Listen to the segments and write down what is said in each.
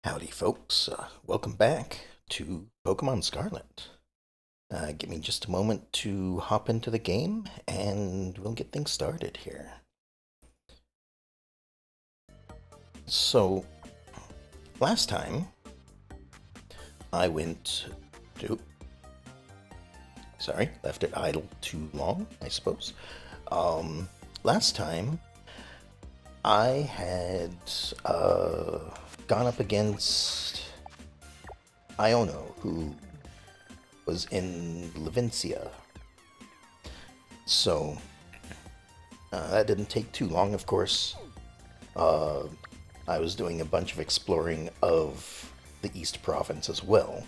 Howdy, folks. Welcome back to Pokemon Scarlet. Give me just a moment to hop into the game and we'll get things started here. So, last time I went to. Sorry, left it idle too long, I suppose. Last time I had gone up against Iono, who was in Levincia. So that didn't take too long, of course. Uh, I was doing a bunch of exploring of the East Province as well.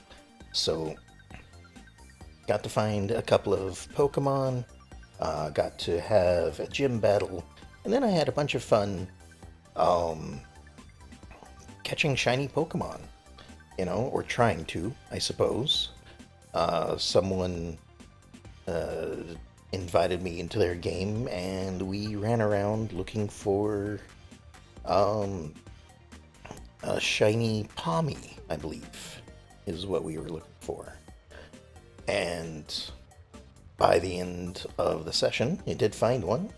So got to find a couple of Pokemon, got to have a gym battle, and then I had a bunch of fun um, catching shiny Pokemon, or trying to, I suppose. Someone uh, invited me into their game, and we ran around looking for um, a shiny Pommy, I believe, is what we were looking for. And by the end of the session, I did find one,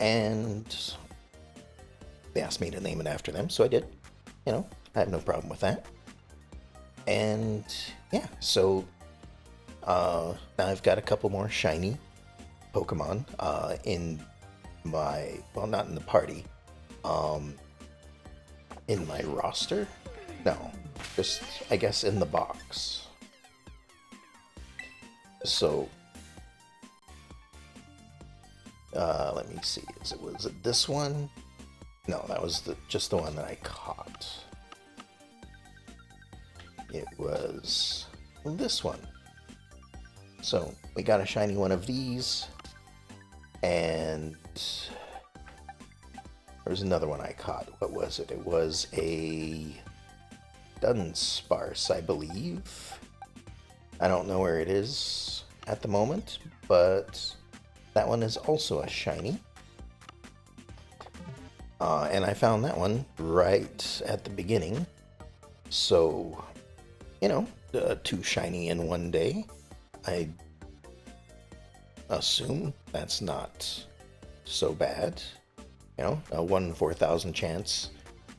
and they asked me to name it after them, so I did. I have no problem with that. And yeah, so now I've got a couple more shiny Pokemon in my, well, not in the party, um, in my roster. No, just, I guess, in the box. So, let me see. Was it this one? No, that was just the one that I caught. It was this one. So we got a shiny one of these, and there was another one I caught. What was it? It was a Dunsparce, I believe. I don't know where it is at the moment, but that one is also a shiny. And I found that one right at the beginning. So, two shiny in one day. I assume that's not so bad. A 1 in 4,000 chance,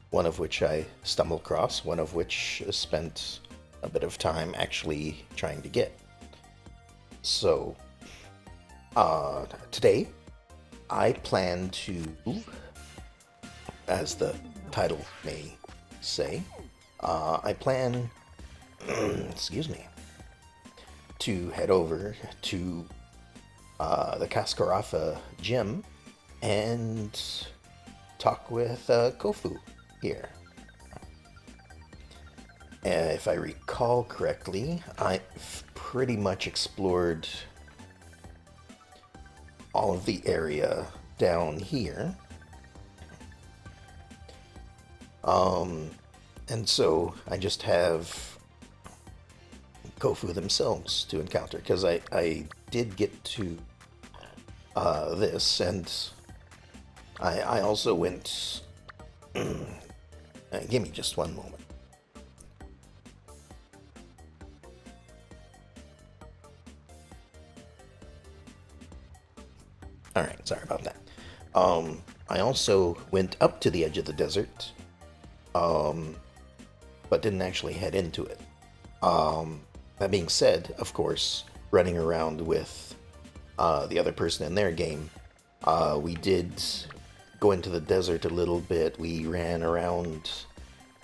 one of which I stumbled across, one of which I spent a bit of time actually trying to get. So, today, I plan to, as the title may say, I plan, excuse me, to head over to the Cascarafa gym and talk with Kofu here. If I recall correctly, I've pretty much explored all of the area down here. And so I just have Kofu themselves to encounter, because I did get to this, and I also went... give me just one moment. Alright, sorry about that. I also went up to the edge of the desert, but didn't actually head into it. That being said, of course, running around with the other person in their game, we did go into the desert a little bit. We ran around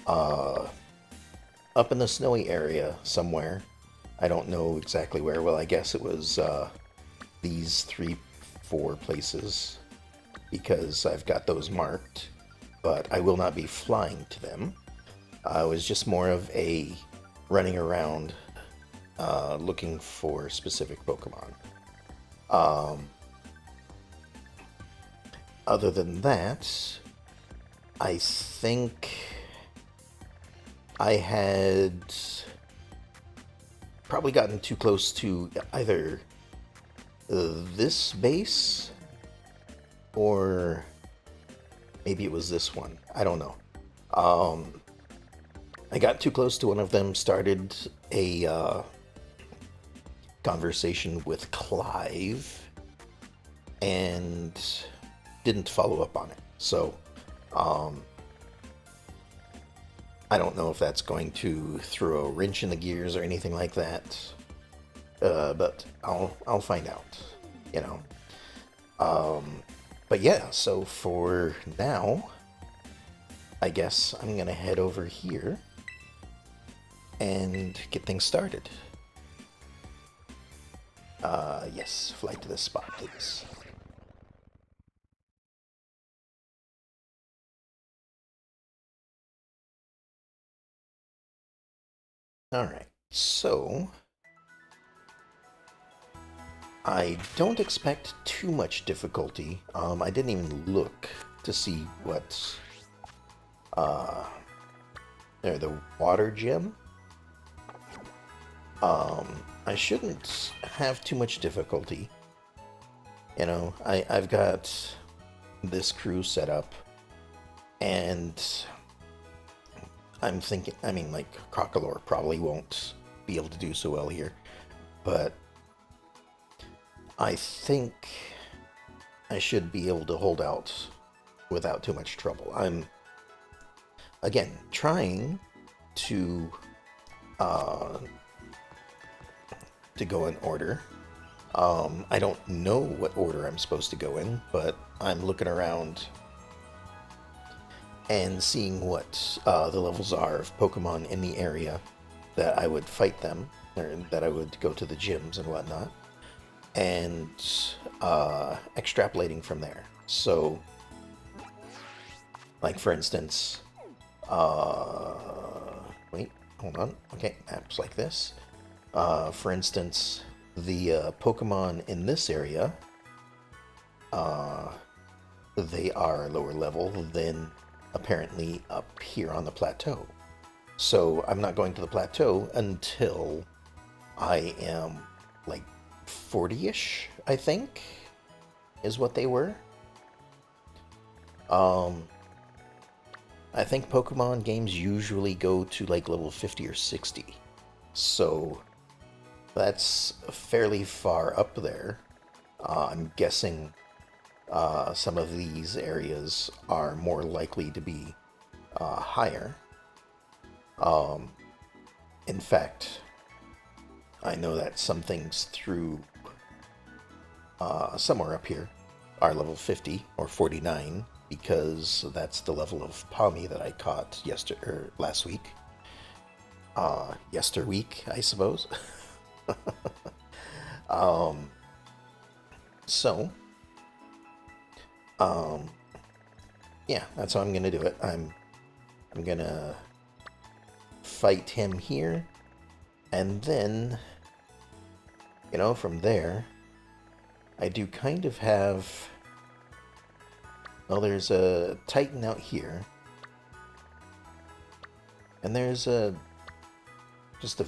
up in the snowy area somewhere. I don't know exactly where. Well, I guess it was these 3-4 places, because I've got those marked, but I will not be flying to them. It was just more of a running around looking for specific Pokemon. Other than that, I think I had probably gotten too close to either this base, or maybe it was this one. I don't know. I got too close to one of them, started a conversation with Clive, and didn't follow up on it. So, I don't know if that's going to throw a wrench in the gears or anything like that. But I'll find out, you know. But yeah, so for now, I guess I'm gonna head over here and get things started. Yes, flight to this spot, please. Alright, so I don't expect too much difficulty. I didn't even look to see what there, the water gem. I shouldn't have too much difficulty. You know, I've got this crew set up, and I'm thinking, I mean, like, Crocalor probably won't be able to do so well here, but I think I should be able to hold out without too much trouble. I'm, again, trying to go in order. I don't know what order I'm supposed to go in, but I'm looking around and seeing what the levels are of Pokemon in the area that I would fight them, or that I would go to the gyms and whatnot, and extrapolating from there. So, like for instance, wait, hold on. Okay, maps like this. For instance, the Pokemon in this area, they are lower level than apparently up here on the plateau. So I'm not going to the plateau until I am like 40-ish, I think, is what they were. I think Pokemon games usually go to like level 50 or 60. So that's fairly far up there. I'm guessing some of these areas are more likely to be higher. In fact, I know that some things through somewhere up here are level 50 or 49, because that's the level of Palmy that I caught last week. Yesterweek, I suppose. So, yeah, that's how I'm gonna do it. I'm gonna fight him here, and then, you know, from there, I do kind of have, well, there's a Titan out here, and there's just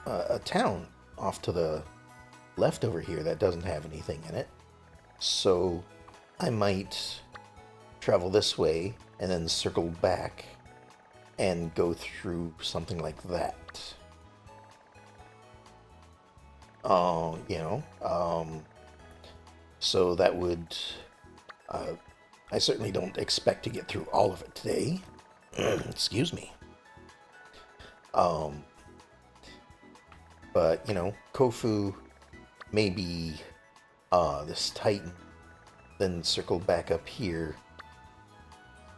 a town off to the left over here that doesn't have anything in it. So I might travel this way and then circle back and go through something like that. You know, so that would, I certainly don't expect to get through all of it today. Excuse me. But, you know, Kofu, maybe this Titan, then circle back up here,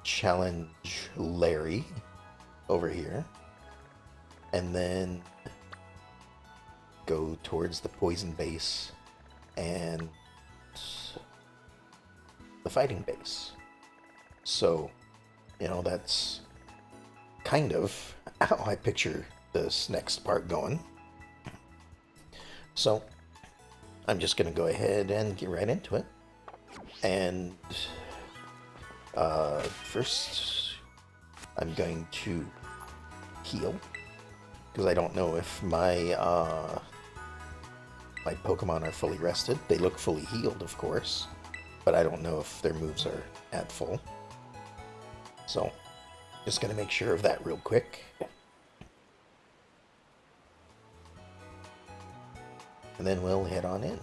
challenge Larry over here, and then go towards the poison base and the fighting base. So, you know, that's kind of how I picture this next part going. So, I'm just going to go ahead and get right into it. And first, I'm going to heal, because I don't know if my my Pokemon are fully rested. They look fully healed, of course, but I don't know if their moves are at full. So, just going to make sure of that real quick. and then we'll head on in.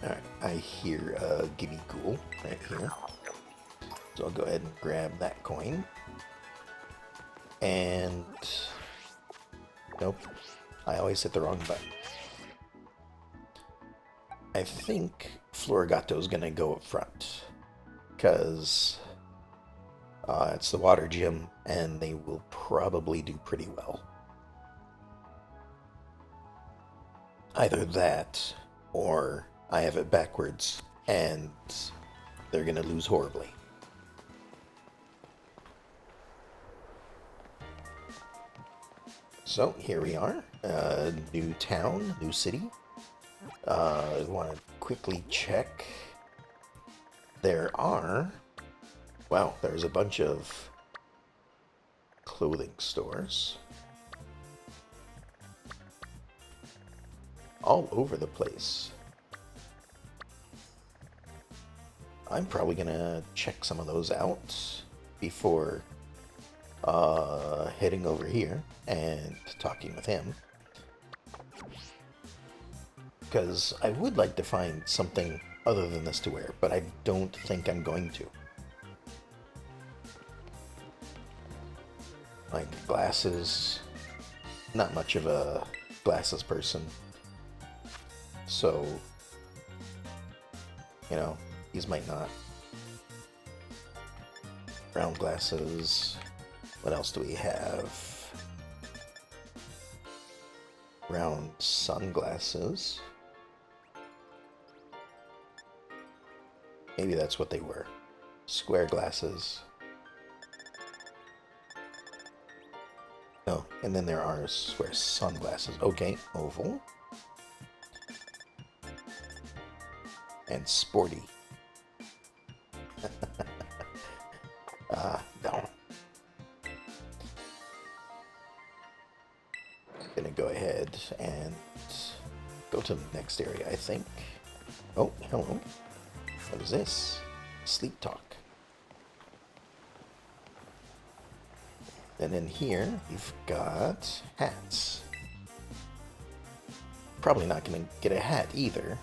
Alright, I hear a Gimme Ghoul right here. So I'll go ahead and grab that coin. And... nope, I always hit the wrong button. I think Florigato's gonna go up front. Because it's the water gym, and they will probably do pretty well. Either that, or I have it backwards, and they're gonna lose horribly. So, here we are. New town, new city. I want to quickly check. There are... wow, there's a bunch of clothing stores. All over the place. I'm probably gonna check some of those out before heading over here and talking with him. Because I would like to find something other than this to wear, but I don't think I'm going to. Like glasses, not much of a glasses person. So, you know, these might not. Round glasses. What else do we have? Round sunglasses. Maybe that's what they were. Square glasses. No, and then there are square sunglasses. Okay, oval. And sporty. No. Gonna go ahead and go to the next area, I think. Oh, hello. What is this? Sleep talk. And in here, we've got hats. Probably not gonna get a hat either.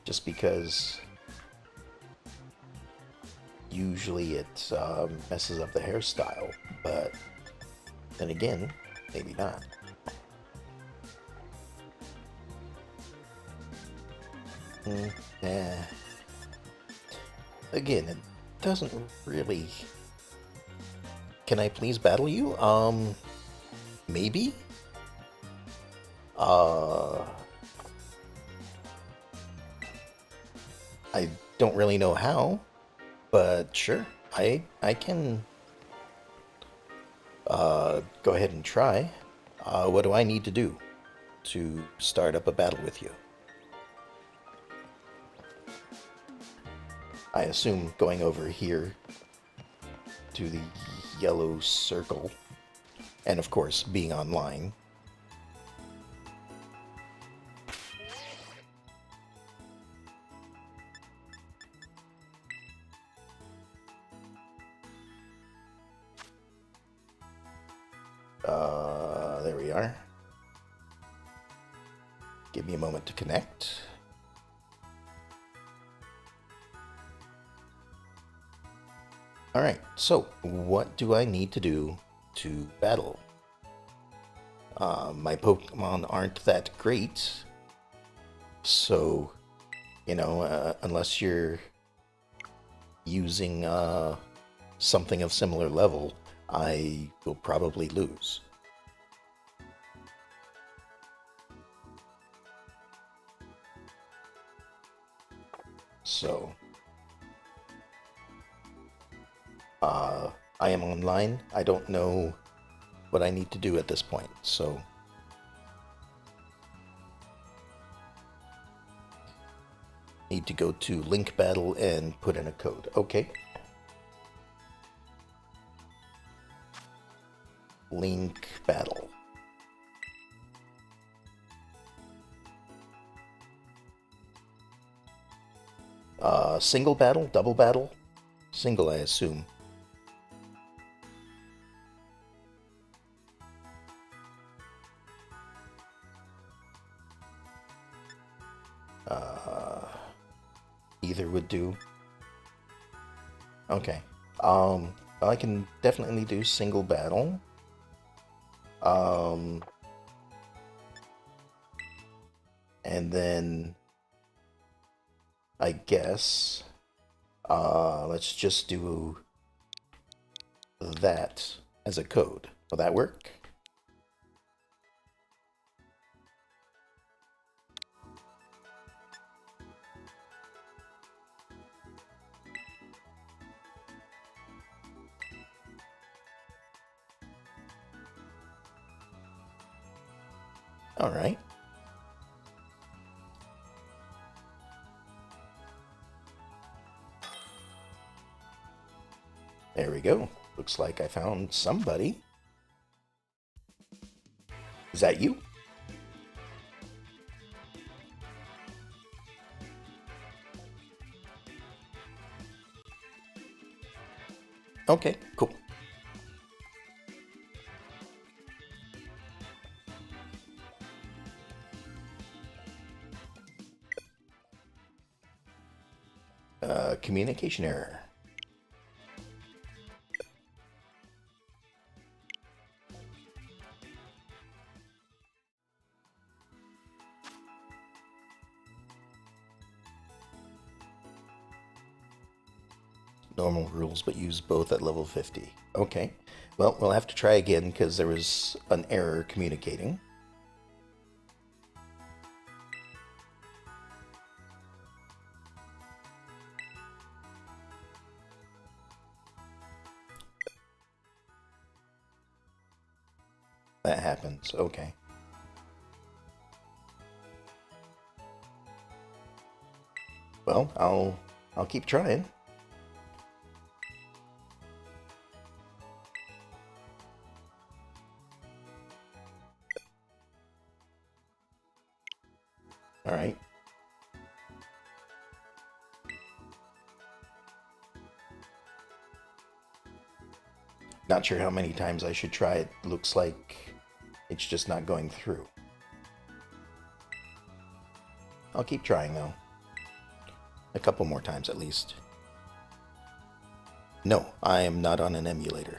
Just because usually it messes up the hairstyle, but then again, maybe not. Again, it doesn't really... Can I please battle you? Maybe? I don't really know how, but sure, I can go ahead and try. What do I need to do to start up a battle with you? I assume going over here to the yellow circle, and of course being online. There we are. Give me a moment to connect. Alright, so what do I need to do to battle? My Pokemon aren't that great, so, you know, unless you're using something of similar level, I will probably lose. So, I am online. I don't know what I need to do at this point, so... Need to go to Link Battle and put in a code. Okay. Link Battle. Single battle? Double battle? Single, I assume. Either would do. Okay. Well, I can definitely do single battle. Um, and then I guess let's just do that as a code. Will that work? All right. There we go. Looks like I found somebody. Is that you? Okay, cool. Communication error. Normal rules, but use both at level 50. Okay. Well, we'll have to try again because there was an error communicating. That happens. Okay. Well, I'll keep trying. All right. Not sure how many times I should try it. Looks like it's just not going through. I'll keep trying though. A couple more times at least. No, I am not on an emulator.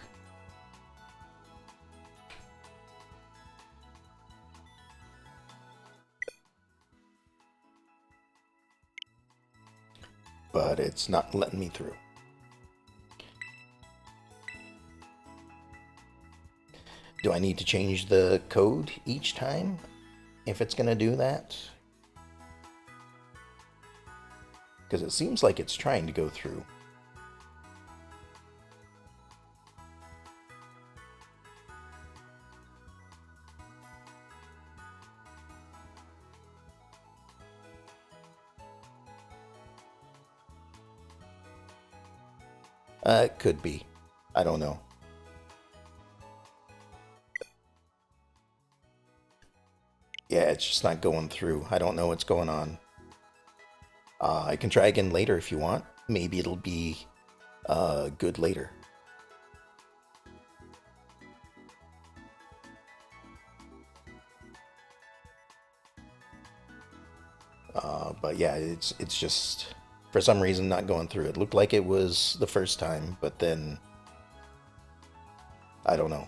But it's not letting me through. Do I need to change the code each time if it's going to do that? Because it seems like it's trying to go through. It could be. I don't know. Yeah, it's just not going through. I don't know what's going on. I can try again later if you want. Maybe it'll be good later. But yeah, it's just for some reason not going through. It looked like it was the first time, but then I don't know.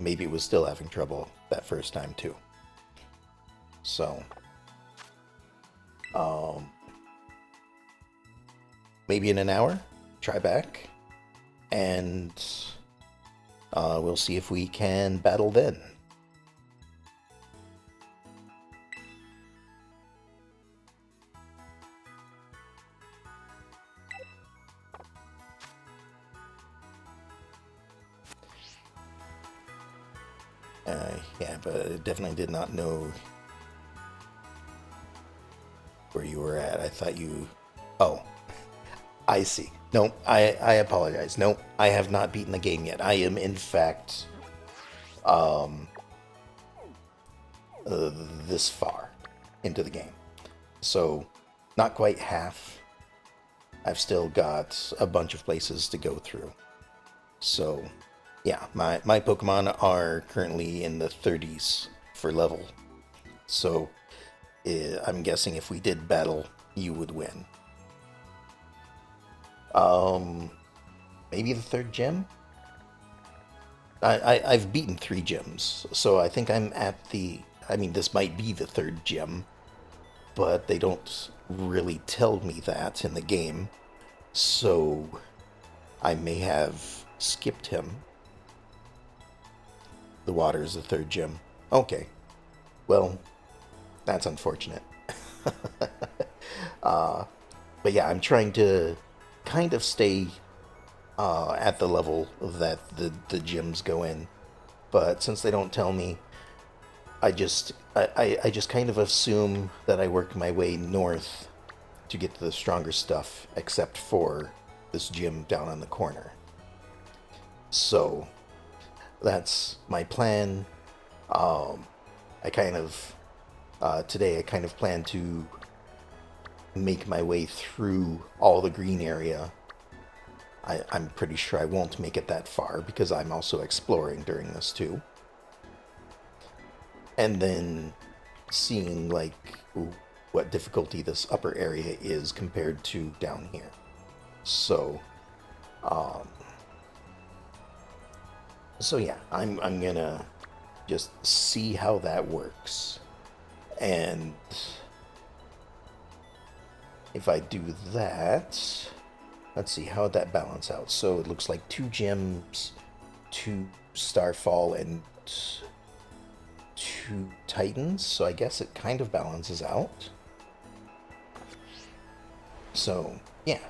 Maybe it was still having trouble that first time too. So, maybe in an hour, try back, and we'll see if we can battle then. Yeah, but I definitely did not know where you were at. I thought you... Oh, I see. No, I apologize. No, I have not beaten the game yet. I am, in fact, this far into the game. So, not quite half. I've still got a bunch of places to go through. So, yeah, my Pokemon are currently in the 30s for level. So, I'm guessing if we did battle, you would win. Um, Maybe the third gym? I've beaten three gyms, so I think I'm at the. I mean, this might be the third gym, but they don't really tell me that in the game, so I may have skipped him. The water is the third gym. Okay, well, that's unfortunate. But yeah, I'm trying to kind of stay at the level that the gyms go in. But since they don't tell me, I just kind of assume that I work my way north to get to the stronger stuff, except for this gym down on the corner. So that's my plan. I kind of today I kind of plan to make my way through all the green area. I'm pretty sure I won't make it that far because I'm also exploring during this too. And then seeing like what difficulty this upper area is compared to down here. So, um, so yeah, I'm gonna just see how that works, and if I do that, let's see how would that balance out. So it looks like two gems, two Starfall, and two Titans. So I guess it kind of balances out. So yeah,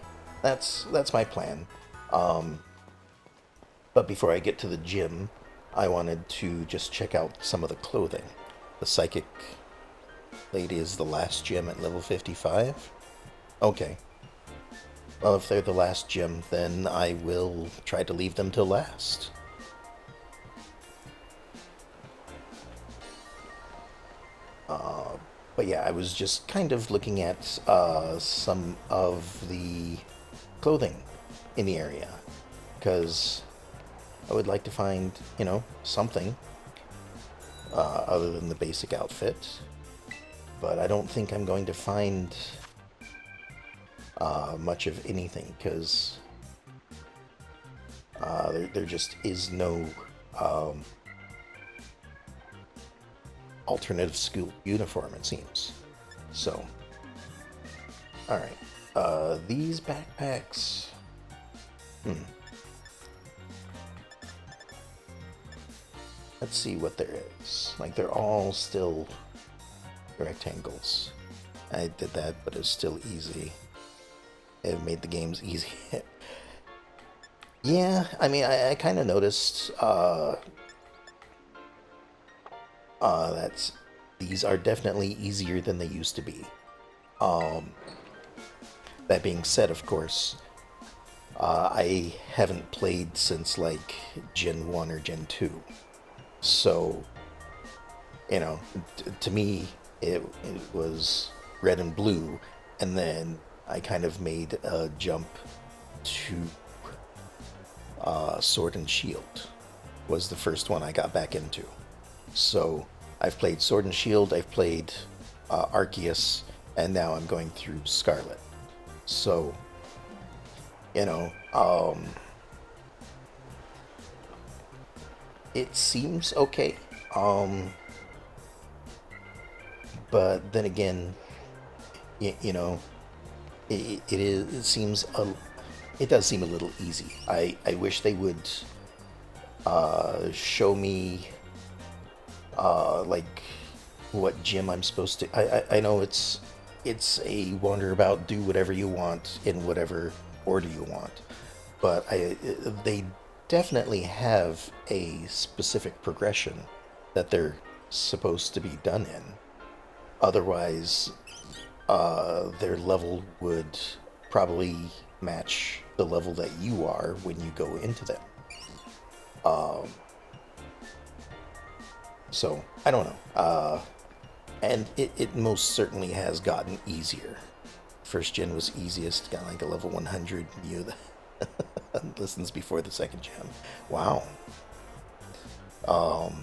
that's my plan. Um, but before I get to the gym, I wanted to just check out some of the clothing. The Psychic Lady is the last gym at level 55. Okay. Well, if they're the last gym, then I will try to leave them till last. But yeah, I was just kind of looking at some of the clothing in the area because I would like to find, something other than the basic outfit. But I don't think I'm going to find much of anything because there just is no alternative school uniform, it seems. So, alright. These backpacks. Let's see what there is. Like, they're all still rectangles. I did that, but it's still easy. It made the games easy. Yeah, I mean, I kind of noticed that these are definitely easier than they used to be. That being said, of course, I haven't played since like Gen 1 or Gen 2. So, to me, it was red and blue, and then I kind of made a jump to Sword and Shield was the first one I got back into. So I've played Sword and Shield, I've played Arceus, and now I'm going through Scarlet. So, it seems okay. But then again, you know, it does seem a little easy. I wish they would show me like what gym I'm supposed to. I know it's a wander about, do whatever you want in whatever order you want, but they definitely have a specific progression that they're supposed to be done in. Otherwise, their level would probably match the level that you are when you go into them. Um, so, I don't know. And it most certainly has gotten easier. First gen was easiest, got like a level 100 Mew that listens before the second gen. Wow. Um,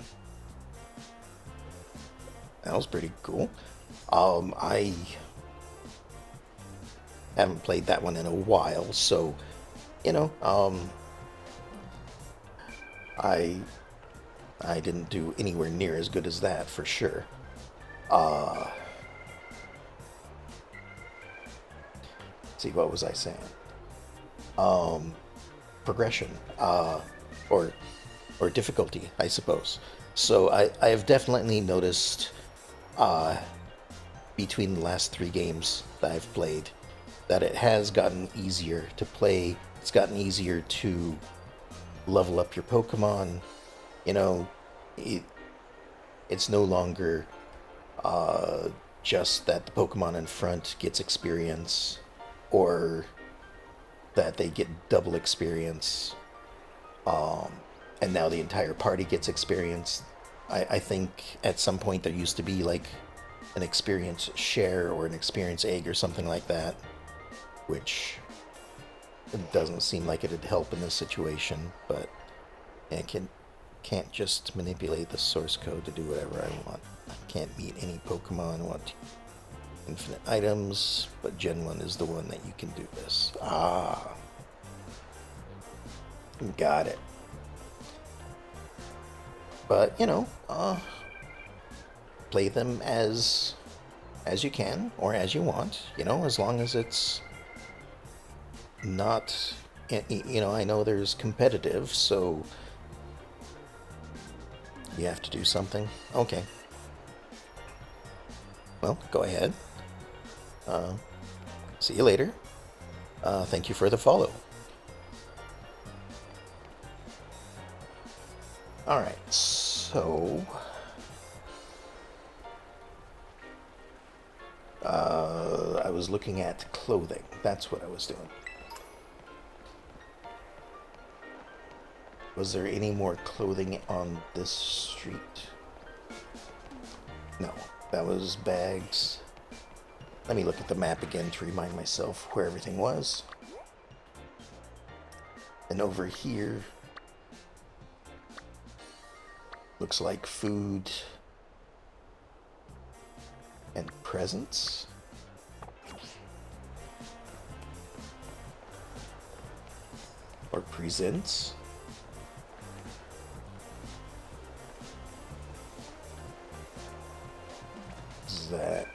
that was pretty cool. I haven't played that one in a while, so you know, I I didn't do anywhere near as good as that for sure. Uh, see, what was I saying? Um, Progression, or or difficulty, I suppose. So I have definitely noticed uh, between the last three games that I've played that it has gotten easier to play. It's gotten easier to level up your Pokemon. You know, it, it's no longer uh, just that the Pokemon in front gets experience or that they get double experience, um, and now the entire party gets experience. I think at some point there used to be like an experience share or an experience egg or something like that, which doesn't seem like it'd help in this situation, but I can't just manipulate the source code to do whatever I want. I can't meet any Pokemon. I want infinite items, but Gen 1 is the one that you can do this. Ah, got it. But, play them as you can or as you want, as long as it's not, I know there's competitive, so you have to do something. Okay. Well, go ahead. Uh, See you later. Thank you for the follow. Alright, so... I was looking at clothing. That's what I was doing. Was there any more clothing on this street? No, that was bags. Let me look at the map again to remind myself where everything was. And over here, looks like food and presents. Or presents. Is that...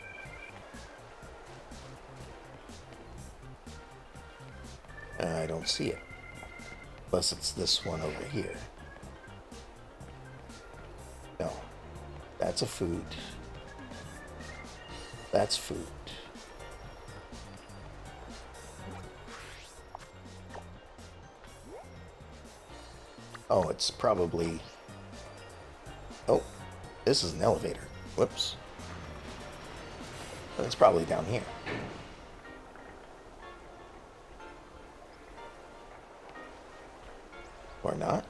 I don't see it. Unless it's this one over here. No. That's a food. That's food. Oh, it's probably... Oh, this is an elevator. Whoops. It's probably down here. Or not.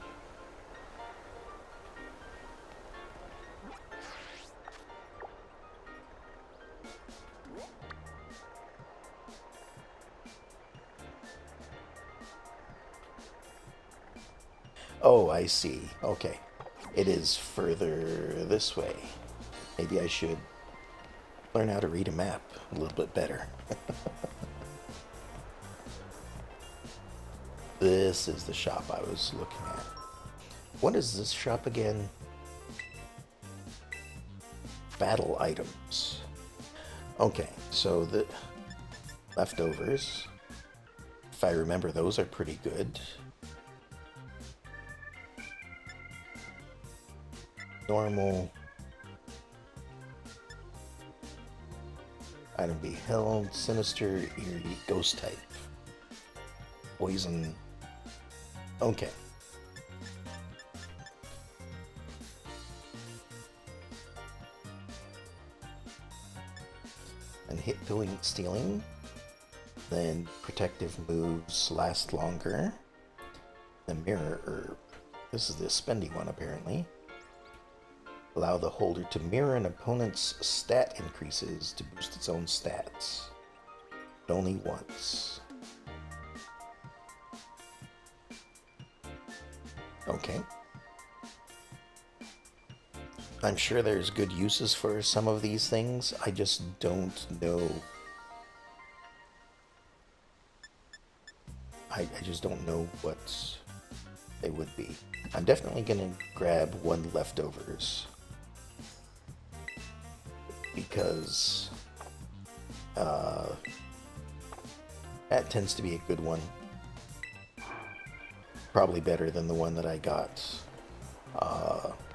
Oh, I see. Okay. It is further this way. Maybe I should learn how to read a map a little bit better. This is the shop I was looking at. What is this shop again? Battle items. Okay, so the leftovers. If I remember, those are pretty good. Normal. Item beheld. Sinister, eerie, ghost type. Poison. Okay. And hit killing stealing. Then protective moves last longer. The mirror herb. This is the spendy one apparently. Allow the holder to mirror an opponent's stat increases to boost its own stats. But only once. Okay. I'm sure there's good uses for some of these things. I just don't know. I just don't know what they would be. I'm definitely gonna grab one leftovers because that tends to be a good one. Probably better than the one that I got,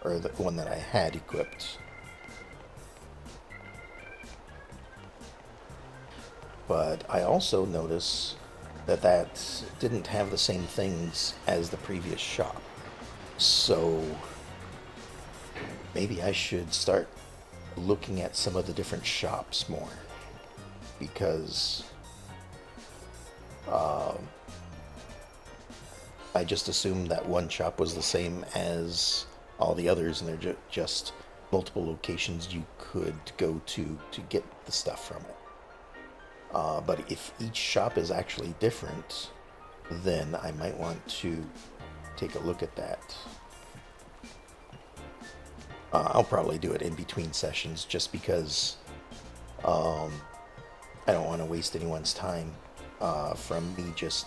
or the one that I had equipped. But I also notice that that didn't have the same things as the previous shop. So maybe I should start looking at some of the different shops more, because I just assumed that one shop was the same as all the others, and they're just multiple locations you could go to get the stuff from it. But if each shop is actually different, then I might want to take a look at that. I'll probably do it in between sessions just because I don't want to waste anyone's time from me just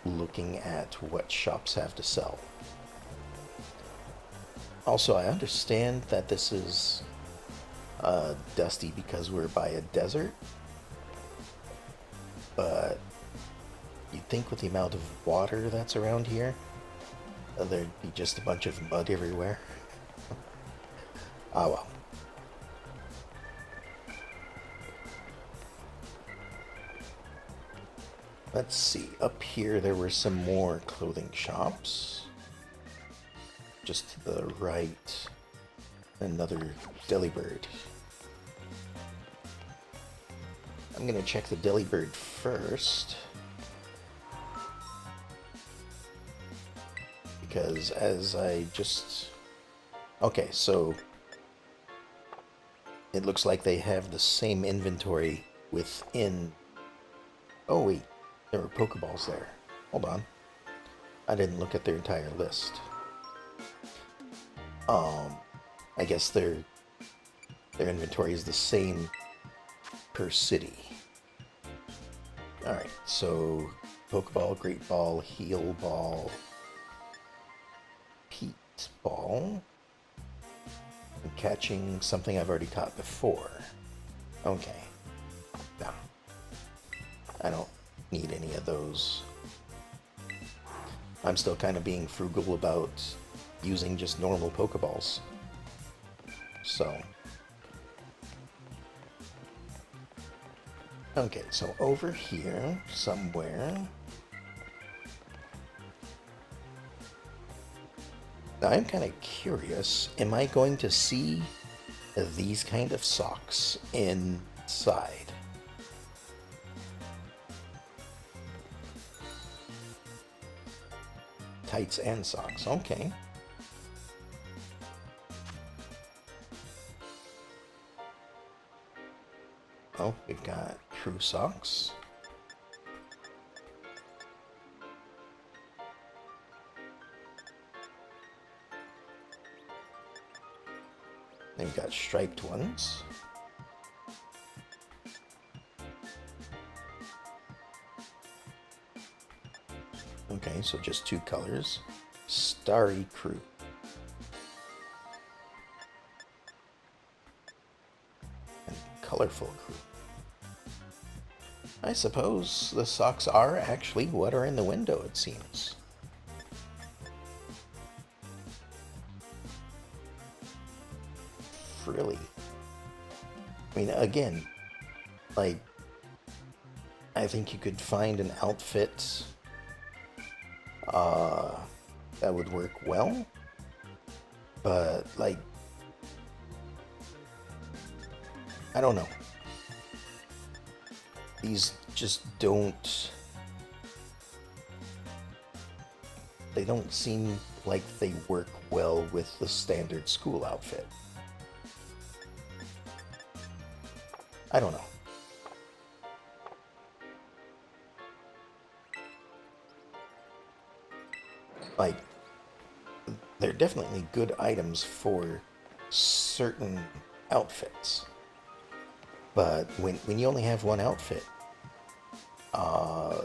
looking at what shops have to sell. Also, I understand that this is dusty because we're by a desert, but you'd think with the amount of water that's around here, there'd be just a bunch of mud everywhere. Oh well. Let's see, up here there were some more clothing shops. Just to the right, another Delibird. I'm gonna check the Delibird first, because as I just... Okay, so it looks like they have the same inventory within... Oh wait, there were Pokeballs there. Hold on. I didn't look at their entire list. I guess their inventory is the same per city. Alright, so Pokeball, Great Ball, Heal Ball, Pete Ball. I'm catching something I've already caught before. Okay. No. I don't need any of those. I'm still kind of being frugal about using just normal Pokeballs. So. Okay, so over here, somewhere. Now I'm kind of curious, am I going to see these kind of socks inside? Tights and socks, okay. Oh, we've got true socks. Then we've got striped ones. Okay, so just two colors. Starry Crew. And Colorful Crew. I suppose the socks are actually what are in the window, it seems. Really. I mean, again, like, I think you could find an outfit that would work well, but, like, I don't know. These just don't... They don't seem like they work well with the standard school outfit. I don't know. Like, they're definitely good items for certain outfits. But when you only have one outfit, uh,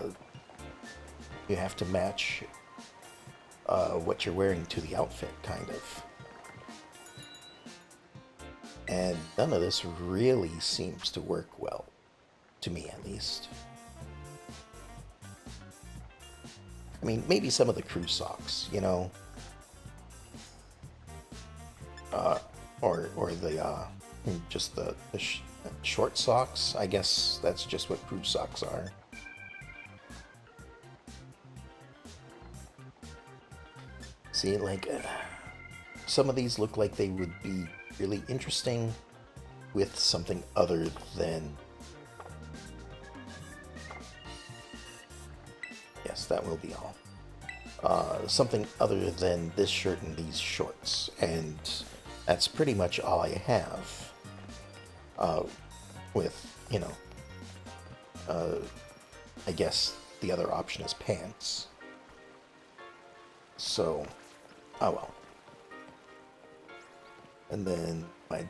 you have to match what you're wearing to the outfit, kind of. And none of this really seems to work well, to me at least. I mean, maybe some of the crew socks, you know, or the just the short socks. I guess that's just what crew socks are. See, like some of these look like they would be really interesting with something other than. Yes, that will be all. Something other than this shirt and these shorts, and that's pretty much all I have. With, you know, I guess the other option is pants. So, oh well. And then my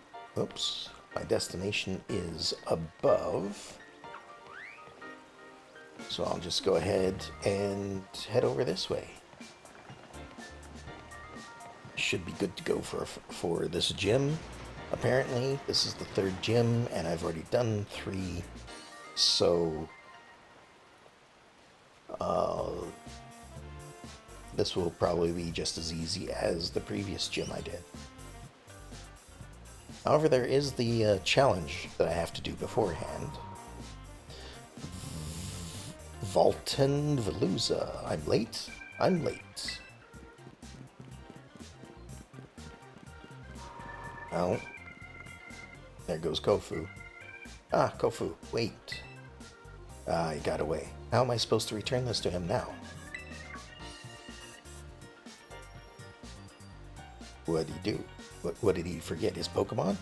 destination is above. So I'll just go ahead and head over this way. Should be good to go for this gym. Apparently, this is the third gym, and I've already done 3. So, this will probably be just as easy as the previous gym I did. However, there is the challenge that I have to do beforehand. Volten Veluza. I'm late. I'm late. Oh. There goes Kofu. Ah, Kofu, wait. Ah, he got away. How am I supposed to return this to him now? What did he do? What did he forget? His Pokemon?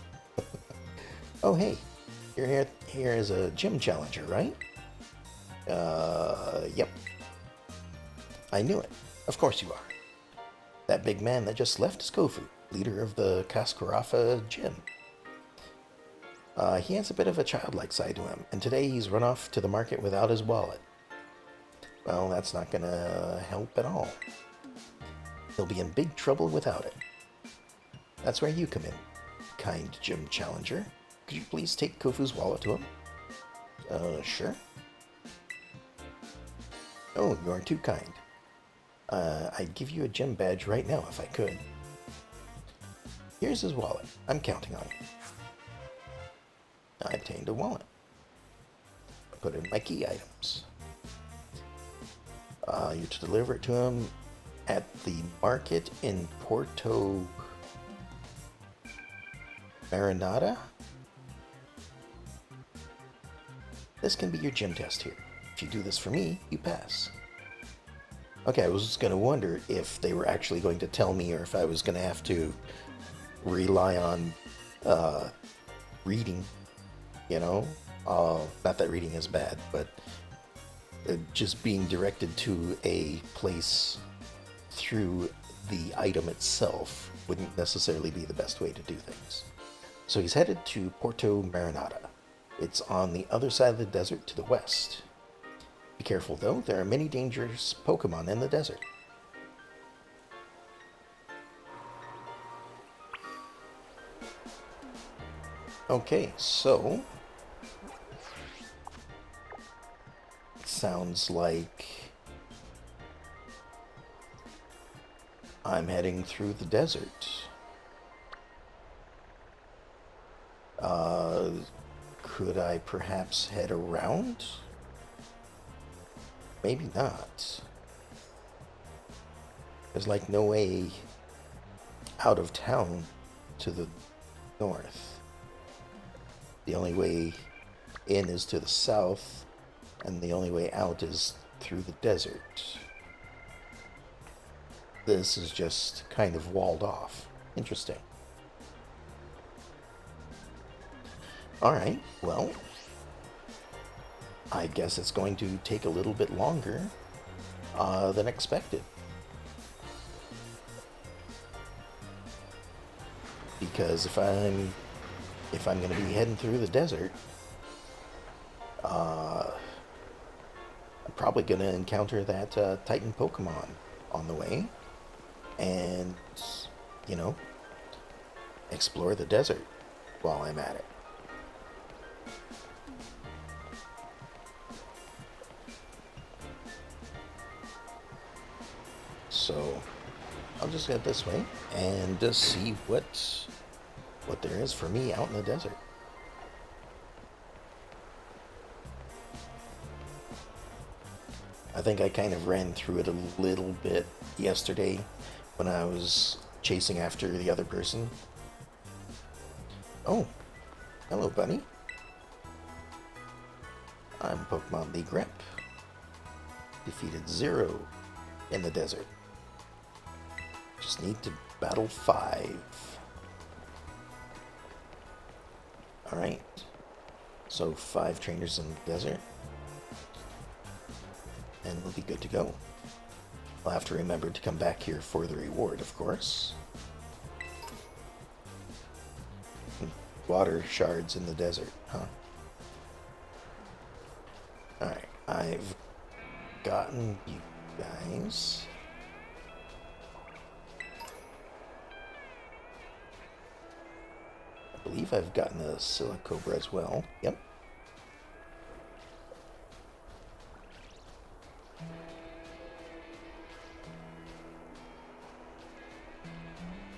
Oh, hey. You're here as a gym challenger, right? Yep. I knew it. Of course you are. That big man that just left is Kofu, leader of the Kaskarafa gym. He has a bit of a childlike side to him, and today he's run off to the market without his wallet. Well, that's not gonna help at all. He'll be in big trouble without it. That's where you come in, kind gym challenger. Could you please take Kofu's wallet to him? Sure. Oh, you aren't too kind. I'd give you a gym badge right now if I could. Here's his wallet. I'm counting on you. I obtained a wallet. I put in my key items. You're to deliver it to him at the market in Porto Marinada. This can be your gym test here. If you do this for me, you pass. Okay, I was just going to wonder if they were actually going to tell me or if I was going to have to rely on reading, you know? Not that reading is bad, but just being directed to a place through the item itself wouldn't necessarily be the best way to do things. So he's headed to Porto Marinada. It's on the other side of the desert to the west. Be careful though, there are many dangerous Pokemon in the desert. Okay, so it sounds like I'm heading through the desert. Could I perhaps head around? Maybe not. There's like no way out of town to the north. The only way in is to the south, and the only way out is through the desert. This is just kind of walled off. Interesting. Alright, well, I guess it's going to take a little bit longer than expected. because if I'm gonna be heading through the desert, I'm probably gonna encounter that Titan Pokemon on the way, and you know, explore the desert while I'm at it. So I'll just head this way and just see what there is for me out in the desert. I think I kind of ran through it a little bit yesterday when I was chasing after the other person. Oh, hello, bunny. I'm Pokemon League Rep. Defeated 0 in the desert. Just need to battle 5. Alright. So 5 trainers in the desert. And we'll be good to go. I'll have to remember to come back here for the reward, of course. Water shards in the desert, huh? Alright, I've gotten you guys. I believe I've gotten a Silicobra as well. Yep.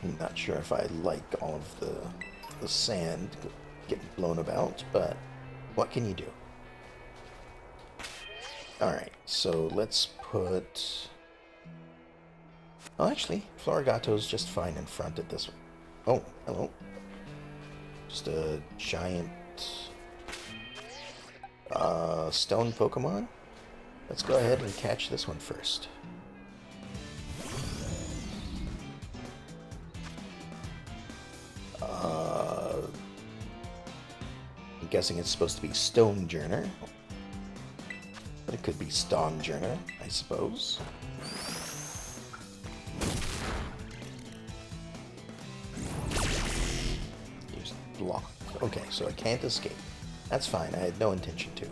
I'm not sure if I like all of the sand getting blown about, but what can you do? Alright, so let's put... Oh, actually, Florigato's just fine in front at this one. Oh, hello. Just a giant stone Pokemon. Let's go ahead and catch this one first. I'm guessing it's supposed to be Stonejourner. But it could be Stonjourner, I suppose. Use block. Okay, so I can't escape. That's fine, I had no intention to.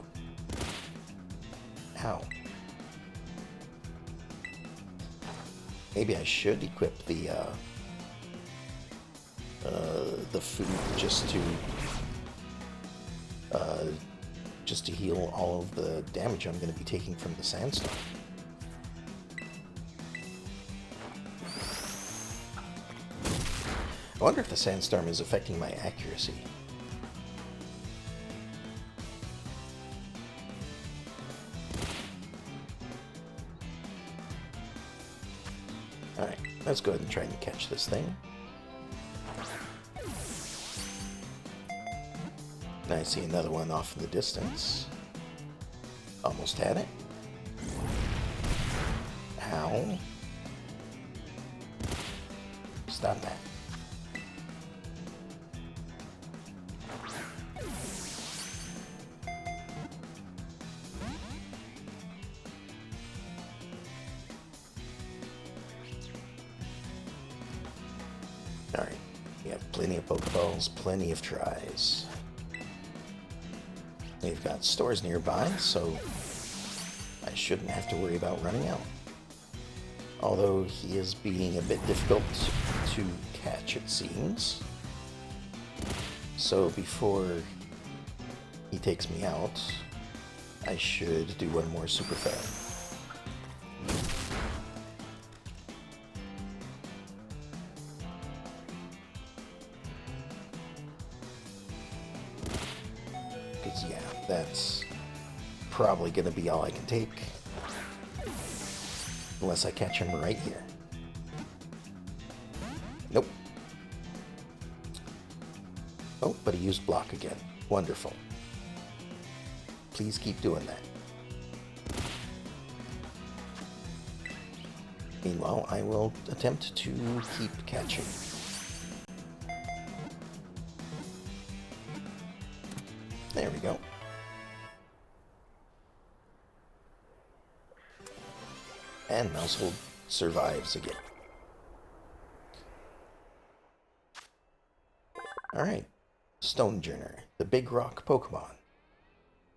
Ow. Maybe I should equip the food just to heal all of the damage I'm going to be taking from the sandstorm. I wonder if the sandstorm is affecting my accuracy. Alright, let's go ahead and try and catch this thing. I see another one off in the distance. Almost had it. Ow. Stop that. Alright, we have plenty of Pokeballs, plenty of tries. We've got stores nearby, so I shouldn't have to worry about running out. Although he is being a bit difficult to catch, it seems. So before he takes me out, I should do one more Super Fair. Because, yeah, that's probably going to be all I can take. Unless I catch him right here. Nope. Oh, but he used block again. Wonderful. Please keep doing that. Meanwhile, I will attempt to keep catching. There we go. And Mousehold survives again. Alright. Stonejourner, the big rock Pokemon.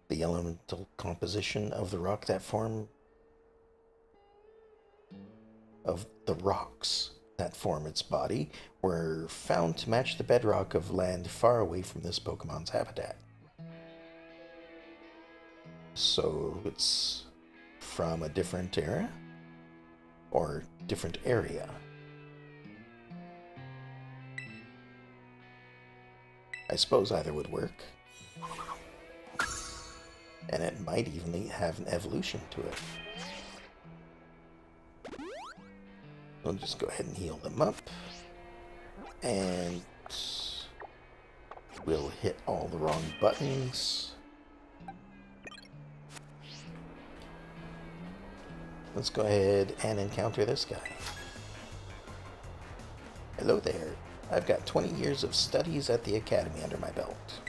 The elemental composition of the rock that form of the rocks that form its body were found to match the bedrock of land far away from this Pokemon's habitat. So it's from a different era? Or different area? I suppose either would work. And it might even have an evolution to it. We'll just go ahead and heal them up. And we'll hit all the wrong buttons. Let's go ahead and encounter this guy. Hello there. I've got 20 years of studies at the academy under my belt.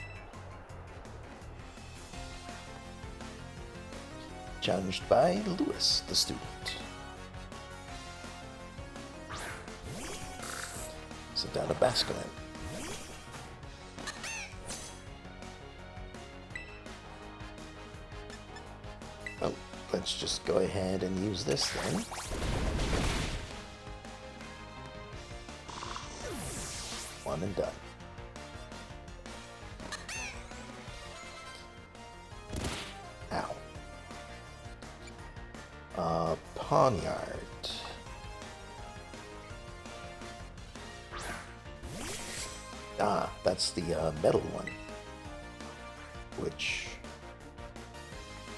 Challenged by Lewis, the student. Sit down to Basculin. Oh, let's just go ahead and use this then. One and done. Ow. Pawnyard. Ah, that's the metal one. Which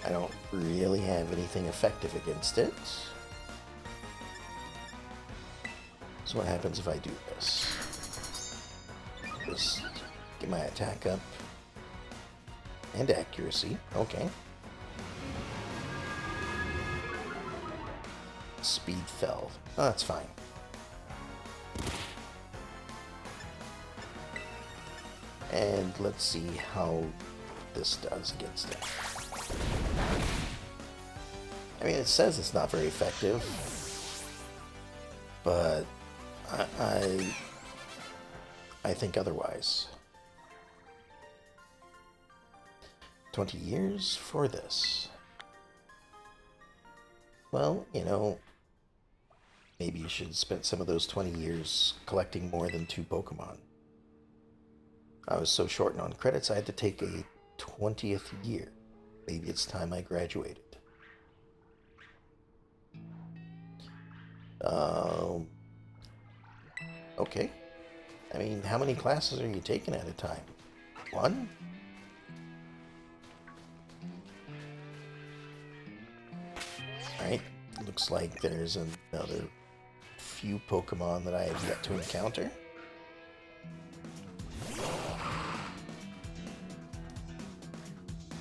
I don't really have anything effective against it. So what happens if I do this? Just get my attack up. And accuracy. Okay. Speed fell. Oh, that's fine. And let's see how this does against it. I mean, it says it's not very effective, but I think otherwise. 20 years for this. Well, you know, maybe you should spend some of those 20 years collecting more than 2 Pokemon. I was so short on credits, I had to take a 20th year. Maybe it's time I graduated. Okay. I mean, how many classes are you taking at a time? 1? Alright, looks like there's another few Pokemon that I have yet to encounter.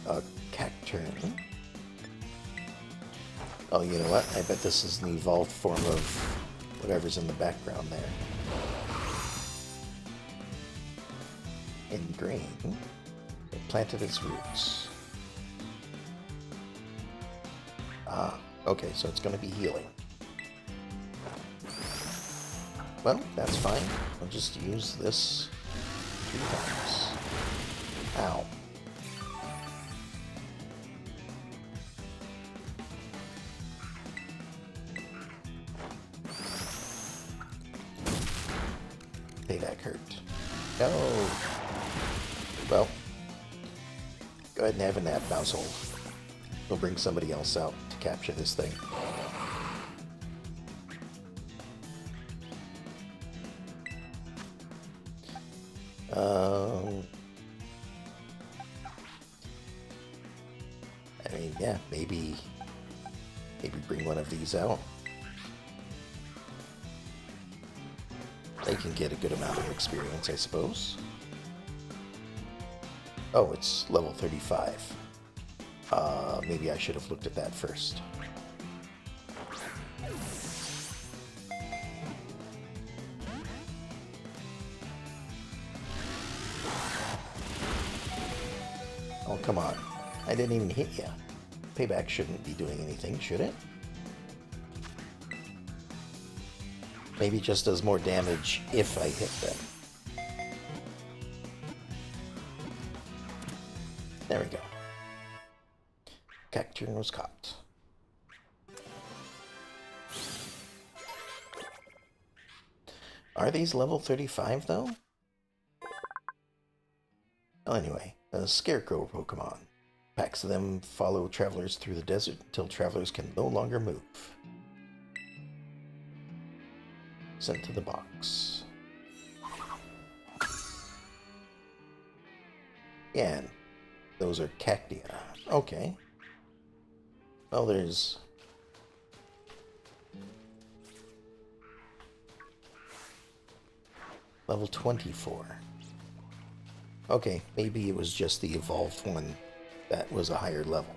A Cacturne. Oh, you know what? I bet this is an evolved form of whatever's in the background there. In green, it planted its roots. Ah, okay, so it's going to be healing. Well, that's fine. I'll just use this 3 times. Ow. Payback hurt. No! Well, go ahead and have a nap, Mousehold. We'll bring somebody else out to capture this thing. I mean, yeah, maybe bring one of these out. They can get a good amount of experience, I suppose. Oh, it's level 35. Maybe I should have looked at that first. Oh, come on. I didn't even hit you. Payback shouldn't be doing anything, should it? Maybe it just does more damage if I hit them. Cacturn was caught. Are these level 35 though? Well, anyway, a Scarecrow Pokemon. Packs of them follow travelers through the desert until travelers can no longer move. Sent to the box. Yeah, and those are Cactia. Okay. Well, there's... level 24. Okay, maybe it was just the evolved one that was a higher level.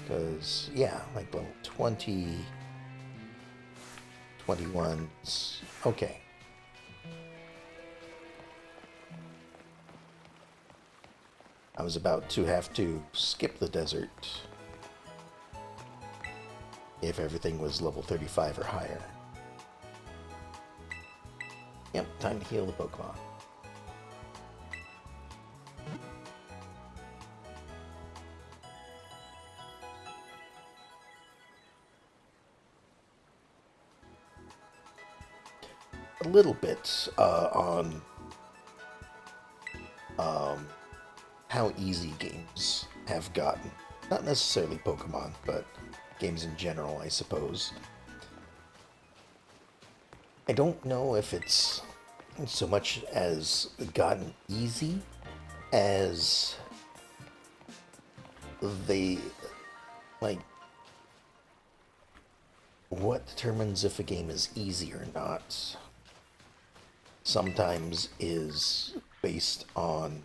Because, yeah, like level 20, 21, okay. I was about to have to skip the desert if everything was level 35 or higher. Yep, time to heal the Pokemon. A little bit on how easy games have gotten. Not necessarily Pokemon, but games in general, I suppose. I don't know if it's so much as gotten easy as they, like, what determines if a game is easy or not sometimes is based on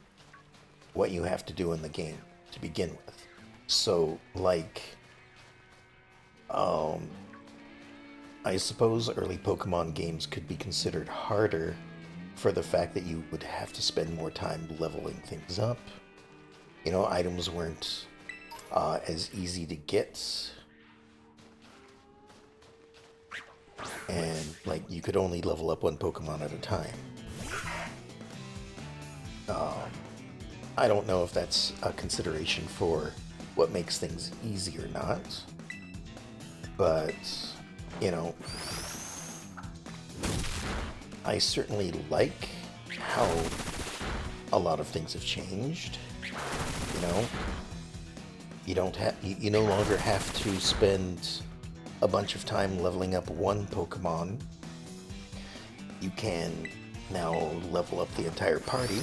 what you have to do in the game to begin with. So, like, I suppose early Pokemon games could be considered harder for the fact that you would have to spend more time leveling things up. You know, items weren't as easy to get. And, like, you could only level up one Pokemon at a time. I don't know if that's a consideration for what makes things easy or not. But, you know, I certainly like how a lot of things have changed. You know, you no longer have to spend a bunch of time leveling up one Pokemon. You can now level up the entire party.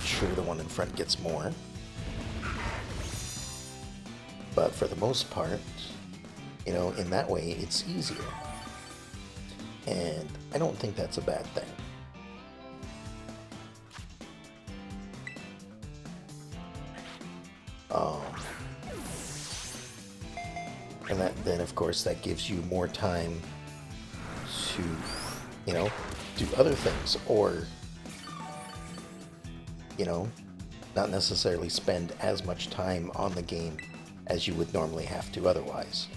Sure, the one in front gets more. But for the most part, you know, in that way, it's easier. And I don't think that's a bad thing. And then, of course, that gives you more time to, you know, do other things. Or, you know, not necessarily spend as much time on the game as you would normally have to otherwise.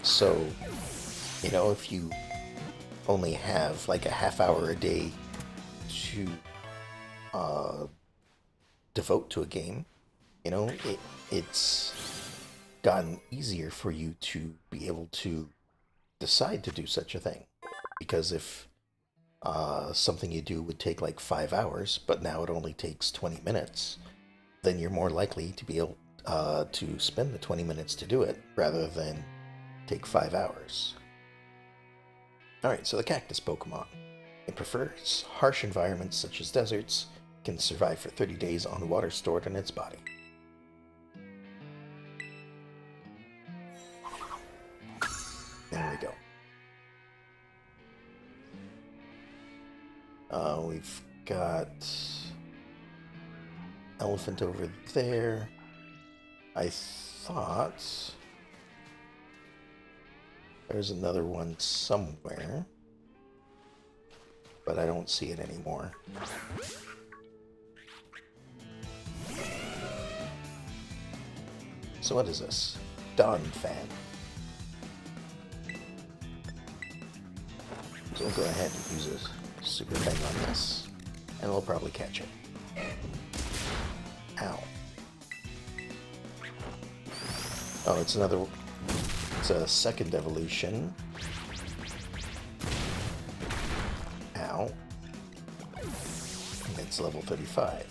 So, you know, if you only have like a half hour a day to devote to a game, you know, it's gotten easier for you to be able to decide to do such a thing. Because if something you do would take like 5 hours, but now it only takes 20 minutes, then you're more likely to be able to spend the 20 minutes to do it rather than take 5 hours. Alright, so the Cactus Pokemon. It prefers harsh environments such as deserts, can survive for 30 days on water stored in its body. There we go. We've got elephant over there. I thought there's another one somewhere, but I don't see it anymore. So what is this? Dawn Fan. So we'll go ahead and use a super thing on this, and we'll probably catch it. Ow. Oh, it's another... It's a second evolution. Ow. And it's level 35.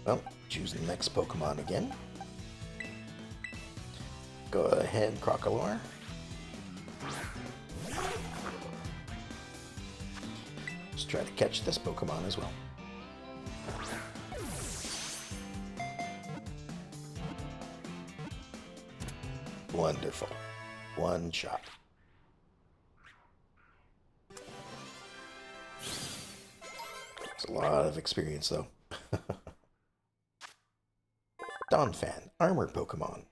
Well, choose the next Pokemon again. Go ahead, Crocalor. Let's try to catch this Pokemon as well. Wonderful. One shot. It's a lot of experience, though. Donphan, armor Pokemon.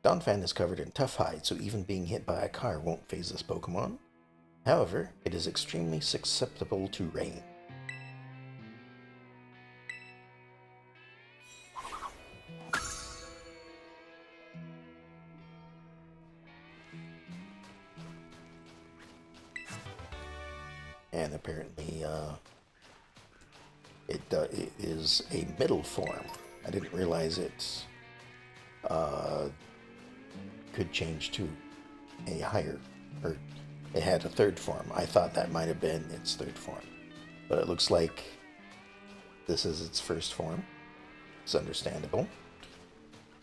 Donphan is covered in tough hide, so even being hit by a car won't phase this Pokemon. However, it is extremely susceptible to rain. And apparently, it is a middle form. I didn't realize it could change to a higher, or it had a third form. I thought that might have been its third form, but it looks like this is its first form. It's understandable.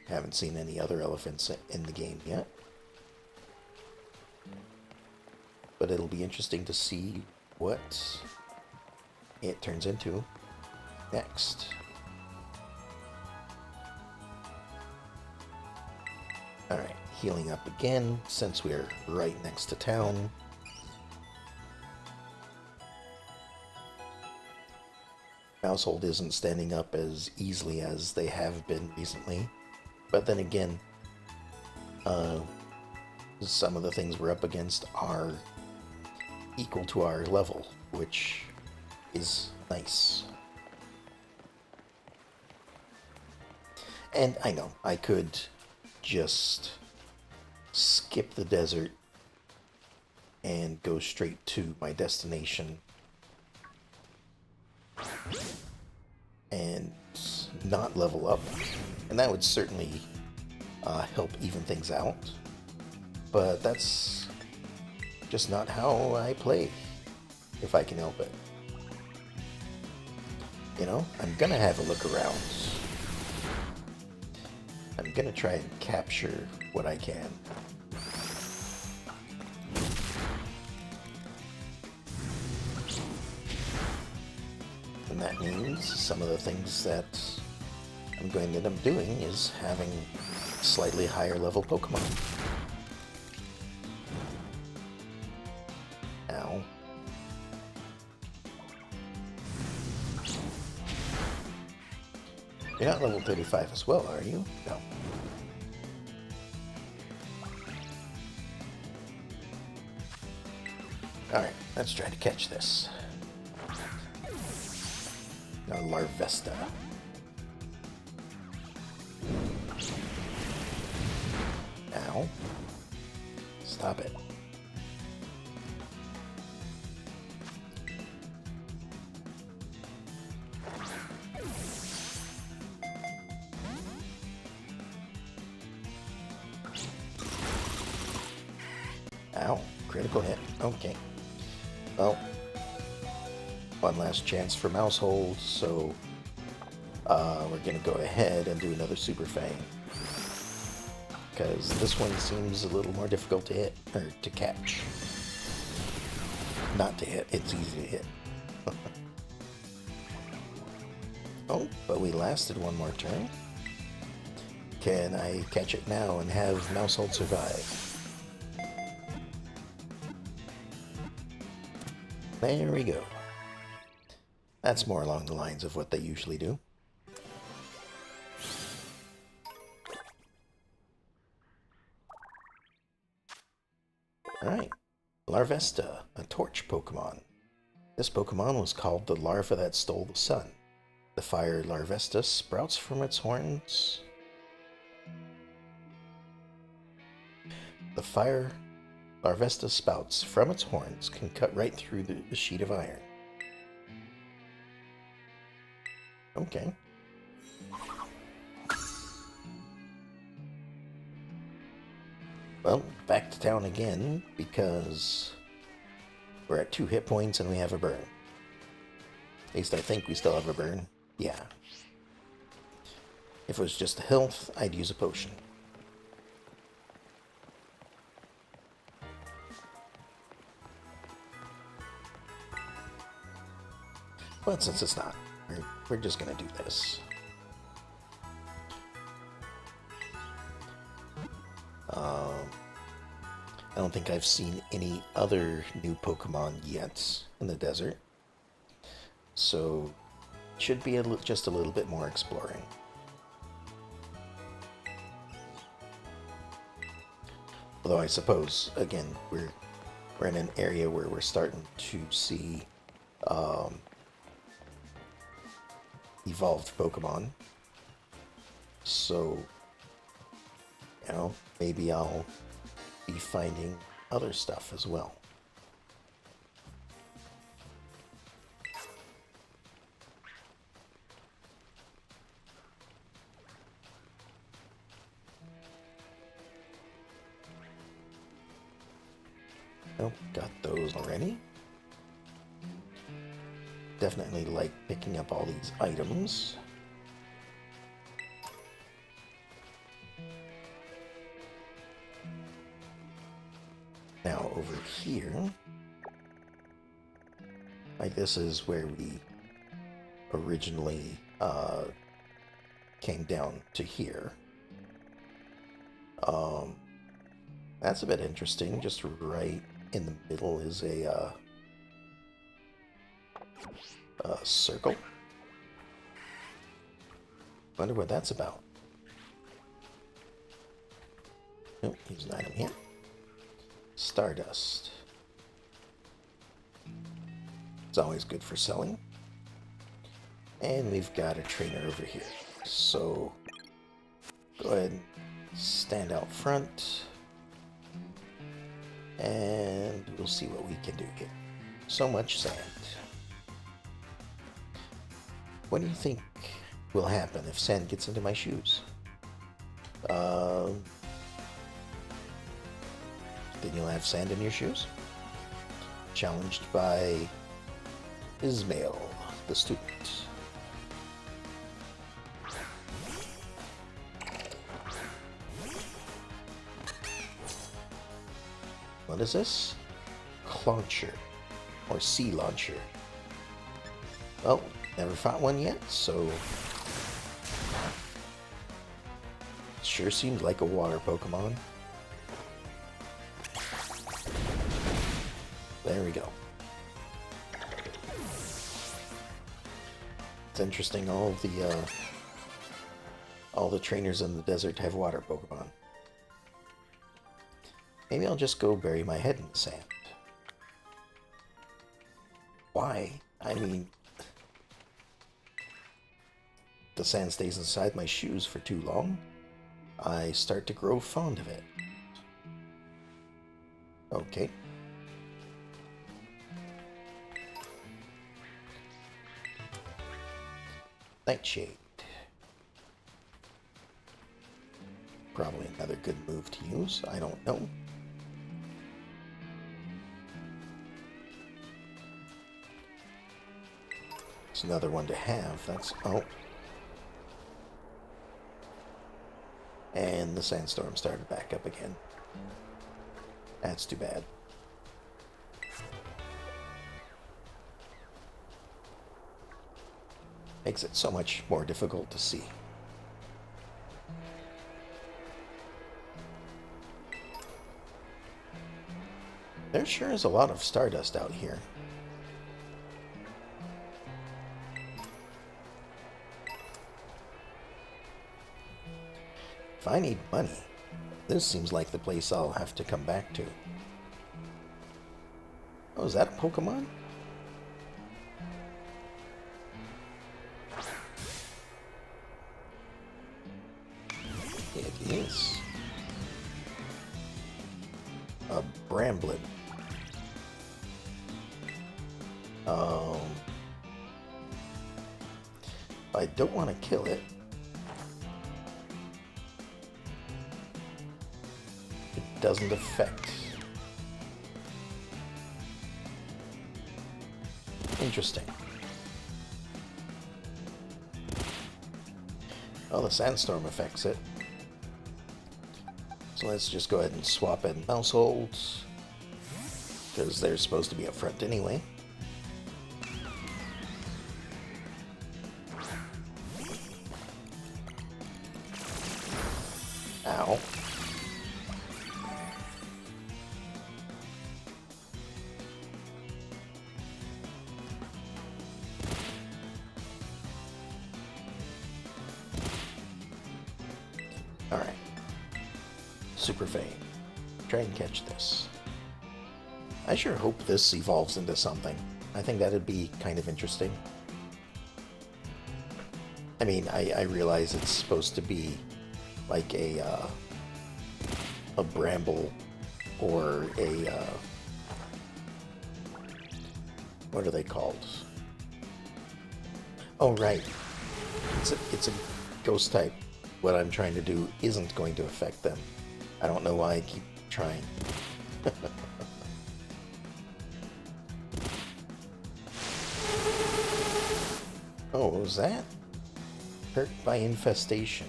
Haven't seen any other elephants in the game yet, but it'll be interesting to see what it turns into next. Alright, healing up again since we're right next to town. Household isn't standing up as easily as they have been recently, but then again, some of the things we're up against are equal to our level, which is nice. And I know, I could just skip the desert and go straight to my destination and not level up, and that would certainly help even things out, but that's just not how I play, if I can help it. You know, I'm gonna have a look around. I'm gonna try and capture what I can. And that means some of the things that I'm going to end up doing is having slightly higher level Pokemon. Ow. You're not level 35 as well, are you? No. Alright, let's try to catch this. Now Larvesta. Ow. Stop it. Ow. Critical hit. Okay. Well, one last chance for Mousehold, so we're going to go ahead and do another Super Fang. Because this one seems a little more difficult to hit, or to catch. Not to hit, it's easy to hit. Oh, but we lasted one more turn. Can I catch it now and have Mousehold survive? There we go. That's more along the lines of what they usually do. Alright. Larvesta, a torch Pokemon. This Pokemon was called the larva that stole the sun. The fire Larvesta sprouts from its horns. The fire Larvesta spouts from its horns can cut right through the sheet of iron. Okay. Well, back to town again because we're at 2 hit points and we have a burn. At least I think we still have a burn. Yeah. If it was just health, I'd use a potion. But since it's not, we're just gonna do this. I don't think I've seen any other new Pokemon yet in the desert. So, should be just a little bit more exploring. Although I suppose, again, we're in an area where we're starting to see evolved Pokemon. So, you know, maybe I'll be finding other stuff as well. Oh, got those already. Definitely like picking up all these items. Now over here, like this is where we originally came down to here. That's a bit interesting. Just right in the middle is a circle. Wonder what that's about. Oh, here's an item here. Stardust. It's always good for selling. And we've got a trainer over here. So go ahead and stand out front. And we'll see what we can do here. So much sand. What do you think will happen if sand gets into my shoes? Then you'll have sand in your shoes. Challenged by Ismail, the student. What is this? Launcher, or sea launcher. Well, never fought one yet, so sure seems like a water Pokemon. There we go. It's interesting. All the trainers in the desert have water Pokemon. Maybe I'll just go bury my head in the sand. Why? I mean, the sand stays inside my shoes for too long. I start to grow fond of it. Okay. Nightshade. Probably another good move to use. I don't know. It's another one to have. That's... oh. And the sandstorm started back up again. That's too bad. Makes it so much more difficult to see. There sure is a lot of Stardust out here. If I need money, this seems like the place I'll have to come back to. Oh, is that a Pokemon? It is. A Bramblin. I don't want to kill it. It doesn't affect. Interesting. Oh, the sandstorm affects it. So let's just go ahead and swap in mouse holds, because they're supposed to be up front anyway. Ow. Alright. Super Fade. Try and catch this. I sure hope this evolves into something. I think that'd be kind of interesting. I mean, I realize it's supposed to be like a bramble or a, what are they called? Oh, right. It's a ghost type. What I'm trying to do isn't going to affect them. I don't know why I keep trying. Oh, what was that? Hurt by infestation.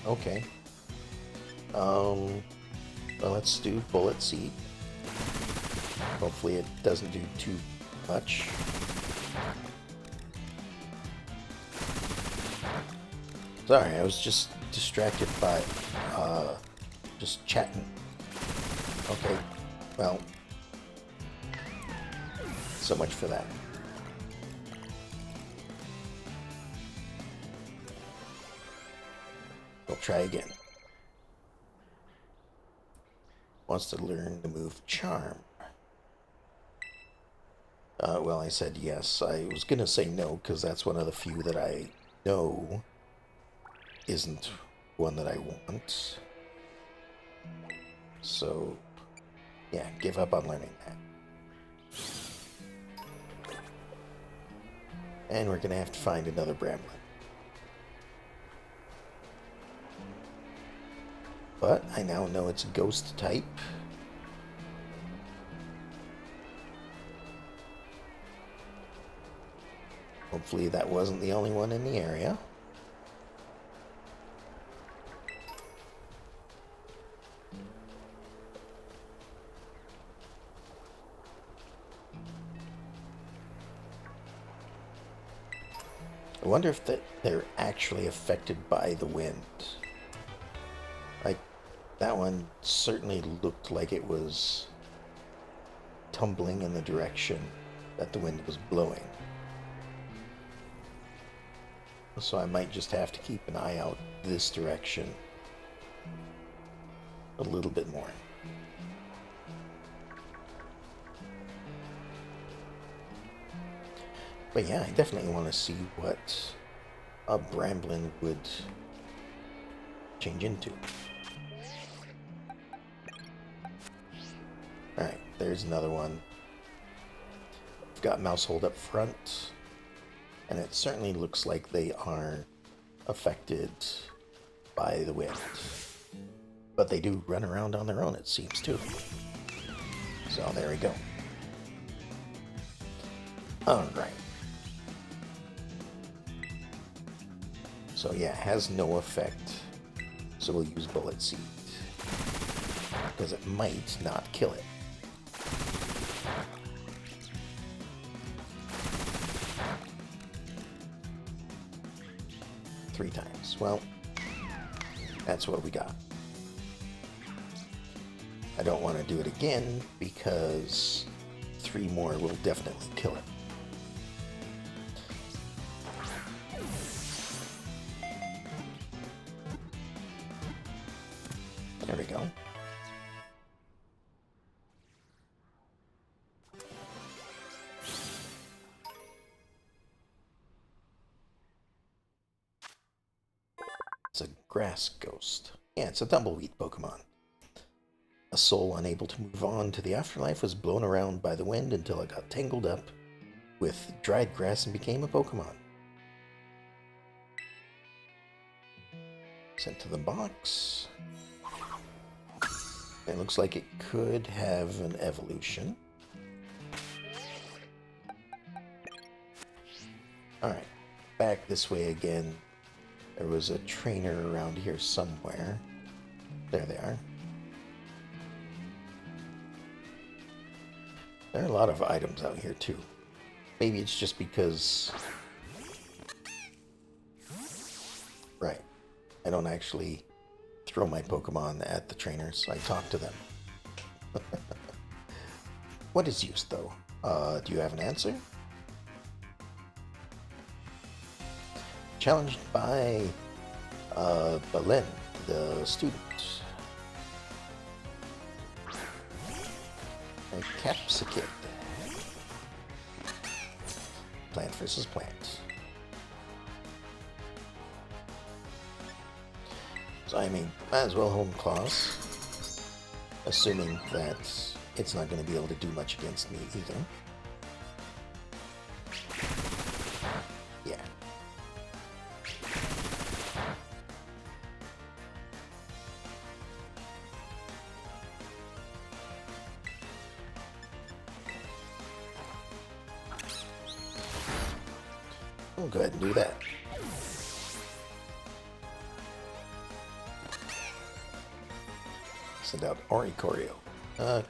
Okay. Well, let's do bullet seed. Hopefully it doesn't do too much. Sorry, I was just distracted by, just chatting. Okay, well, so much for that. We'll try again. Wants to learn the move Charm. Well, I said yes. I was gonna say no, because that's one of the few that I know isn't one that I want. So, yeah, give up on learning that. And we're gonna have to find another Bramblin. But I now know it's a ghost type. Hopefully that wasn't the only one in the area. I wonder if they're actually affected by the wind. Like, that one certainly looked like it was tumbling in the direction that the wind was blowing. So I might just have to keep an eye out this direction a little bit more. But yeah, I definitely want to see what a Bramblin would change into. Alright, there's another one. I've got mouse hold up front, and it certainly looks like they are affected by the wind. But they do run around on their own, it seems, too. So there we go. Alright. So yeah, it has no effect. So we'll use Bullet Seed, because it might not kill it. Three times. Well, that's what we got. I don't want to do it again, because 3 more will definitely kill it. There we go. It's a grass ghost. Yeah, it's a tumbleweed Pokemon. A soul unable to move on to the afterlife was blown around by the wind until it got tangled up with dried grass and became a Pokemon. Sent to the box. It looks like it could have an evolution. Alright, back this way again. There was a trainer around here somewhere. There they are. There are a lot of items out here too. Maybe it's just because... Right. I don't actually throw my Pokemon at the trainers. I talk to them. What is used though? Do you have an answer? Challenged by Belen, the student. A Capsicid. Plant versus plant. So I mean, might as well home claws, assuming that it's not going to be able to do much against me either. Yeah. We'll go ahead and do that. Send out Oricorio.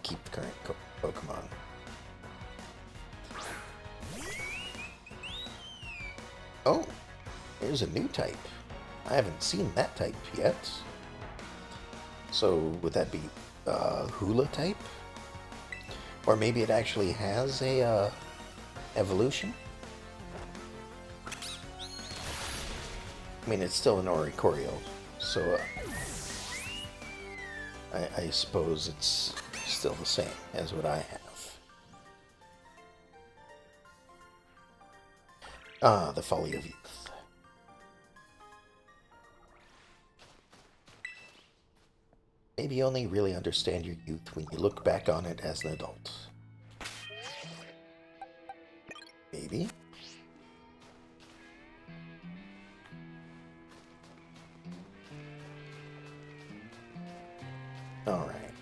Keep the current Pokemon. Oh, there's a new type. I haven't seen that type yet. So would that be Hula type? Or maybe it actually has a evolution? I mean, it's still an Oricorio, so I suppose it's still the same as what I have. Ah, the folly of youth. Maybe you only really understand your youth when you look back on it as an adult. Maybe. All right.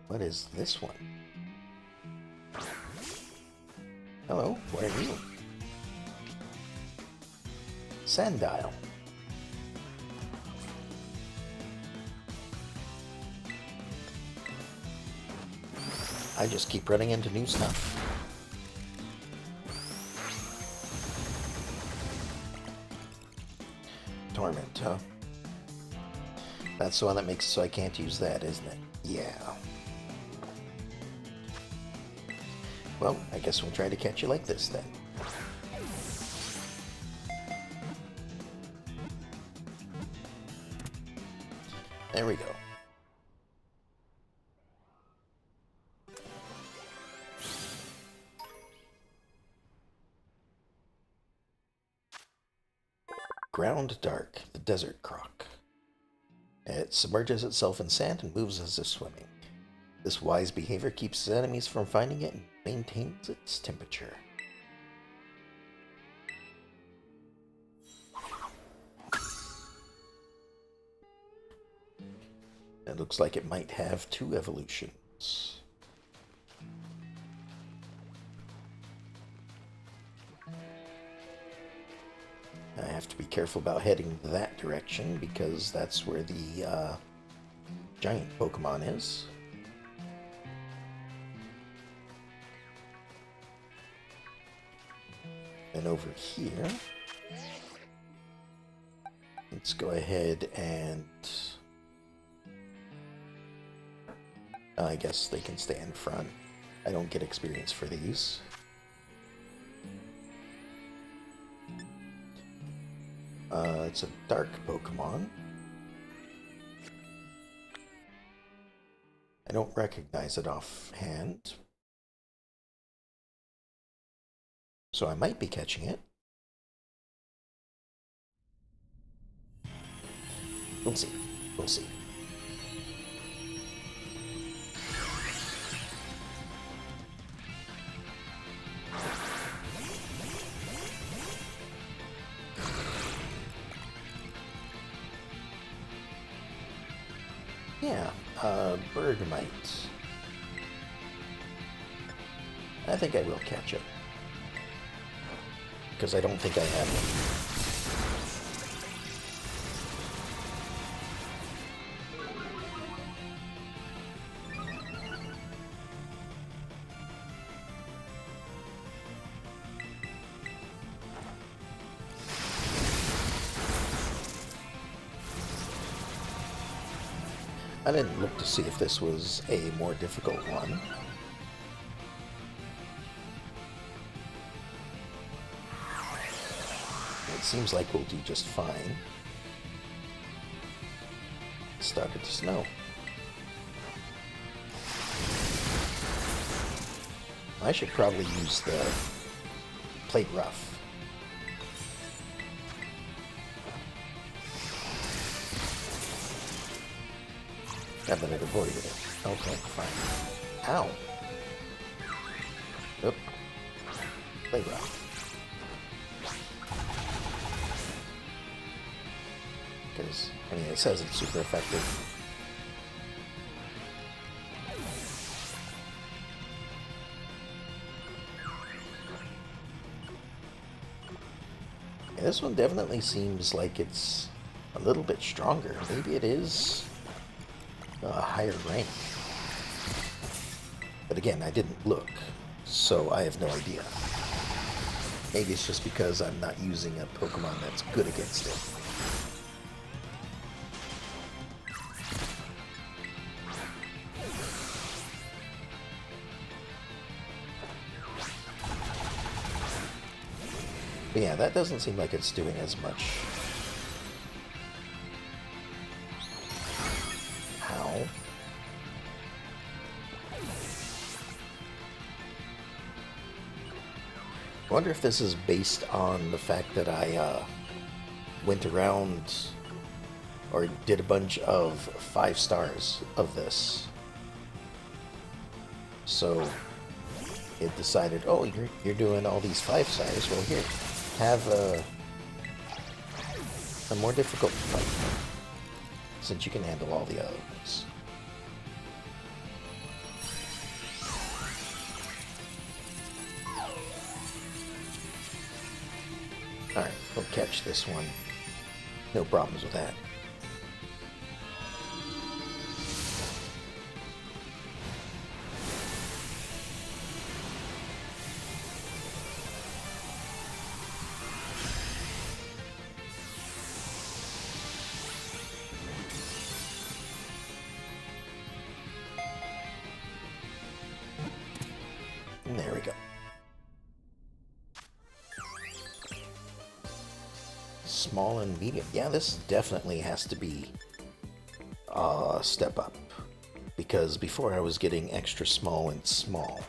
What is this one? Hello, what are you? Sandile. I just keep running into new stuff. Torment, huh? That's the one that makes it so I can't use that, isn't it? Yeah. Well, I guess we'll try to catch you like this then. There we go. Ground Dark, the Desert Croc. It submerges itself in sand and moves as if swimming. This wise behavior keeps its enemies from finding it and maintains its temperature. It looks like it might have 2 evolutions. I have to be careful about heading that direction because that's where the giant Pokemon is. And over here, let's go ahead and I guess they can stay in front. I don't get experience for these. It's a dark Pokemon. I don't recognize it offhand. So I might be catching it. We'll see. We'll see. Bergmite. I think I will catch it. Because I don't think I have one. I didn't look to see if this was a more difficult one. It seems like we'll do just fine. It started to snow. I should probably use the plate rough. Now that it avoided it. Okay, fine. Ow! Oop. Play rough. Because, I mean, it says it's super effective. Yeah, this one definitely seems like it's a little bit stronger. Maybe it is a higher rank. But again, I didn't look, so I have no idea. Maybe it's just because I'm not using a Pokemon that's good against it. But yeah, that doesn't seem like it's doing as much. How? I wonder if this is based on the fact that I went around or did a bunch of 5 stars of this. So it decided, oh, you're doing all these 5 stars. Well, here, have a more difficult fight, since you can handle all the other ones. Alright, we'll catch this one. No problems with that. And there we go. Small and medium. Yeah, this definitely has to be a step up. Because before I was getting extra small and small.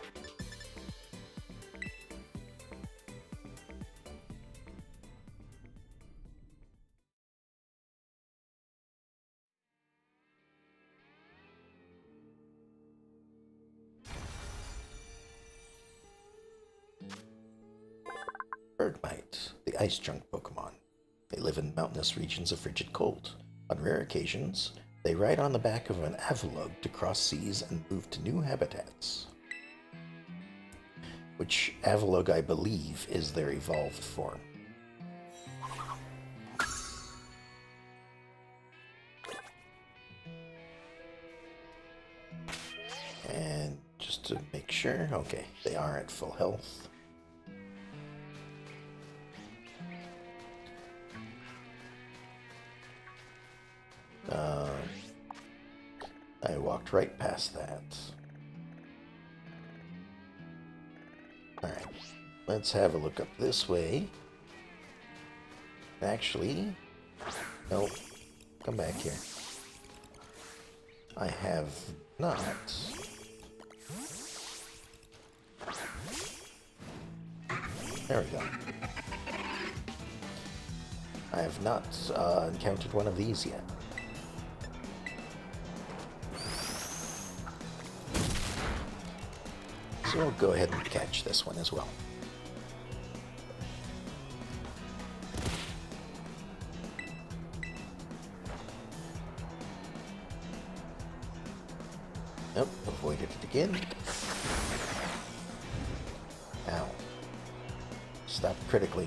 Bergmite, the ice junk Pokemon. They live in mountainous regions of frigid cold. On rare occasions, they ride on the back of an Avalugg to cross seas and move to new habitats. Which Avalugg, I believe, is their evolved form. And just to make sure, okay, they are at full health. I walked right past that. Alright, let's have a look up this way. Actually, nope, come back here. I have not. There we go. I have not encountered one of these yet. So we'll go ahead and catch this one as well. Nope, avoided it again. Ow. Stop critically.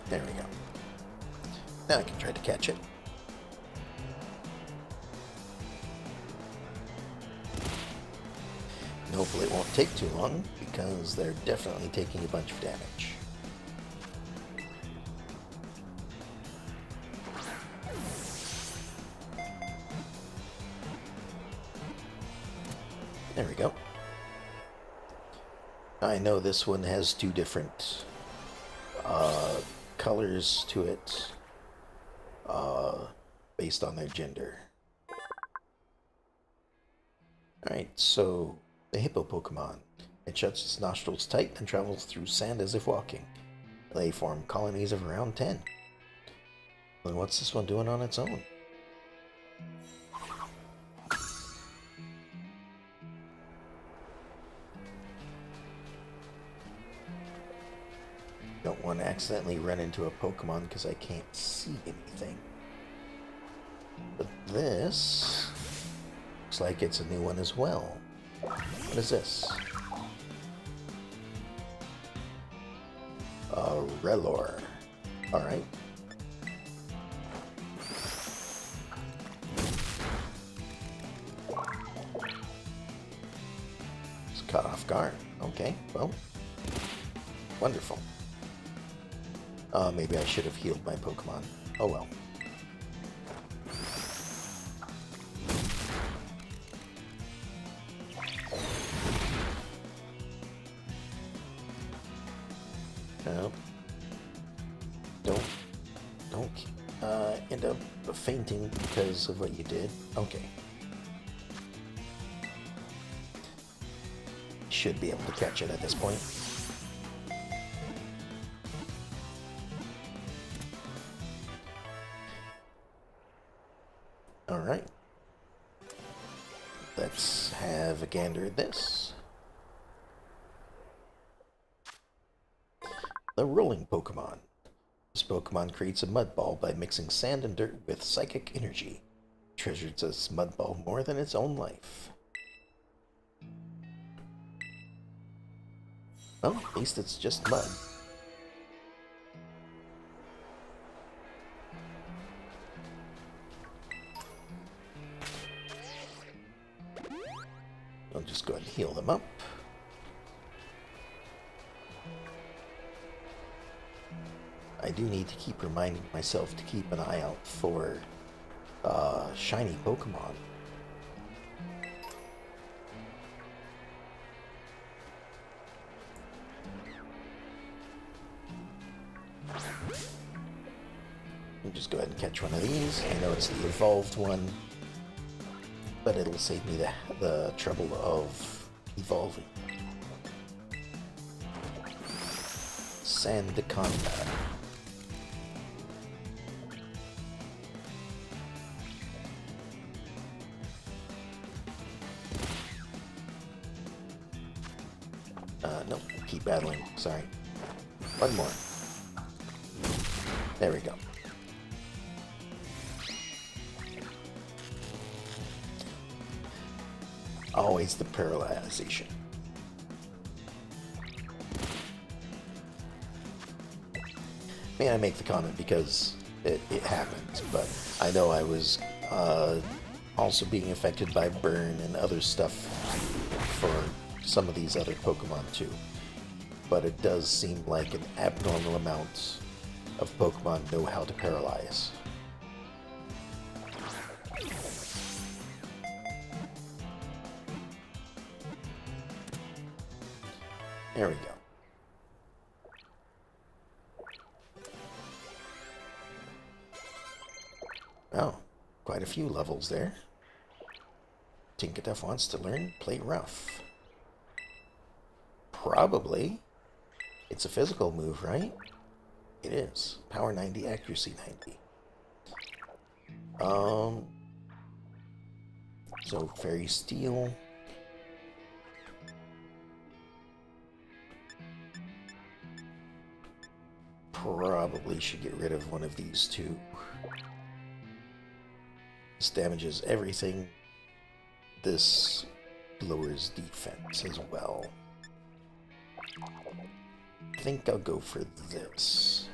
There we go. Now I can try to catch it. And hopefully it won't take too long, because they're definitely taking a bunch of damage. There we go. I know this one has two different colors to it based on their gender. Alright, so the hippo Pokemon. It shuts its nostrils tight and travels through sand as if walking. They form colonies of around 10. Then what's this one doing on its own? Don't want to accidentally run into a Pokemon because I can't see anything. But this looks like it's a new one as well. What is this? Relor. Alright. It's caught off guard. Okay, well. Wonderful. Maybe I should have healed my Pokemon. Oh well. Don't end up fainting because of what you did. Okay. Should be able to catch it at this point. Alright. Let's have a gander at this. The rolling Pokemon. This Pokemon creates a mud ball by mixing sand and dirt with psychic energy. Treasures this mud ball more than its own life. Well, at least it's just mud. I'll just go ahead and heal them up. I do need to keep reminding myself to keep an eye out for shiny Pokemon. I'll just go ahead and catch one of these. I know it's the evolved one, but it'll save me the trouble of evolving. Sandaconda. No, keep battling. Sorry. One more. There we go. Always the paralyzation. May I make the comment because it happens, but I know I was also being affected by burn and other stuff for some of these other Pokemon too. But it does seem like an abnormal amount of Pokemon know how to paralyze. There we go. Oh, quite a few levels there. Tinkaduff wants to learn Play Rough. Probably. It's a physical move, right? It is. Power 90, accuracy 90. So Fairy Steel. probably should get rid of one of these two. This damages everything. This lowers defense as well. I think I'll go for this.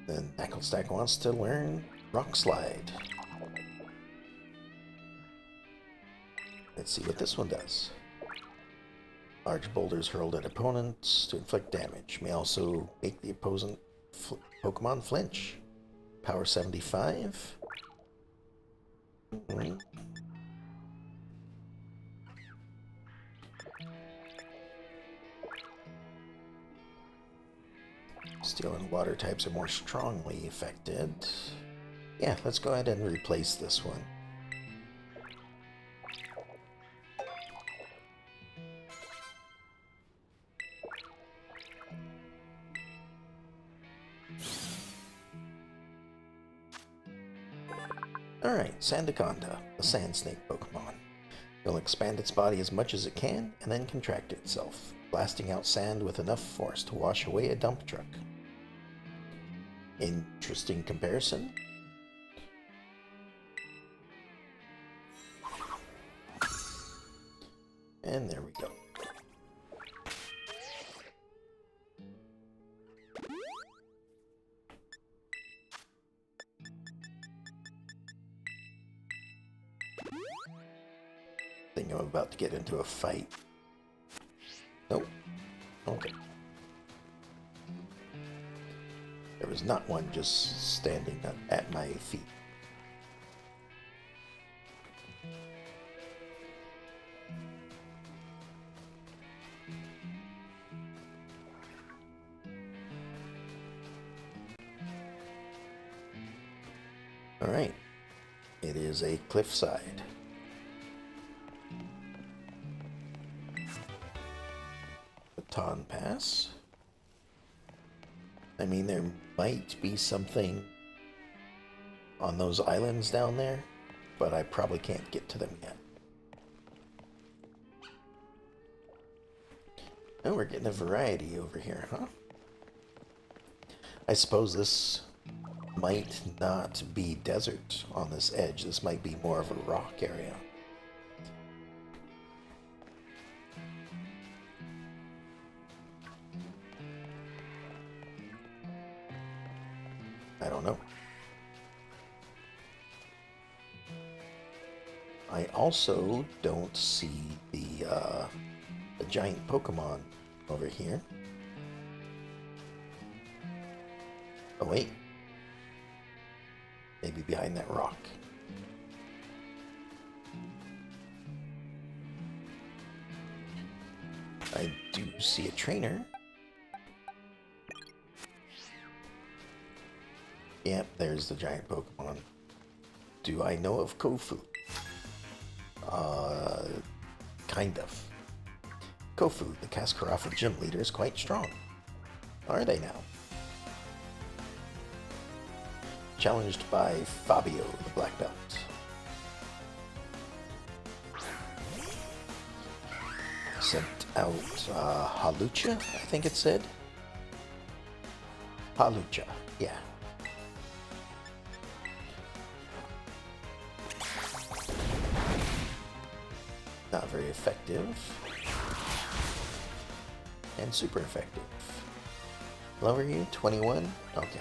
Then Knucklestack wants to learn Rock Slide. Let's see what this one does. Large boulders hurled at opponents to inflict damage. May also make the opposing Pokemon flinch. Power 75. Steel and water types are more strongly affected. Yeah, let's go ahead and replace this one. Alright, Sandaconda, a sand snake Pokemon. It'll expand its body as much as it can and then contract itself, blasting out sand with enough force to wash away a dump truck. Interesting comparison. And there we go. I think I'm about to get into a fight. Nope. Okay. There was not one just standing at my feet. Alright. It is a cliffside. Baton Pass. I mean, there might be something on those islands down there, but I probably can't get to them yet. Oh, we're getting a variety over here, huh? I suppose this might not be desert on this edge. This might be more of a rock area. I don't know. I also don't see the giant Pokemon over here. Oh wait. Maybe behind that rock. I do see a trainer. Yep, there's the giant Pokemon. Do I know of Kofu? Kind of. Kofu, the Cascarafa gym leader, is quite strong. Are they now? Challenged by Fabio, the black belt. Sent out Halucha, I think it said. Halucha, yeah. Not very effective. And super effective. Lower you, 21? Okay.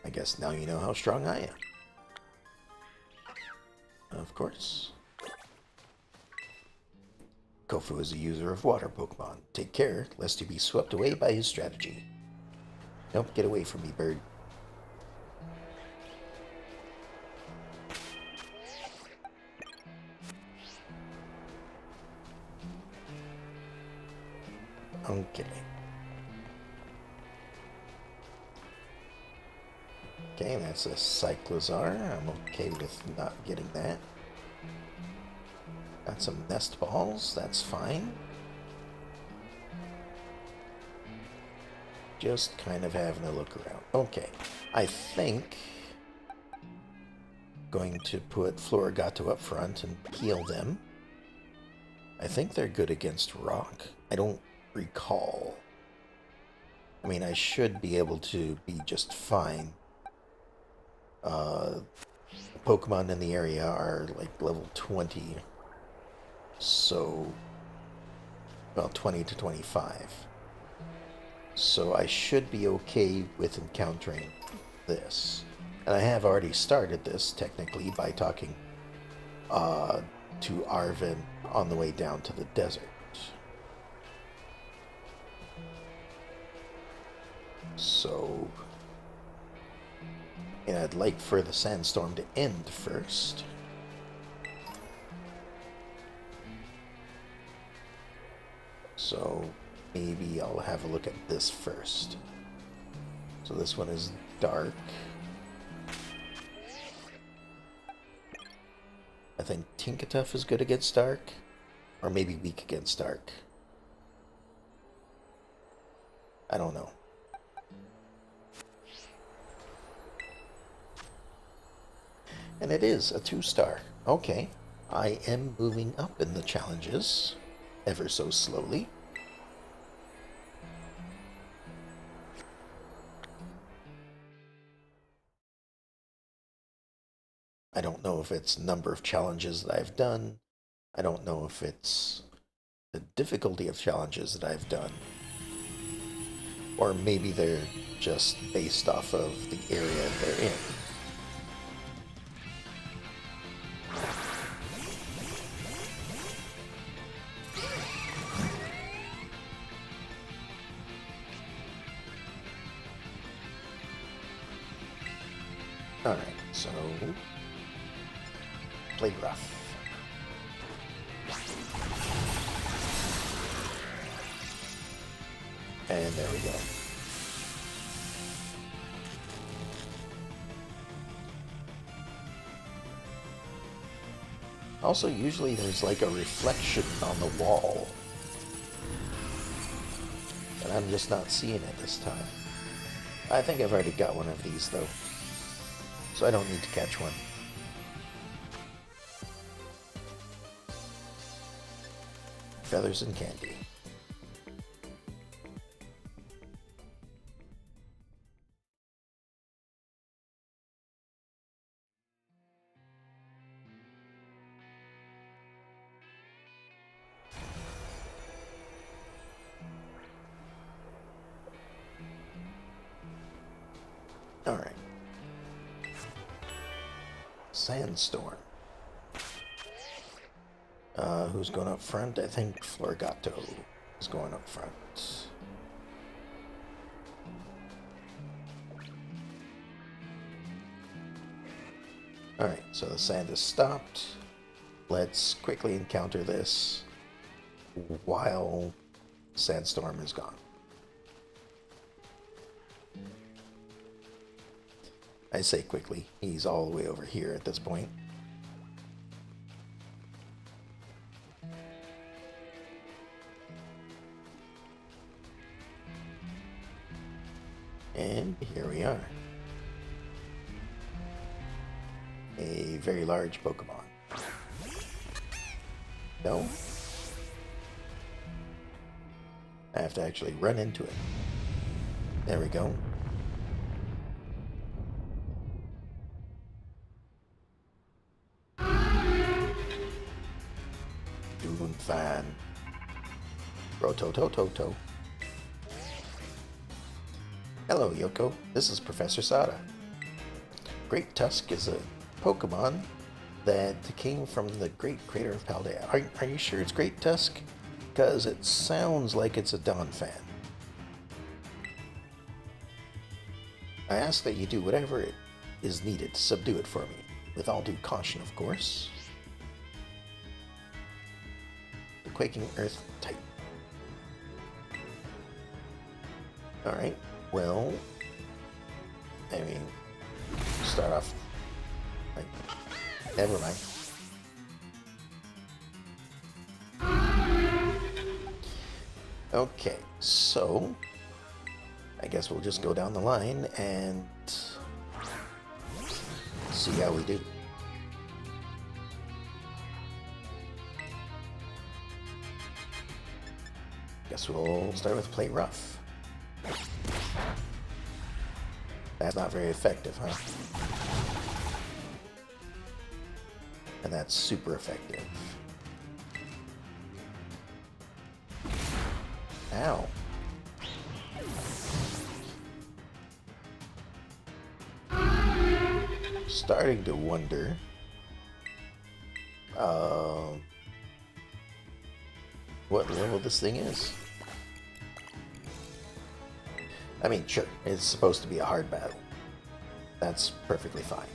I guess now you know how strong I am. Of course. Kofu is a user of water Pokemon. Take care, lest you be swept away by his strategy. Nope, get away from me, bird. Okay. Okay, that's a Cyclozar. I'm okay with not getting that. Got some nest balls. That's fine. Just kind of having a look around. Okay, I think going to put Florigato up front and heal them. I think they're good against rock. I don't recall. I mean, I should be able to be just fine. Pokemon in the area are like level 20. So, well, 20 to 25. So I should be okay with encountering this. And I have already started this, technically, by talking to Arvin on the way down to the desert. So, and I'd like for the sandstorm to end first. So maybe I'll have a look at this first. So this one is dark. I think Tinkatuff is good against dark, or maybe weak against dark. I don't know. And it is a 2-star. Okay. I am moving up in the challenges, ever so slowly. I don't know if it's number of challenges that I've done. I don't know if it's the difficulty of challenges that I've done. Or maybe they're just based off of the area they're in. Alright, so play rough. And there we go. Also, usually there's like a reflection on the wall. And I'm just not seeing it this time. I think I've already got one of these though. So I don't need to catch one. Feathers and candy. Alright. Sandstorm. Who's going up front? I think Florigato is going up front. Alright, so the sand is stopped. Let's quickly encounter this while Sandstorm is gone. I say quickly, he's all the way over here at this point. And here we are. A very large Pokemon. No? I have to actually run into it. There we go. Doing fine. Rototototo. Hello, Yoko. This is Professor Sada. Great Tusk is a Pokemon that came from the Great Crater of Paldea. Are you sure it's Great Tusk? Because it sounds like it's a Dawn fan. I ask that you do whatever it is needed to subdue it for me, with all due caution, of course. The Quaking Earth type. Alright, well, I mean, start off. Like, never mind. Okay, so I guess we'll just go down the line and see how we do. Guess we'll start with play rough. That's not very effective, huh? And that's super effective. Ow. Starting to wonder. What level this thing is. I mean, sure, it's supposed to be a hard battle. That's perfectly fine.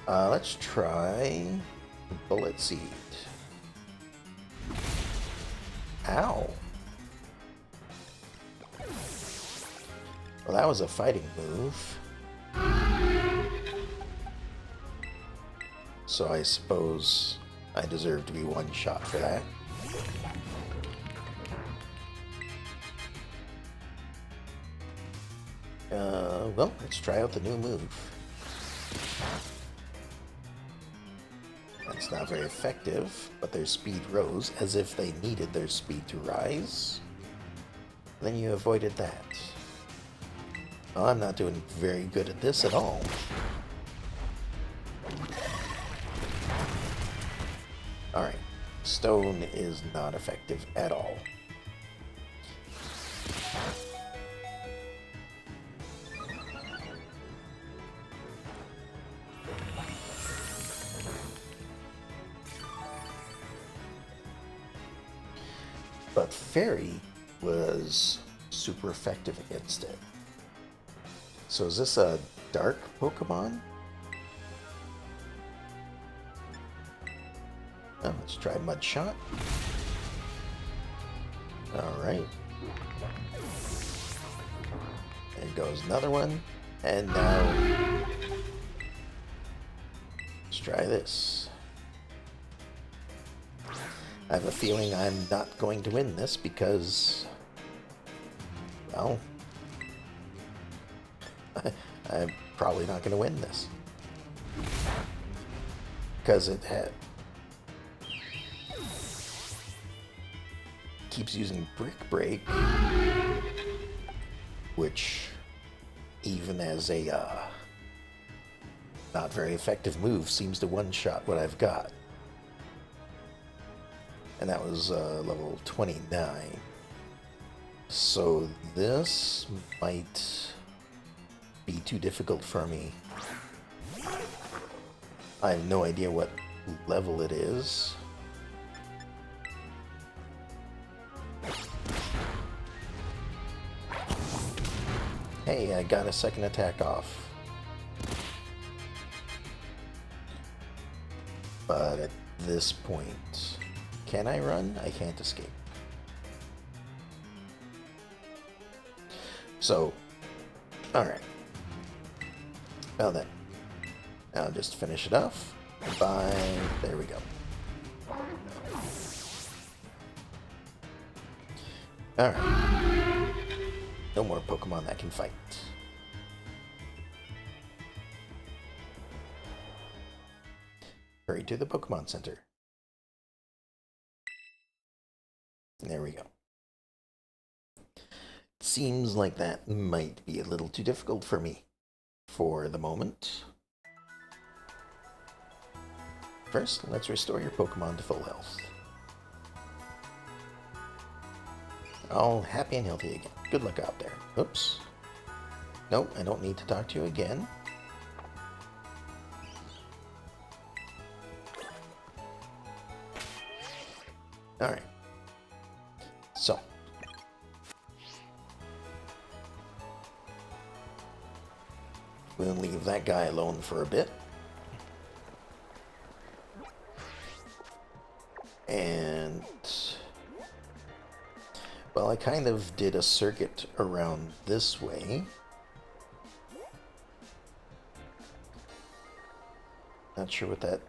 Let's try Bullet Seed. Ow. Well, that was a fighting move. So I suppose I deserve to be one shot for that. Well, let's try out the new move. That's not very effective, but their speed rose as if they needed their speed to rise. Then you avoided that. Well, I'm not doing very good at this at all. Alright, stone is not effective at all. But Fairy was super effective against it. So is this a dark Pokemon? Oh, let's try Mud Shot. Alright. There goes another one. And now let's try this. I have a feeling I'm not going to win this because, well, I'm probably not going to win this. Because it keeps using Brick Break, which, even as a not very effective move, seems to one-shot what I've got. And that was level 29. So this might be too difficult for me. I have no idea what level it is. Hey, I got a second attack off. But at this point, can I run? I can't escape. So, alright. Well then, I'll just finish it off by... there we go. Alright. No more Pokemon that can fight. Hurry to the Pokemon Center. There we go. Seems like that might be a little too difficult for me for the moment. First, let's restore your Pokemon to full health. All happy and healthy again. Good luck out there. Oops. Nope, I don't need to talk to you again. Alright. So. We'll leave that guy alone for a bit. And... well, I kind of did a circuit around this way. Not sure what that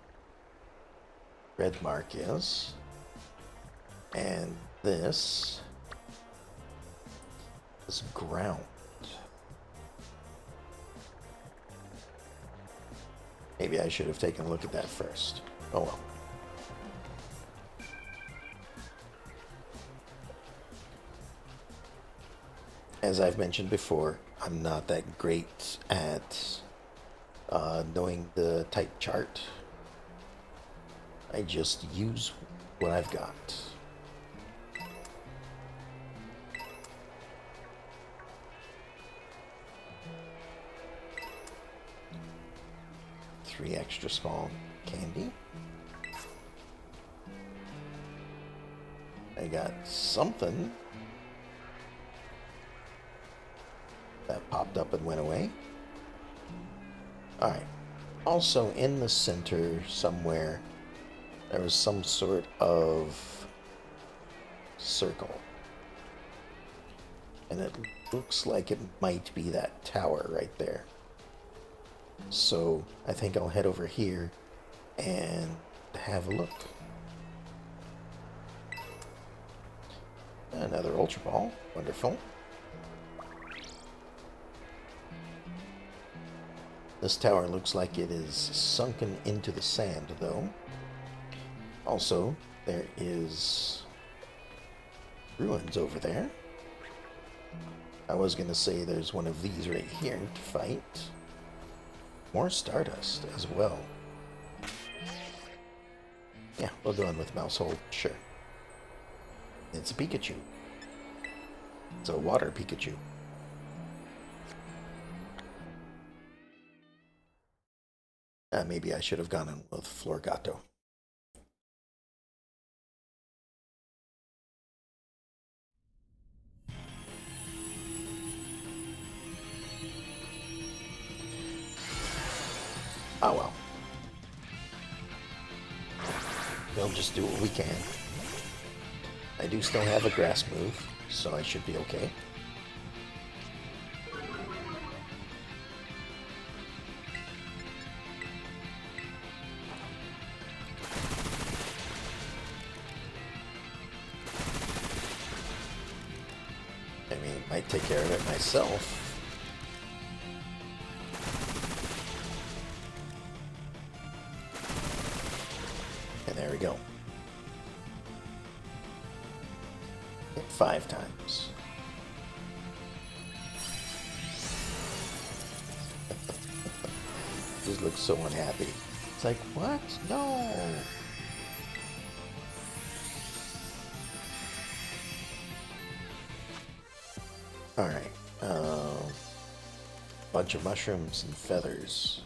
red mark is. And this is ground. Maybe I should have taken a look at that first. Oh well. As I've mentioned before, I'm not that great at knowing the type chart. I just use what I've got. Three extra small candy. I got something that popped up and went away. Alright. Also, in the center somewhere, there was some sort of circle. And it looks like it might be that tower right there. So, I think I'll head over here and have a look. Another Ultra Ball. Wonderful. This tower looks like it is sunken into the sand, though. Also, there is ruins over there. I was going to say there's one of these right here to fight. More Stardust as well. Yeah, we'll go in with Mouse Hold, sure. It's a Pikachu. It's a water Pikachu. Maybe I should have gone in with Florgato. Oh well. We'll just do what we can. I do still have a grass move, so I should be okay. I mean, I might take care of it myself. And there we go. Hit 5 times. Just looks so unhappy. It's like, what? No! Alright. Bunch of mushrooms and feathers.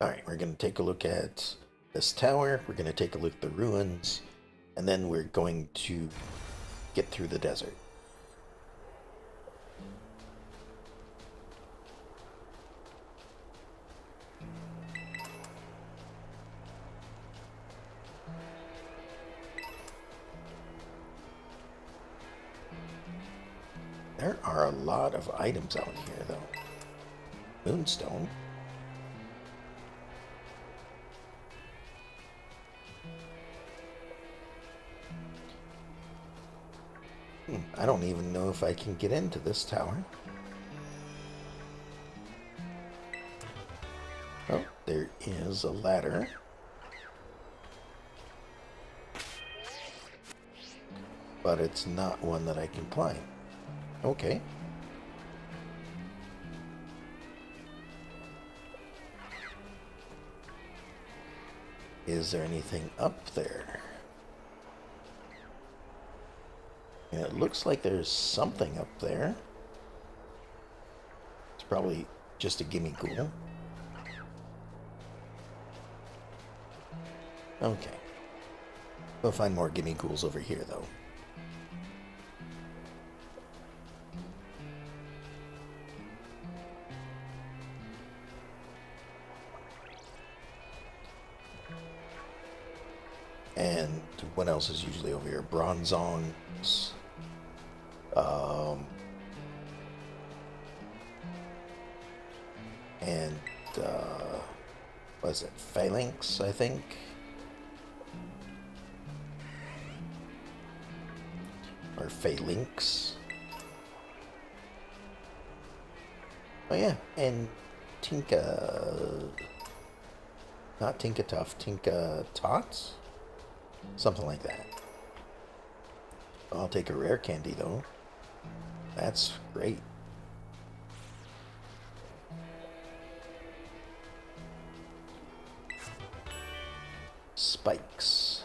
Alright, we're going to take a look at this tower, we're going to take a look at the ruins, and then we're going to get through the desert. There are a lot of items out here, though. Moonstone. I don't even know if I can get into this tower. Oh, there is a ladder. But it's not one that I can climb. Okay. Is there anything up there? And it looks like there's something up there. It's probably just a gimme ghoul. Okay. We'll find more gimme ghouls over here, though. And what else is usually over here? Bronzongs. Um, and, was it Phalanx, I think? Or Phalanx? Oh yeah, and Tinka... Not Tinka Tough, Tinka Tots? Something like that. I'll take a rare candy, though. That's great. Spikes.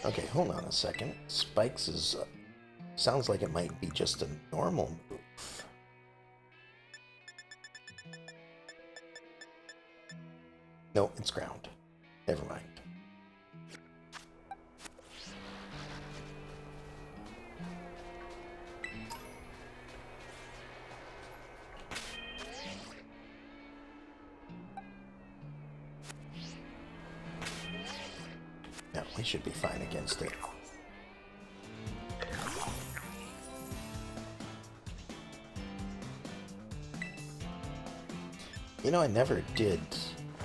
Okay, hold on a second. Spikes is... sounds like it might be just a normal move. No, it's ground. Never mind. No, we should be fine against it. You know, I never did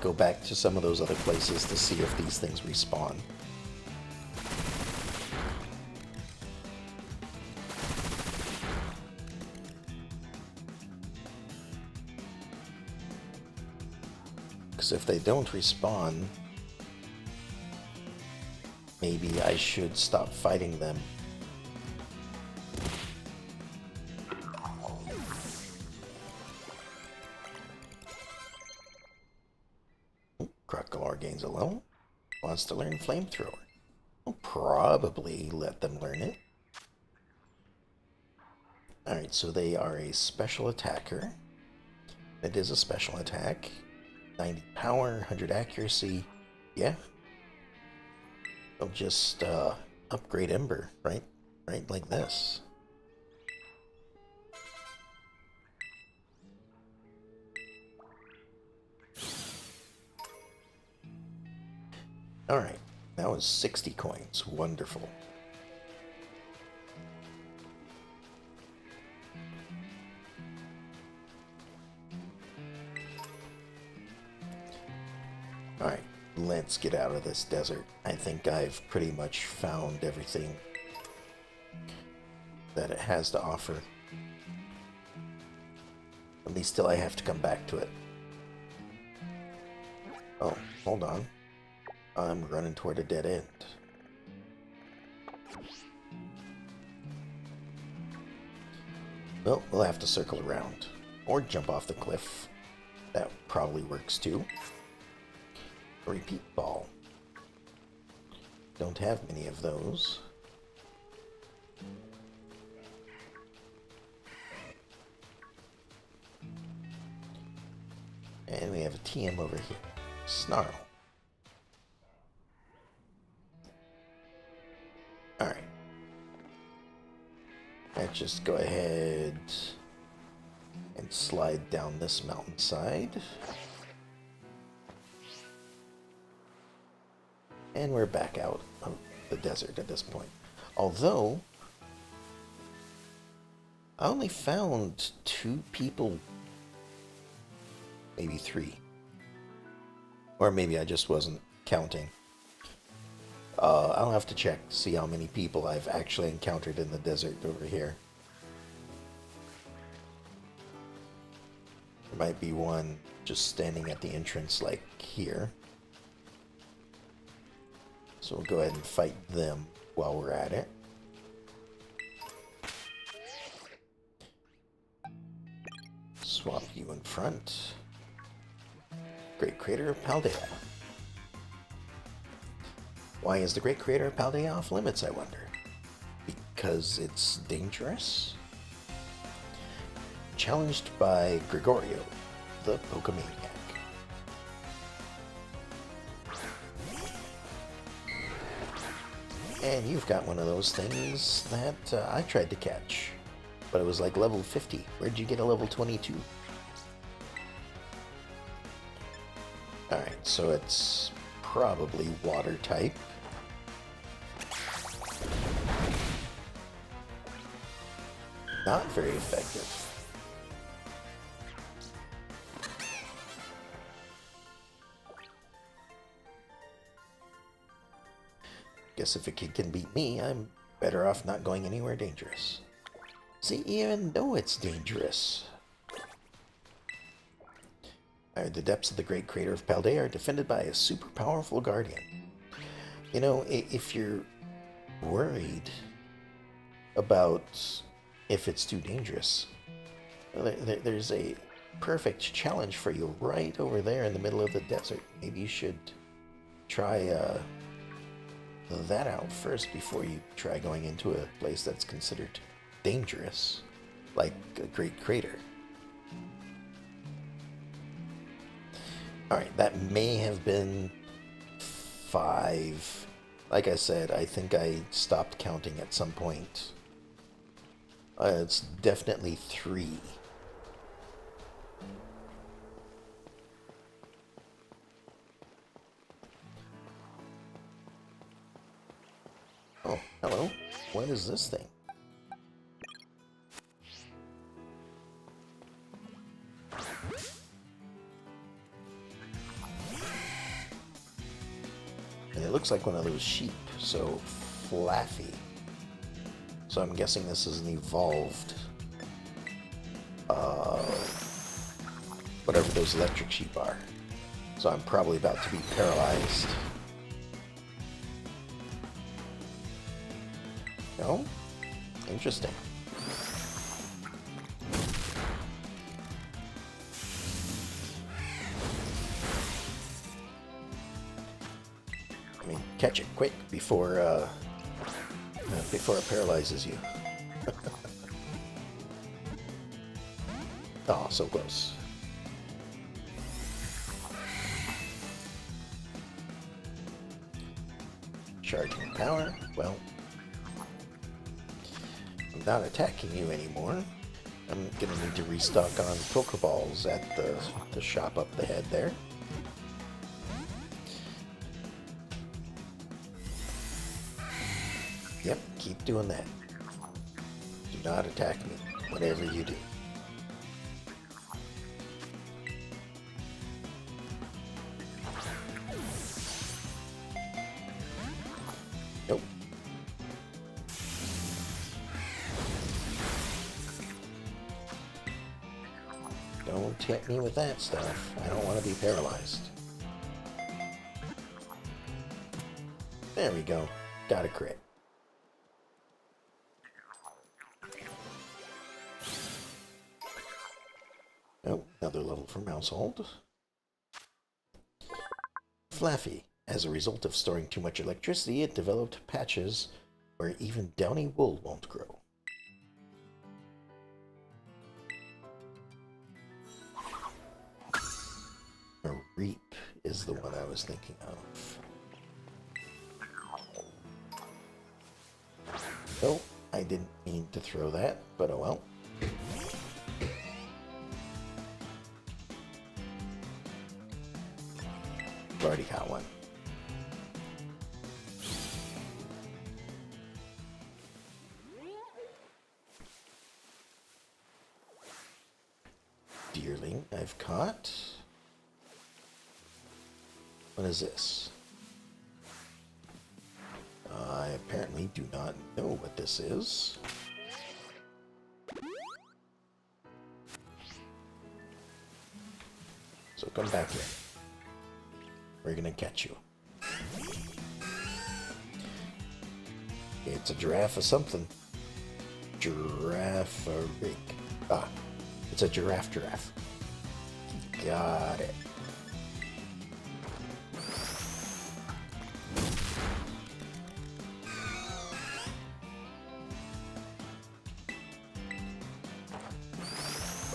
go back to some of those other places to see if these things respawn. Because if they don't respawn, maybe I should stop fighting them. Crocodile gains a level. Wants to learn Flamethrower. I'll probably let them learn it. Alright, so they are a special attacker. It is a special attack. 90 power, 100 accuracy. Yeah. They'll just upgrade Ember, right? Right like this. Alright, that was 60 coins. Wonderful. Alright, let's get out of this desert. I think I've pretty much found everything that it has to offer. At least till I have to come back to it. Oh, hold on. I'm running toward a dead end. Well, we'll have to circle around. Or jump off the cliff. That probably works too. A repeat ball. Don't have many of those. And we have a TM over here. Snarl. Alright. Let's just go ahead and slide down this mountainside. And we're back out of the desert at this point. Although, I only found 2 people, maybe 3. Or maybe I just wasn't counting. I'll have to check to see how many people I've actually encountered in the desert over here. There might be one just standing at the entrance like here. So we'll go ahead and fight them while we're at it. Swap you in front. Great Crater of Paldea. Why is the Great Crater of Paldea off limits, I wonder? Because it's dangerous? Challenged by Gregorio, the Pokemaniac. And you've got one of those things that I tried to catch, but it was like level 50. Where'd you get a level 22? Alright, so it's probably water type. not very effective. Guess if it can beat me, I'm better off not going anywhere dangerous. See, even though it's dangerous. The depths of the great crater of Paldea are defended by a super powerful guardian. You know, if you're worried about if it's too dangerous, there's a perfect challenge for you right over there in the middle of the desert. Maybe you should try that out first before you try going into a place that's considered dangerous, like a great crater. Alright, that may have been 5. Like I said, I think I stopped counting at some point. It's definitely 3. Oh, hello. What is this thing? And it looks like one of those sheep, so flaffy. So I'm guessing this is an evolved, whatever those electric sheep are. So I'm probably about to be paralyzed. No? Interesting. I mean, catch it quick before it paralyzes you. Oh, so close. Charging power. Well, I'm not attacking you anymore. I'm gonna need to restock on Pokeballs at the shop up ahead there. Yep, keep doing that. Do not attack me, whatever you do. Nope. Don't hit me with that stuff. I don't want to be paralyzed. There we go. Got a crit. Oh, another level from Household. Flaffy. As a result of storing too much electricity, it developed patches where even downy wool won't grow. A reap is the one I was thinking of. Oh, I didn't mean to throw that, but oh well. I've already got one. Deerling I've caught. What is this? I apparently do not know what this is. So come back here. We're gonna catch you. It's a giraffe or something. Giraffe or rig. Ah, it's a giraffe. Got it.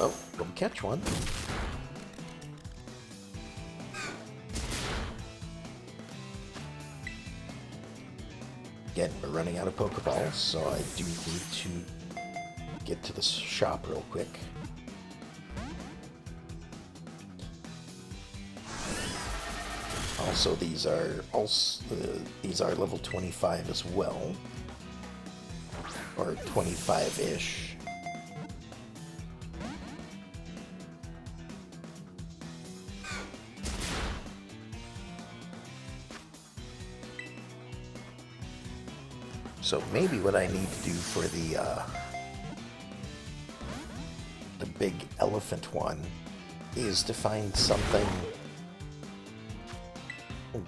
Well, we'll catch one. Again, we're running out of Pokeballs, so I do need to get to the shop real quick. Also, these are level 25 as well, or 25-ish. So maybe what I need to do for the big elephant one is to find something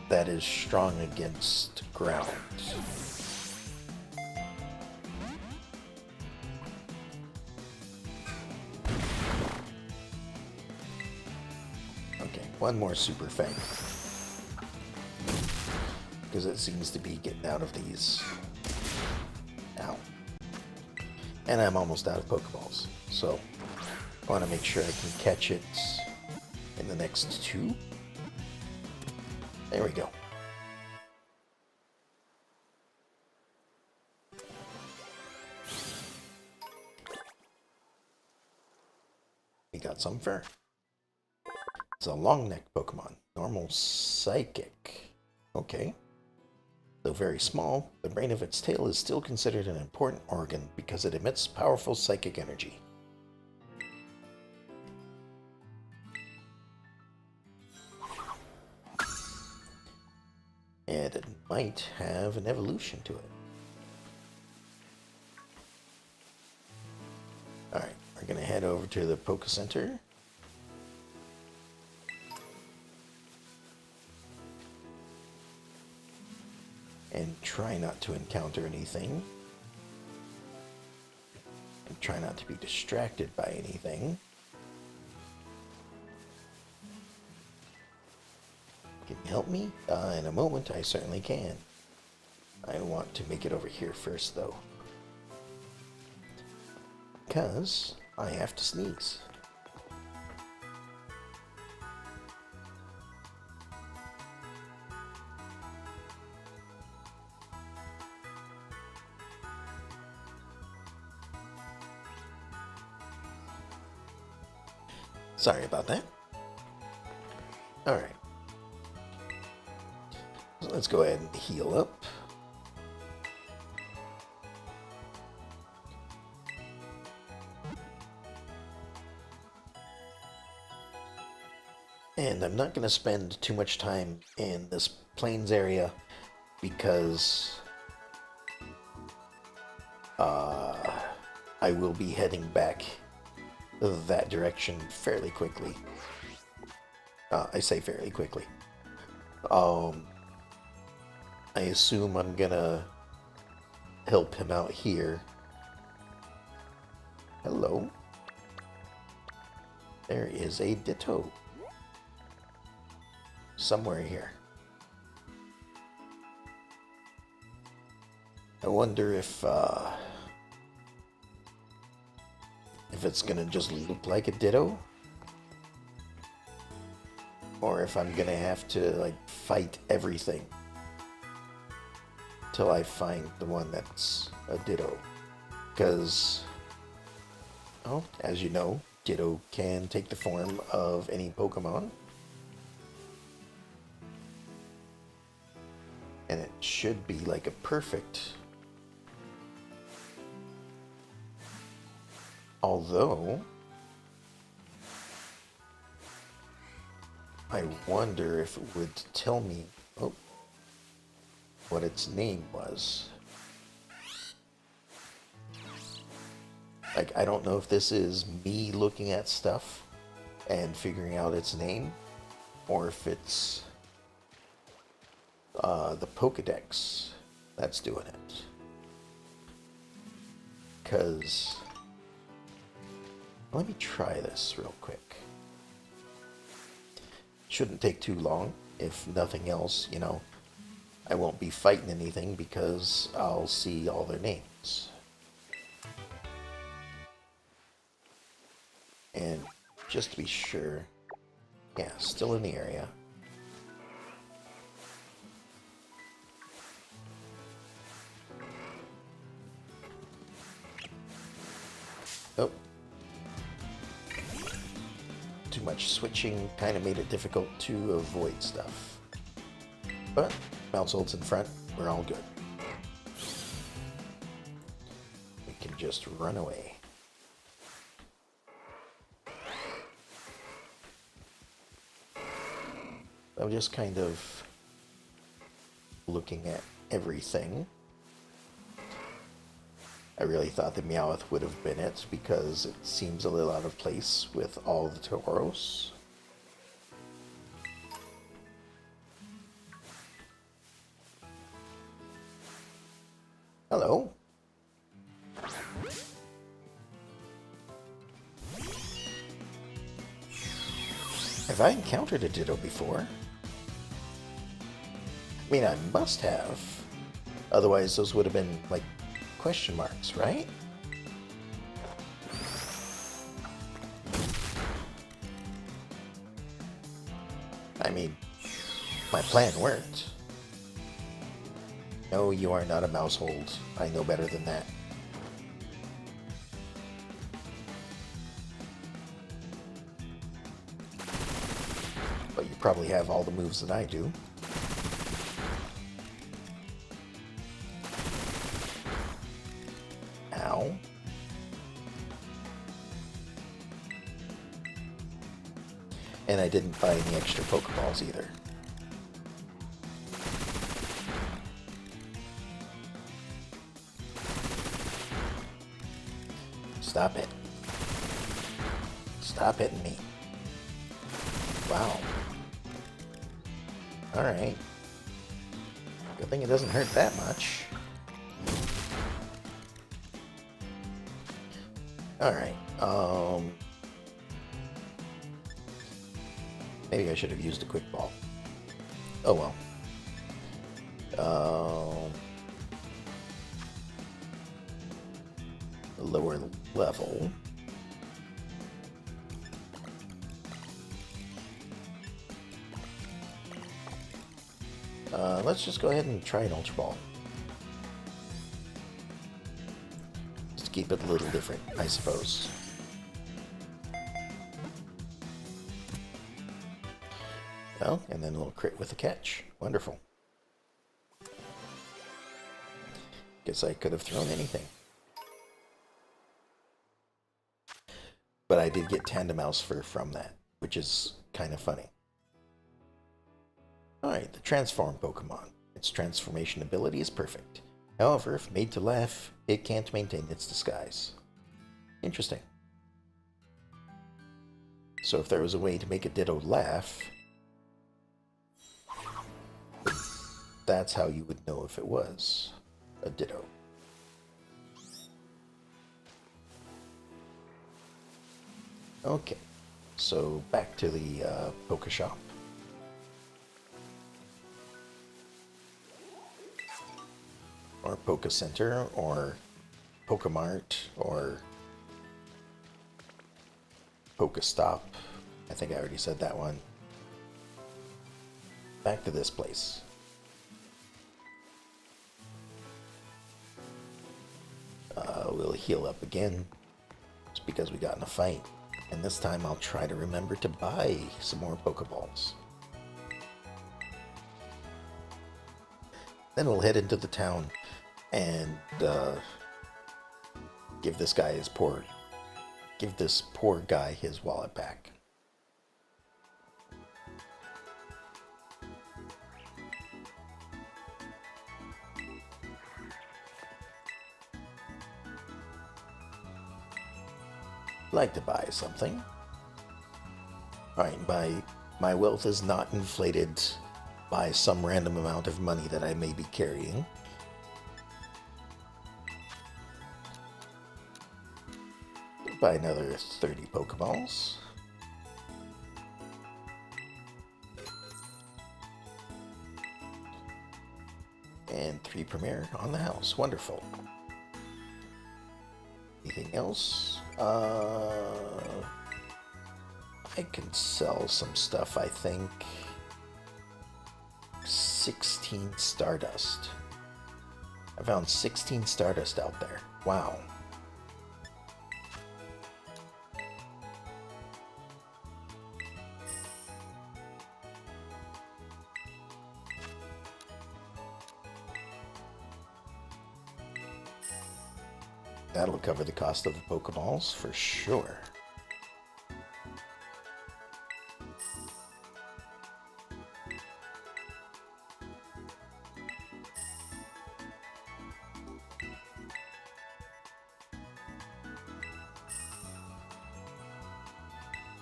that is strong against ground. Okay, one more super fang. Because it seems to be getting out of these. Ow. And I'm almost out of Pokeballs. So I want to make sure I can catch it in the next two. There we go. We got some fur. It's a long neck Pokemon. Normal psychic. Okay. Though very small, the brain of its tail is still considered an important organ because it emits powerful psychic energy. And it might have an evolution to it. Alright, we're going to head over to the Poke Center. And try not to encounter anything. And try not to be distracted by anything. Can you help me? In a moment, I certainly can. I want to make it over here first, though. Because I have to sneeze. Sorry about that. Alright. So let's go ahead and heal up. And I'm not going to spend too much time in this plains area because I will be heading back that direction fairly quickly. I say fairly quickly. I assume I'm gonna help him out here. Hello. There is a Ditto. Somewhere here. I wonder if it's gonna just look like a Ditto, or if I'm gonna have to like fight everything till I find the one that's a Ditto. Because, oh, as you know, Ditto can take the form of any Pokemon. And it should be like a perfect. Although, I wonder if it would tell me what its name was. Like, I don't know if this is me looking at stuff and figuring out its name, or if it's the Pokedex that's doing it. Because, let me try this real quick. Shouldn't take too long. If nothing else, you know, I won't be fighting anything because I'll see all their names. And just to be sure, yeah, still in the area. Oh. Too much switching kind of made it difficult to avoid stuff. But Mountsolt's in front, we're all good. We can just run away. I'm just kind of looking at everything. I really thought the Meowth would have been it because it seems a little out of place with all the Tauros. Hello. Have I encountered a Ditto before? I mean, I must have. Otherwise, those would have been, like, question marks, right? I mean, my plan worked. No, you are not a mousehold. I know better than that. But you probably have all the moves that I do. Ow. And I didn't buy any extra Pokeballs either. Stop it. Stop hitting me. Wow. Alright. Good thing it doesn't hurt that much. Alright, maybe I should have used a quick ball. Oh well. Lower level. Let's just go ahead and try an Ultra Ball. Just to keep it a little different, I suppose. Well, and then a little crit with a catch. Wonderful. Guess I could have thrown anything. But I did get Tandemaus from that, which is kind of funny. Alright, the Transform Pokemon. Its transformation ability is perfect. However, if made to laugh, it can't maintain its disguise. Interesting. So if there was a way to make a Ditto laugh, that's how you would know if it was a Ditto. Okay, so back to the Poke Shop. Or Poke Center, or Pokemart, or Poke Stop. I think I already said that one. Back to this place. We'll heal up again, just because we got in a fight. And this time I'll try to remember to buy some more Pokeballs. Then we'll head into the town and give this poor guy his wallet back. Like to buy something. Alright, my wealth is not inflated by some random amount of money that I may be carrying. Buy another 30 Pokeballs. And 3 Premier on the house. Wonderful. Anything else? I can sell some stuff, I think. 16 Stardust. I found 16 Stardust out there. Wow. That'll cover the cost of the Pokeballs for sure.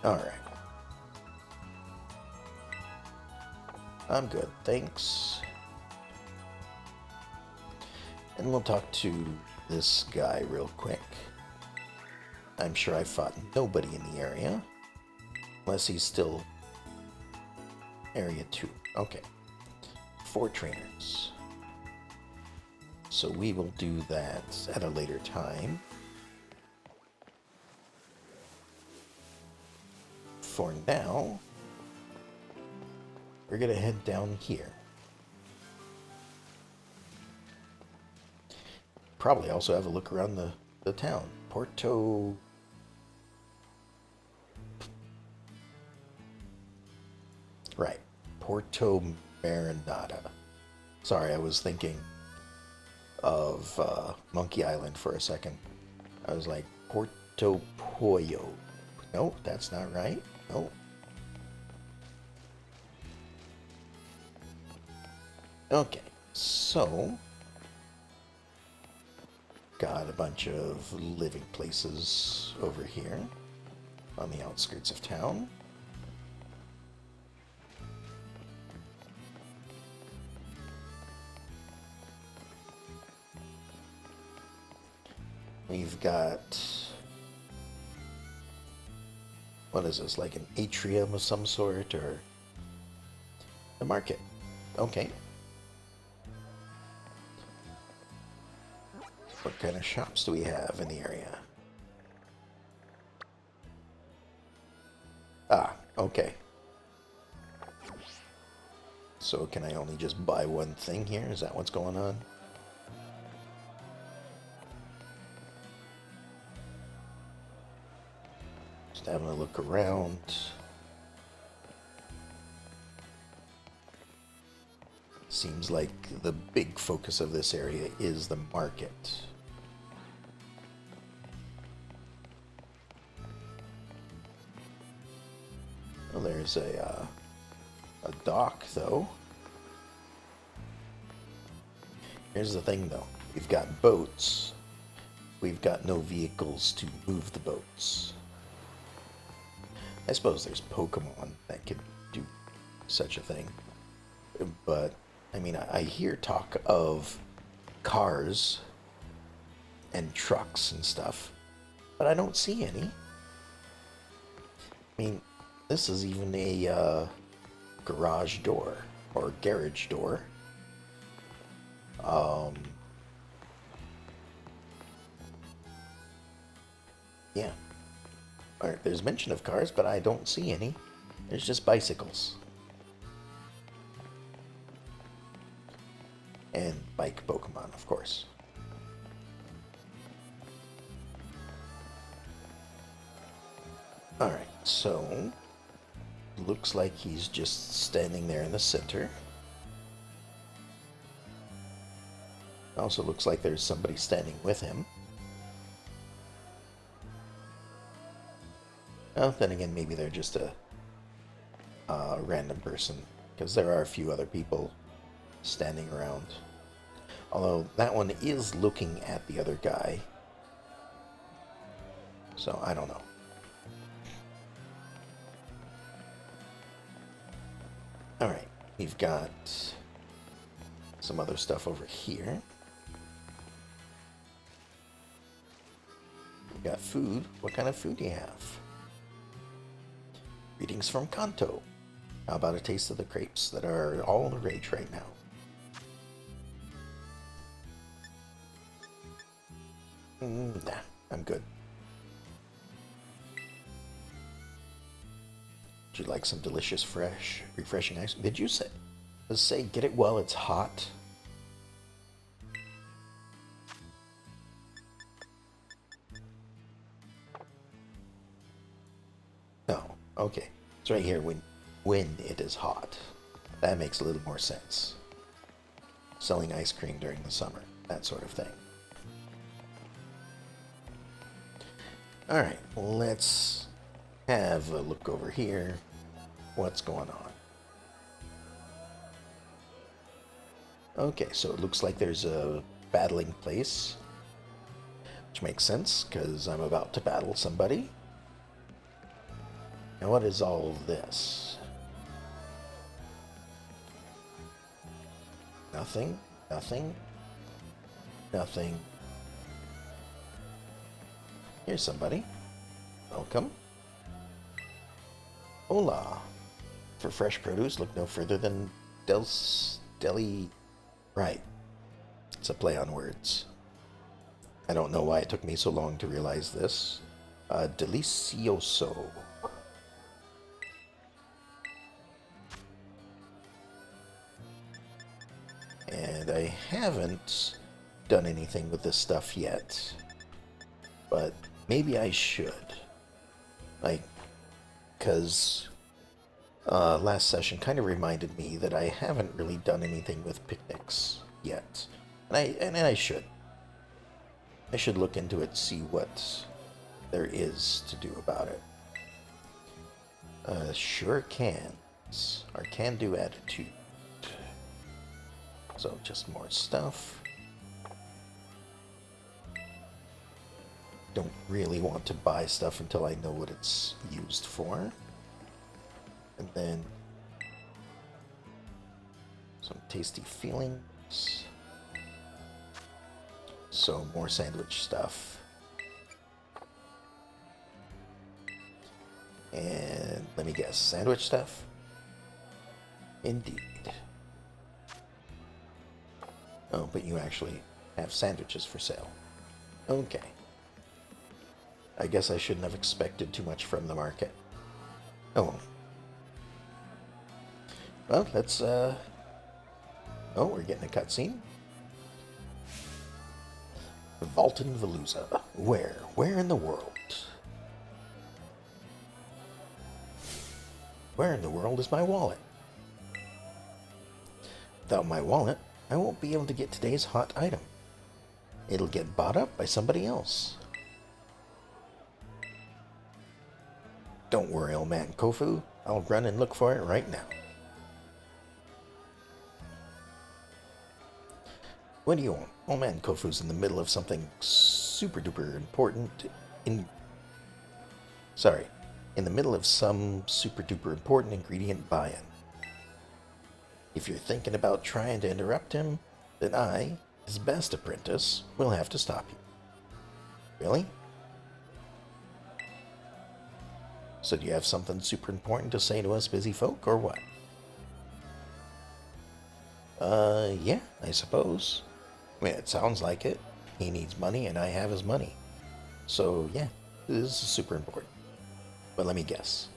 Alright. I'm good, thanks. And we'll talk to this guy real quick. I'm sure I fought nobody in the area. Unless he's still Area 2. Okay. 4 trainers. So we will do that at a later time. For now, we're going to head down here. Probably also have a look around the town. Porto... Right. Porto Marinada. Sorry, I was thinking of Monkey Island for a second. I was like, Porto Pollo. Nope, that's not right. Nope. Okay, so... got a bunch of living places over here on the outskirts of town. We've got... what is this, like an atrium of some sort, or... a market. Okay. What kind of shops do we have in the area? Ah, okay. So can I only just buy one thing here? Is that what's going on? Just having a look around. Seems like the big focus of this area is the market. Well, there's a dock, though. Here's the thing, though. We've got boats. We've got no vehicles to move the boats. I suppose there's Pokemon that could do such a thing. But, I mean, I hear talk of cars and trucks and stuff, but I don't see any. I mean, this is even a garage door or garage door. Yeah. Alright, there's mention of cars, but I don't see any. There's just bicycles. And bike Pokemon, of course. Alright, so... looks like he's just standing there in the center. Also looks like there's somebody standing with him. Well, then again, maybe they're just a random person, because there are a few other people standing around. Although that one is looking at the other guy. So, I don't know. Alright, we've got some other stuff over here. We've got food. What kind of food do you have? Greetings from Kanto. How about a taste of the crepes that are all the rage right now? Nah, I'm good. Would you like some delicious, fresh, refreshing ice? Did you say get it while it's hot? No. Okay. It's right here when it is hot. That makes a little more sense. Selling ice cream during the summer. That sort of thing. Alright, let's have a look over here. What's going on? Okay, so it looks like there's a battling place. Which makes sense, because I'm about to battle somebody. Now what is all this? Nothing, nothing, nothing. Here's somebody. Welcome. Hola. For fresh produce, look no further than Deli... Right. It's a play on words. I don't know why it took me so long to realize this. Delicioso. And I haven't done anything with this stuff yet. But maybe I should. Like, because last session kind of reminded me that I haven't really done anything with picnics yet. And I should. I should look into it, see what there is to do about it. Sure cans. Our can-do attitude. So just more stuff. Don't really want to buy stuff until I know what it's used for. And then some tasty feelings. So more sandwich stuff. And let me guess, sandwich stuff? Indeed. Oh, but you actually have sandwiches for sale. Okay. I guess I shouldn't have expected too much from the market. Oh well. Let's, Oh, we're getting a cutscene. Valton Veluza. Where? Where in the world? Where in the world is my wallet? Without my wallet, I won't be able to get today's hot item. It'll get bought up by somebody else. Don't worry, old man Kofu. I'll run and look for it right now. What do you want? Old man Kofu's in the middle of something super duper important in the middle of some super duper important ingredient buy-in. If you're thinking about trying to interrupt him, then I, his best apprentice, will have to stop you. Really? So do you have something super important to say to us busy folk, or what? Yeah, I suppose. I mean, it sounds like it. He needs money, and I have his money. So, yeah, this is super important. But let me guess.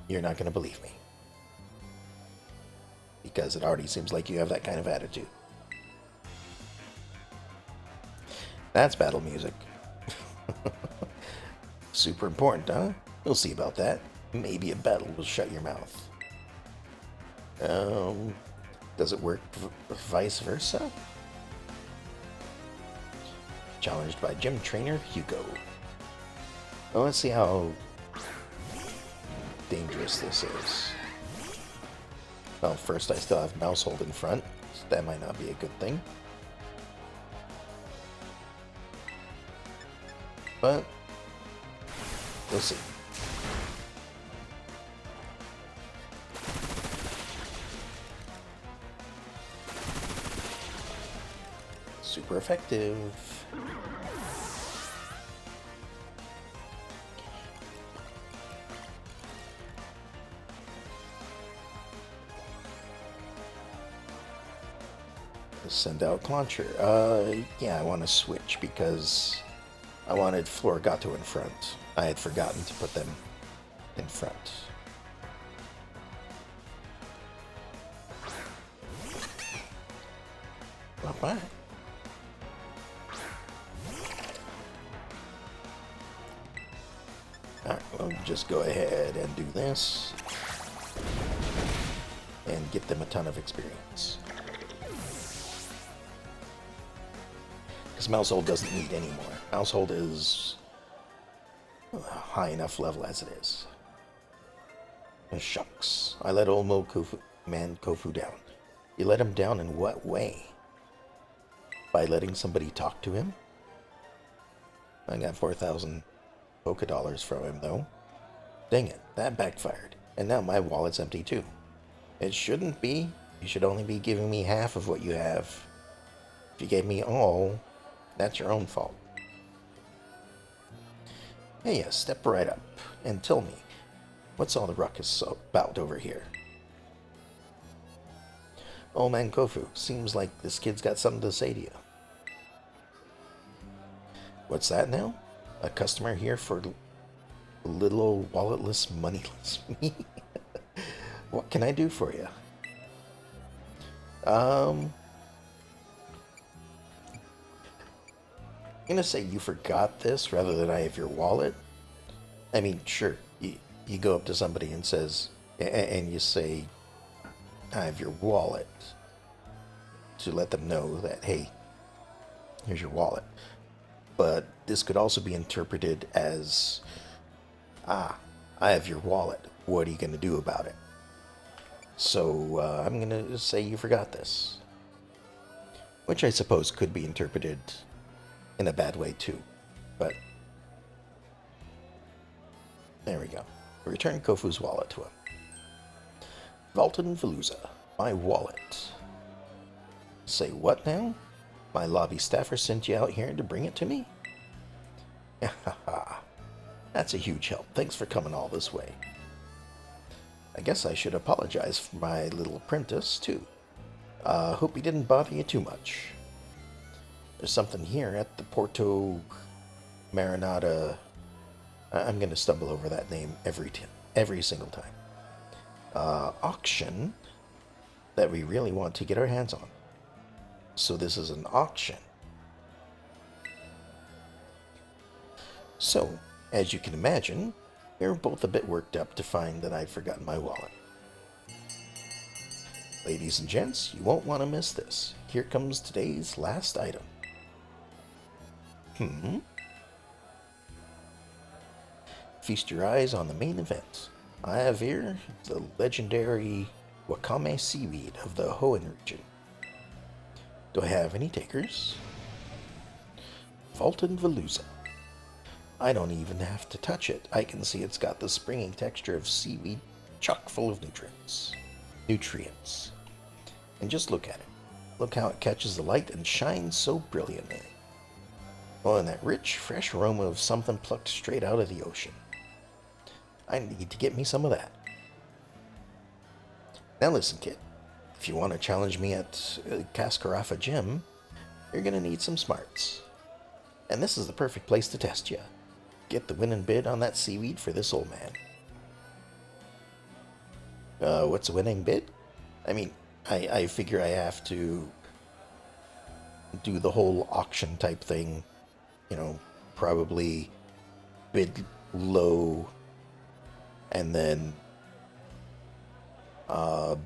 You're not going to believe me. Because it already seems like you have that kind of attitude. That's battle music. Super important, huh? We'll see about that. Maybe a battle will shut your mouth. Does it work vice versa? Challenged by gym trainer Hugo. Well, let's see how dangerous this is. Well, first I still have Mousehold in front, so that might not be a good thing. But we'll see. Super effective. Send out Clauncher. Yeah, I want to switch because I wanted Florigato in front. I had forgotten to put them in front. Not bad. Alright, well, just go ahead and do this. And get them a ton of experience. Because Mousehold doesn't need any more. Mousehold is a high enough level as it is. Shucks. I let old man Kofu down. You let him down in what way? By letting somebody talk to him? I got 4,000 Poké Dollars from him, though. Dang it, that backfired. And now my wallet's empty too. It shouldn't be. You should only be giving me half of what you have. If you gave me all, that's your own fault. Hey, step right up and tell me, what's all the ruckus about over here? Old man Kofu, seems like this kid's got something to say to you. What's that now? A customer here for little old walletless, moneyless me? What can I do for you? I'm gonna say you forgot this rather than I have your wallet. I mean, sure, you go up to somebody and and you say, I have your wallet, to let them know that, hey, here's your wallet. But this could also be interpreted as, I have your wallet. What are you going to do about it? So I'm going to say you forgot this. Which I suppose could be interpreted in a bad way too. But there we go. Return Kofu's wallet to him. Valton Veluza, my wallet. Say what now? My lobby staffer sent you out here to bring it to me? Haha. That's a huge help. Thanks for coming all this way. I guess I should apologize for my little apprentice, too. Hope he didn't bother you too much. There's something here at the Porto Marinata. I'm going to stumble over that name every single time. Auction that we really want to get our hands on. So this is an auction. So, as you can imagine, we're both a bit worked up to find that I'd forgotten my wallet. Ladies and gents, you won't want to miss this. Here comes today's last item. Feast your eyes on the main event. I have here the legendary wakame seaweed of the Hoenn region. Do I have any takers? Valton Veluza. I don't even have to touch it. I can see it's got the springy texture of seaweed chock full of nutrients. And just look at it. Look how it catches the light and shines so brilliantly. Oh, and that rich, fresh aroma of something plucked straight out of the ocean. I need to get me some of that. Now listen, kid. If you want to challenge me at Cascarafa Gym, you're going to need some smarts. And this is the perfect place to test you. Get the winning bid on that seaweed for this old man. What's a winning bid? I mean, I figure I have to do the whole auction type thing. You know, probably bid low and then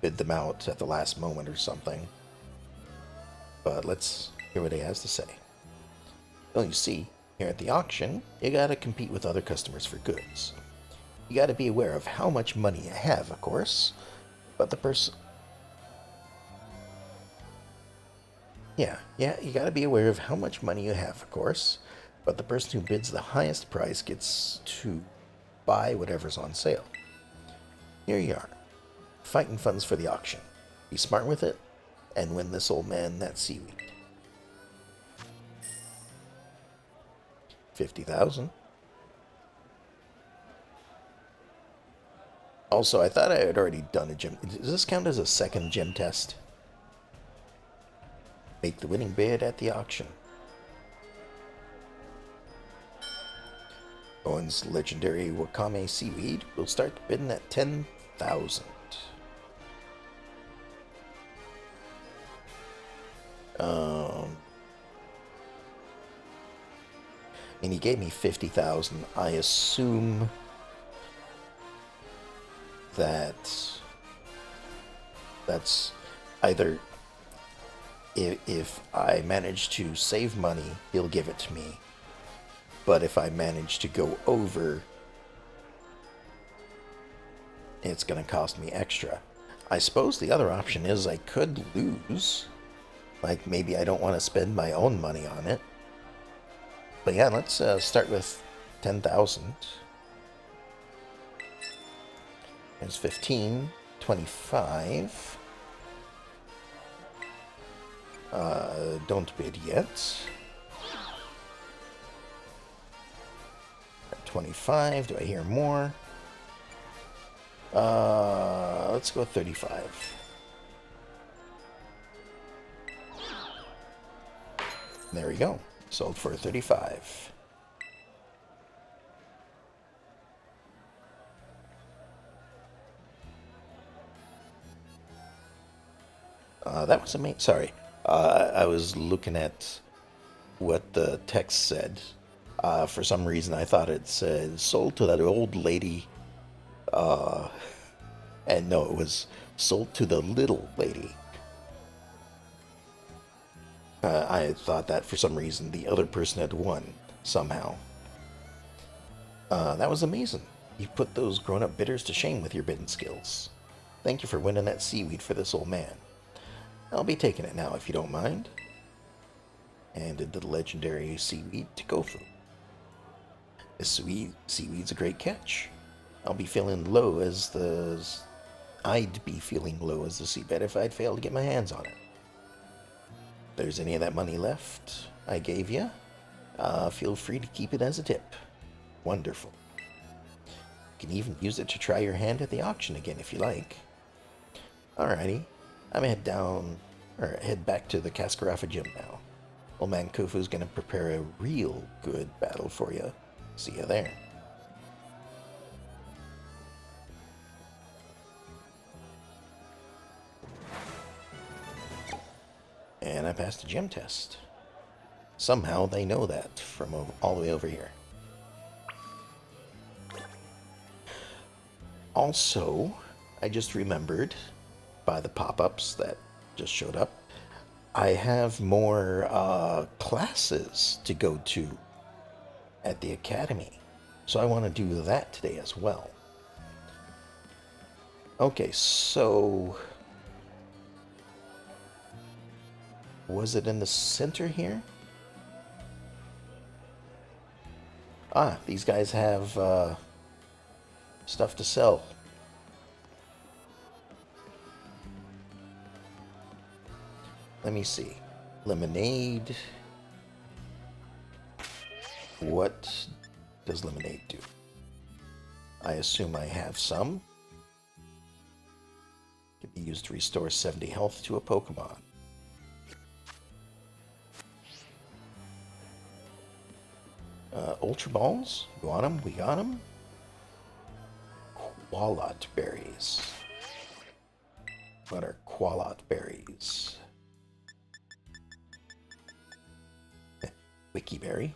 bid them out at the last moment or something. But let's hear what he has to say. Well, you see, here at the auction, you gotta compete with other customers for goods. You gotta be aware of how much money you have, of course, but the person... Yeah, you gotta be aware of how much money you have, of course, but the person who bids the highest price gets to buy whatever's on sale. Here you are, fighting funds for the auction. Be smart with it, and win this old man that seaweed. 50,000. Also, I thought I had already done a gym. Does this count as a second gym test? Make the winning bid at the auction. Owen's legendary wakame seaweed will start bidding at 10,000. And he gave me 50,000. I assume that's either if I manage to save money, he'll give it to me. But if I manage to go over, it's going to cost me extra. I suppose the other option is I could lose. Like, maybe I don't want to spend my own money on it. But yeah, let's start with 10,000. There's 15, 25. Don't bid yet. 25. Do I hear more? Let's go 35. There we go. Sold for 35. That was amazing. Sorry. I was looking at what the text said. For some reason, I thought it said sold to that old lady. And no, it was sold to the little lady. I thought that for some reason the other person had won somehow. That was amazing. You put those grown-up bidders to shame with your bidding skills. Thank you for winning that seaweed for this old man. I'll be taking it now if you don't mind. Handed the legendary seaweed to Gofu. This seaweed's a great catch. I'd be feeling low as the seabed if I'd failed to get my hands on it. If there's any of that money left I gave you, feel free to keep it as a tip. Wonderful. You can even use it to try your hand at the auction again if you like. Alrighty, I'm gonna head back to the Cascarafa gym now. Old man Kufu's gonna prepare a real good battle for you. See you there. And I passed the gym test. Somehow they know that from all the way over here. Also, I just remembered by the pop-ups that just showed up, I have more classes to go to at the academy. So I want to do that today as well. Okay, so was it in the center here? Ah, these guys have stuff to sell. Let me see. Lemonade. What does lemonade do? I assume I have some. Can be used to restore 70 health to a Pokemon. Ultra Balls? You want them? We got them. Qualot berries. What are Qualot berries? Wikiberry.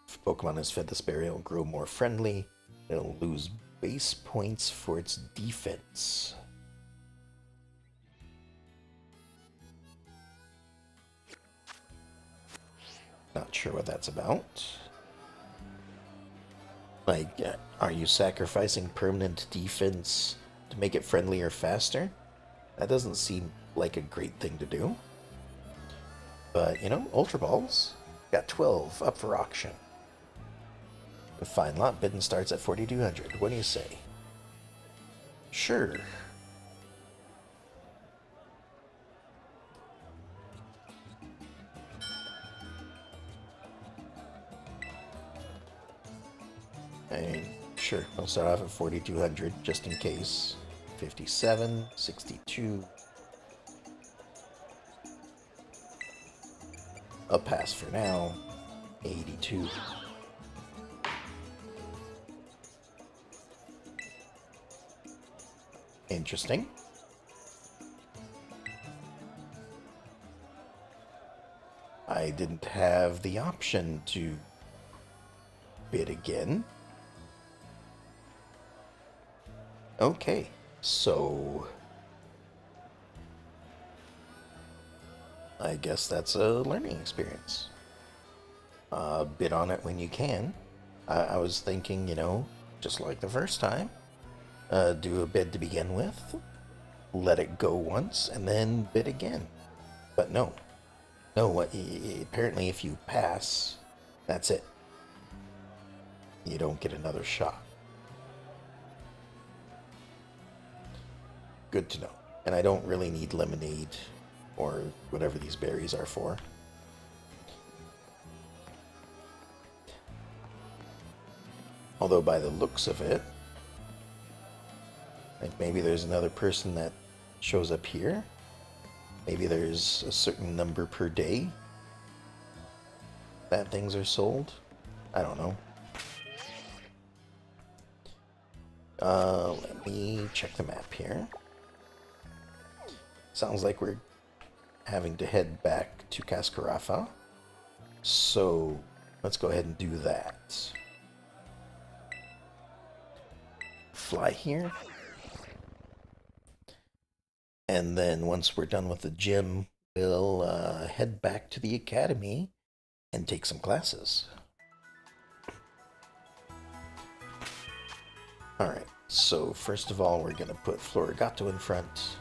If Pokemon is fed this berry, it'll grow more friendly. It'll lose base points for its defense. Not sure what that's about. Like, are you sacrificing permanent defense to make it friendlier faster? That doesn't seem like a great thing to do. But, you know, Ultra Balls. Got 12 up for auction. The fine lot bidding starts at 4,200. What do you say? Sure. Sure, I'll start off at 4,200 just in case. 57, 62. I'll pass for now. 82. Interesting. I didn't have the option to bid again. Okay, so I guess that's a learning experience. Bid on it when you can. I was thinking, you know, just like the first time, do a bid to begin with, let it go once, and then bid again. But no. Apparently if you pass, that's it. You don't get another shot. Good to know. And I don't really need lemonade or whatever these berries are for. Although by the looks of it, like maybe there's another person that shows up here. Maybe there's a certain number per day that things are sold. I don't know. Let me check the map here. Sounds like we're having to head back to Cascarafa. So let's go ahead and do that. Fly here. And then once we're done with the gym, we'll head back to the academy and take some classes. Alright, so first of all, we're going to put Florigato in front.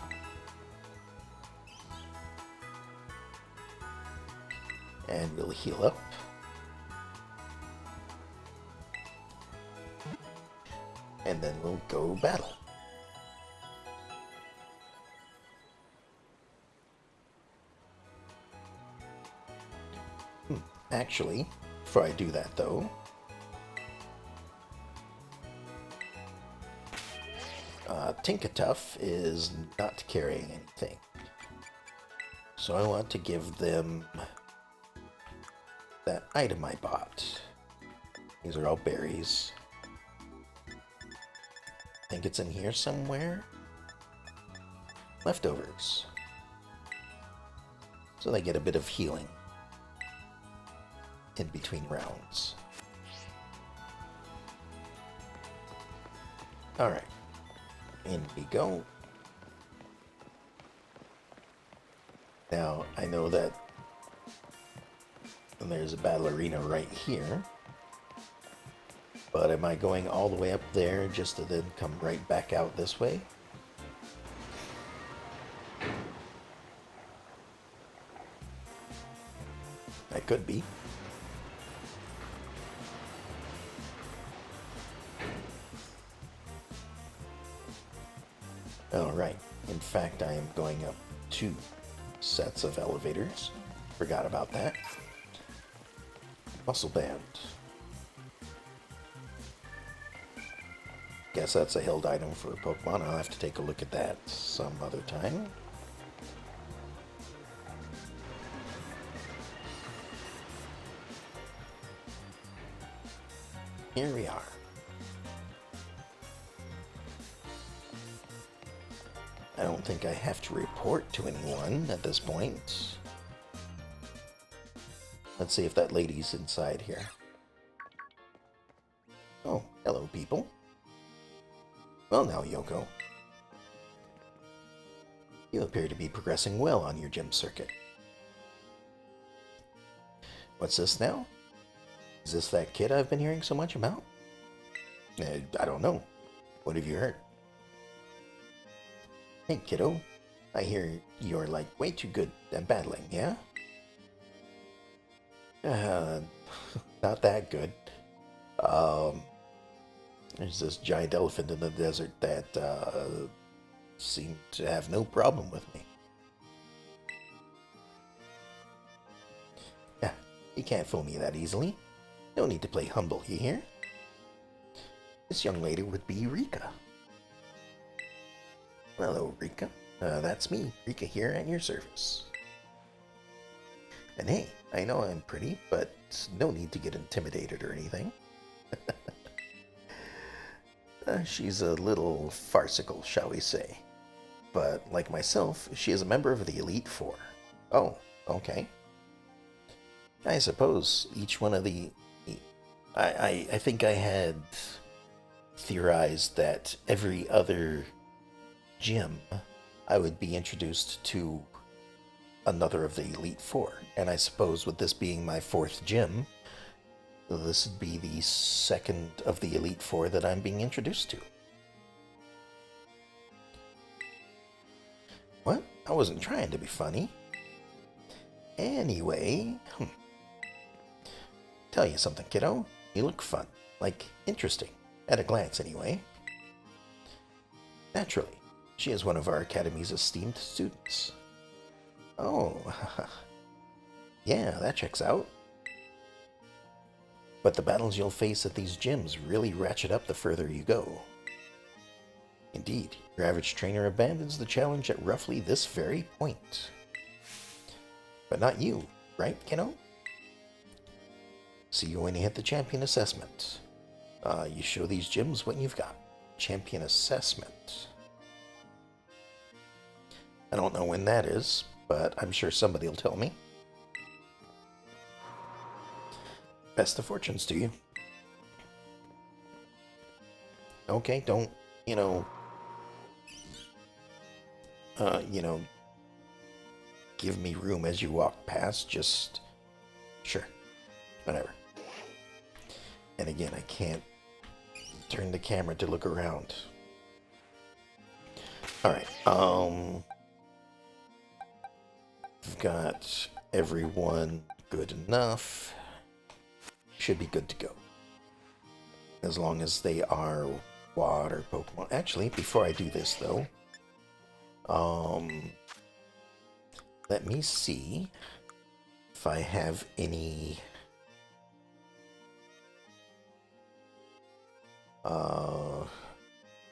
And we'll heal up. And then we'll go battle. Actually, before I do that though, Tinkatuff is not carrying anything. So I want to give them that item I bought. These are all berries. I think it's in here somewhere. Leftovers. So they get a bit of healing in between rounds. Alright. In we go. Now, I know that there's a battle arena right here. But am I going all the way up there just to then come right back out this way? I could be. Alright, in fact I am going up 2 sets of elevators. Forgot about that. Muscle Band. Guess that's a held item for Pokemon. I'll have to take a look at that some other time. Here we are. I don't think I have to report to anyone at this point. Let's see if that lady's inside here. Oh, hello people. Well now, Yoko. You appear to be progressing well on your gym circuit. What's this now? Is this that kid I've been hearing so much about? I don't know. What have you heard? Hey kiddo, I hear you're like way too good at battling, yeah? Not that good. There's this giant elephant in the desert that seemed to have no problem with me. Yeah, you can't fool me that easily. No need to play humble, you hear? This young lady would be Rika. Hello, Rika. That's me, Rika here at your service. And hey, I know I'm pretty, but no need to get intimidated or anything. She's a little farcical, shall we say. But like myself, she is a member of the Elite Four. Oh, okay. I suppose each one of the... I think I had theorized that every other gym I would be introduced to another of the Elite Four. And I suppose with this being my 4th gym, this would be the 2nd of the Elite Four that I'm being introduced to. What? I wasn't trying to be funny. Anyway, tell you something, kiddo. You look fun. Like, interesting. At a glance, anyway. Naturally. She is one of our Academy's esteemed students. Oh, yeah, that checks out. But the battles you'll face at these gyms really ratchet up the further you go. Indeed, your average trainer abandons the challenge at roughly this very point. But not you, right, kiddo? See you when you hit the champion assessment. You show these gyms what you've got. Champion assessment. I don't know when that is, but I'm sure somebody will tell me. Best of fortunes to you. Okay, don't, you know, give me room as you walk past. Just, sure, whatever. And again, I can't turn the camera to look around. All right, we've got everyone good enough. Should be good to go. As long as they are water Pokemon. Actually, before I do this though, let me see if I have any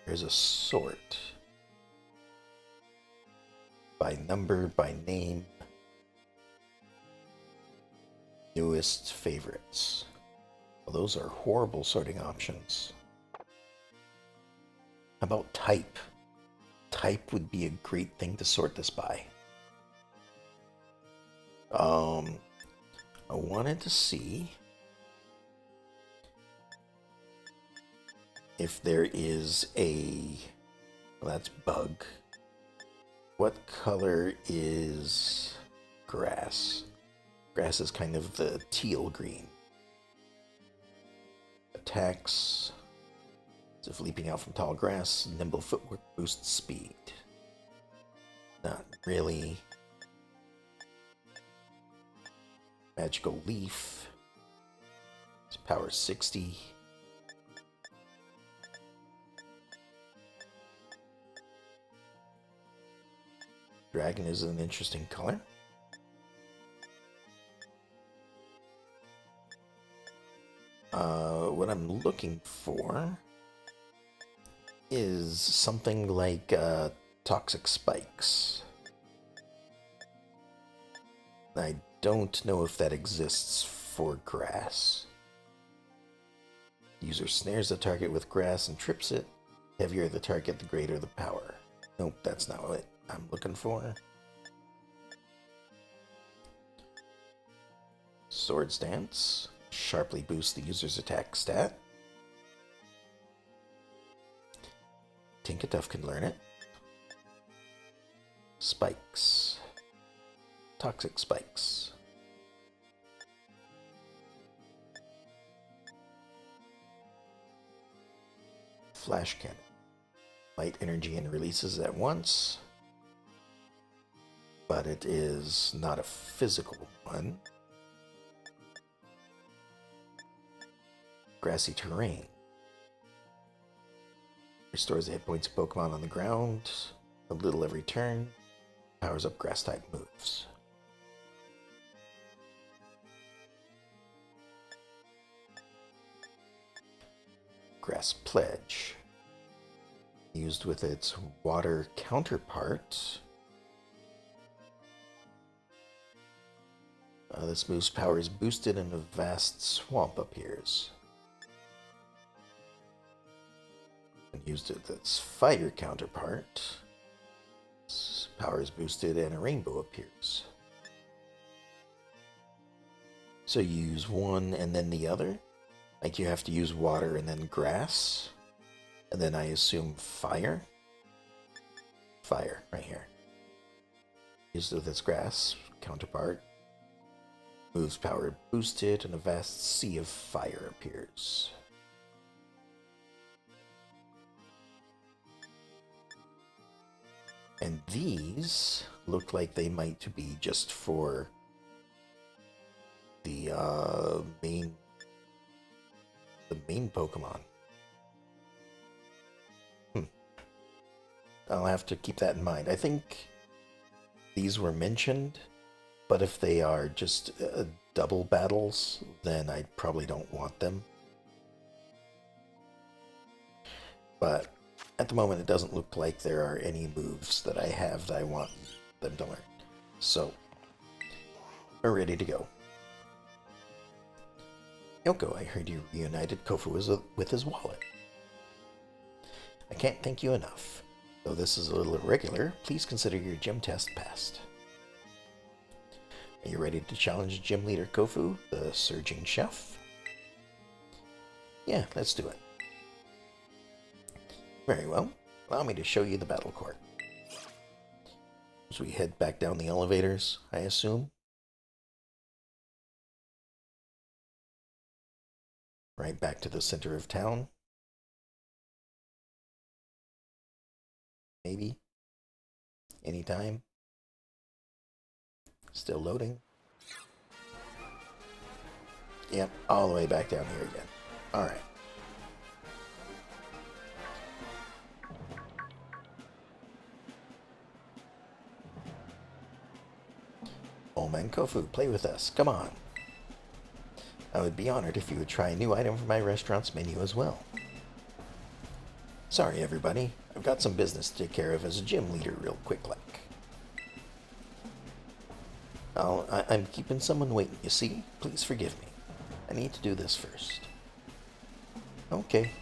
there's a sort by number, by name, newest favorites. Well, those are horrible sorting options. How about type? Type would be a great thing to sort this by. I wanted to see if there is a... Well, that's bug. What color is grass? Grass is kind of the teal green. Attacks. As if leaping out from tall grass, nimble footwork boosts speed. Not really. Magical leaf. It's power 60. Dragon is an interesting color. What I'm looking for is something like toxic spikes. I don't know if that exists for grass. User snares the target with grass and trips it. The heavier the target, the greater the power. Nope, that's not what I'm looking for. Swords Dance. Sharply boosts the user's attack stat. Tinkatuff can learn it. Spikes. Toxic spikes. Flash cannon. Light energy and releases at once. But it is not a physical one. Grassy terrain. Restores the hit points of Pokemon on the ground a little every turn. Powers up grass type moves. Grass Pledge. Used with its water counterpart. This move's power is boosted and a vast swamp appears. And used with its fire counterpart. Its power is boosted and a rainbow appears. So you use one and then the other? Like you have to use water and then grass? And then I assume fire? Fire, right here. Used with its grass counterpart. Moves power boosted and a vast sea of fire appears. And these look like they might be just for the main Pokemon. I'll have to keep that in mind. I think these were mentioned, but if they are just double battles, then I probably don't want them. But at the moment, it doesn't look like there are any moves that I have that I want them to learn. So, we're ready to go. Yoko, I heard you reunited Kofu with his wallet. I can't thank you enough. Though this is a little irregular, please consider your gym test passed. Are you ready to challenge Gym Leader Kofu, the surging chef? Yeah, let's do it. Very well. Allow me to show you the battle court. As we head back down the elevators, I assume. Right back to the center of town. Maybe. Anytime. Still loading. Yep, all the way back down here again. Alright. Old man Kofu, play with us. Come on. I would be honored if you would try a new item from my restaurant's menu as well. Sorry, everybody. I've got some business to take care of as a gym leader real quick like. I'm keeping someone waiting, you see? Please forgive me. I need to do this first. Okay.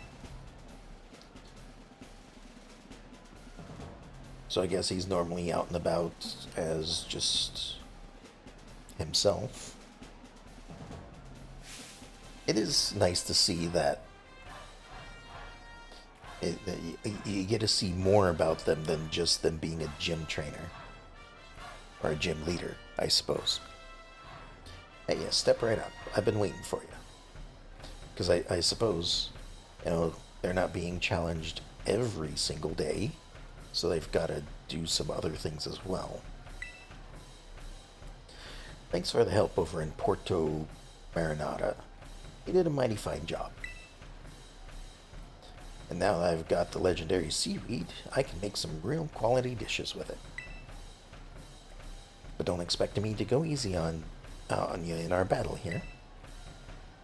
So I guess he's normally out and about as just himself. It is nice to see that you get to see more about them than just them being a gym trainer. Or a gym leader, I suppose. Hey, yeah, step right up. I've been waiting for you. Because I suppose, they're not being challenged every single day. So they've got to do some other things as well. Thanks for the help over in Porto Marinata. You did a mighty fine job. And now that I've got the legendary seaweed, I can make some real quality dishes with it. But don't expect me to go easy on you in our battle here.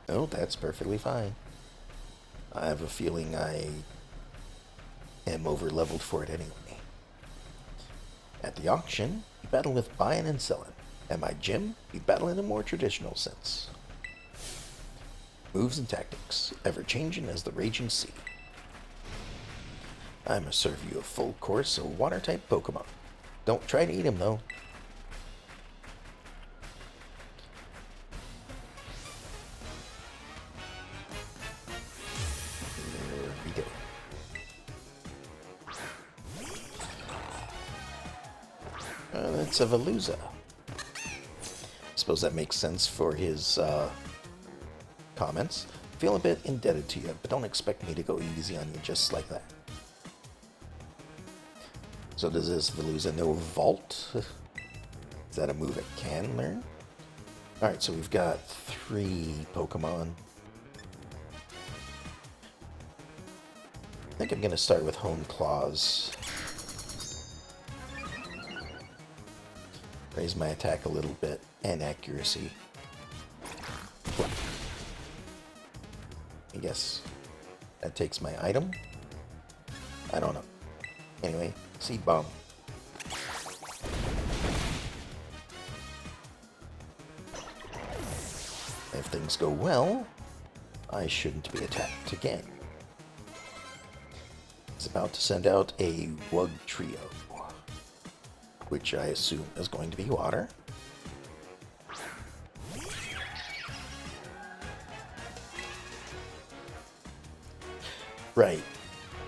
Oh, that's perfectly fine. I have a feeling I am over-leveled for it anyway. At the auction, you battle with buying and selling. At my gym, you battle in a more traditional sense. Moves and tactics, ever-changing as the raging sea. I must serve you a full course of water-type Pokemon. Don't try to eat them, though. There we go. That's a Veluza. Suppose that makes sense for his comments. Feel a bit indebted to you, but don't expect me to go easy on you just like that. So does this Veluza know Vault? Is that a move it can learn? Alright, so we've got 3 Pokemon. I think I'm going to start with Hone Claws. Raise my attack a little bit, and accuracy. I guess that takes my item? I don't know. Anyway, Seed Bomb. If things go well, I shouldn't be attacked again. It's about to send out a Wug Trio, which I assume is going to be water. Right.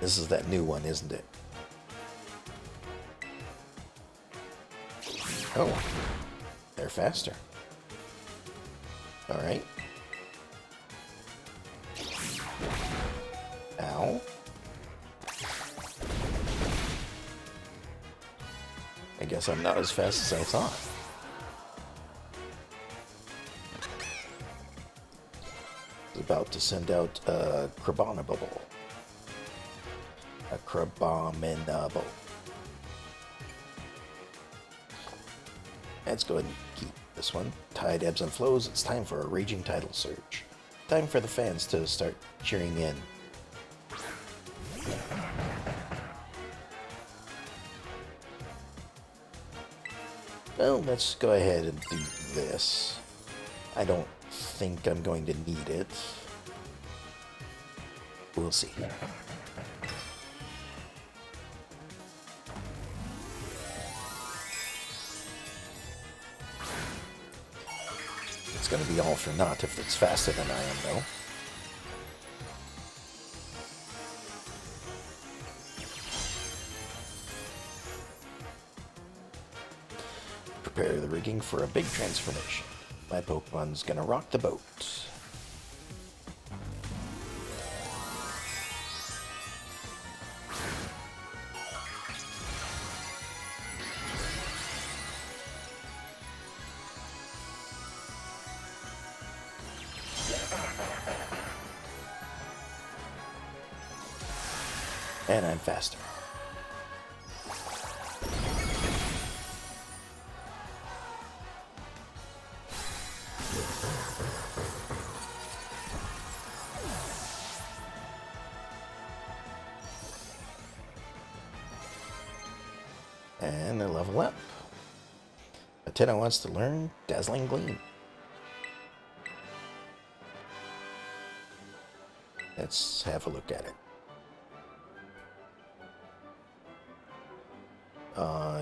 This is that new one, isn't it? Oh, they're faster. Alright. Ow. I guess I'm not as fast as I thought. It's about to send out a Crabominable. A Crabominable. Let's go ahead and keep this one. Tide ebbs and flows. It's time for a raging tidal surge. Time for the fans to start cheering in. Well, let's go ahead and do this. I don't think I'm going to need it. We'll see. It's going to be all for naught if it's faster than I am, though. Prepare the rigging for a big transformation. My Pokemon's going to rock the boat. And I'm faster. And I level up. Athena wants to learn Dazzling Gleam. Let's have a look at it.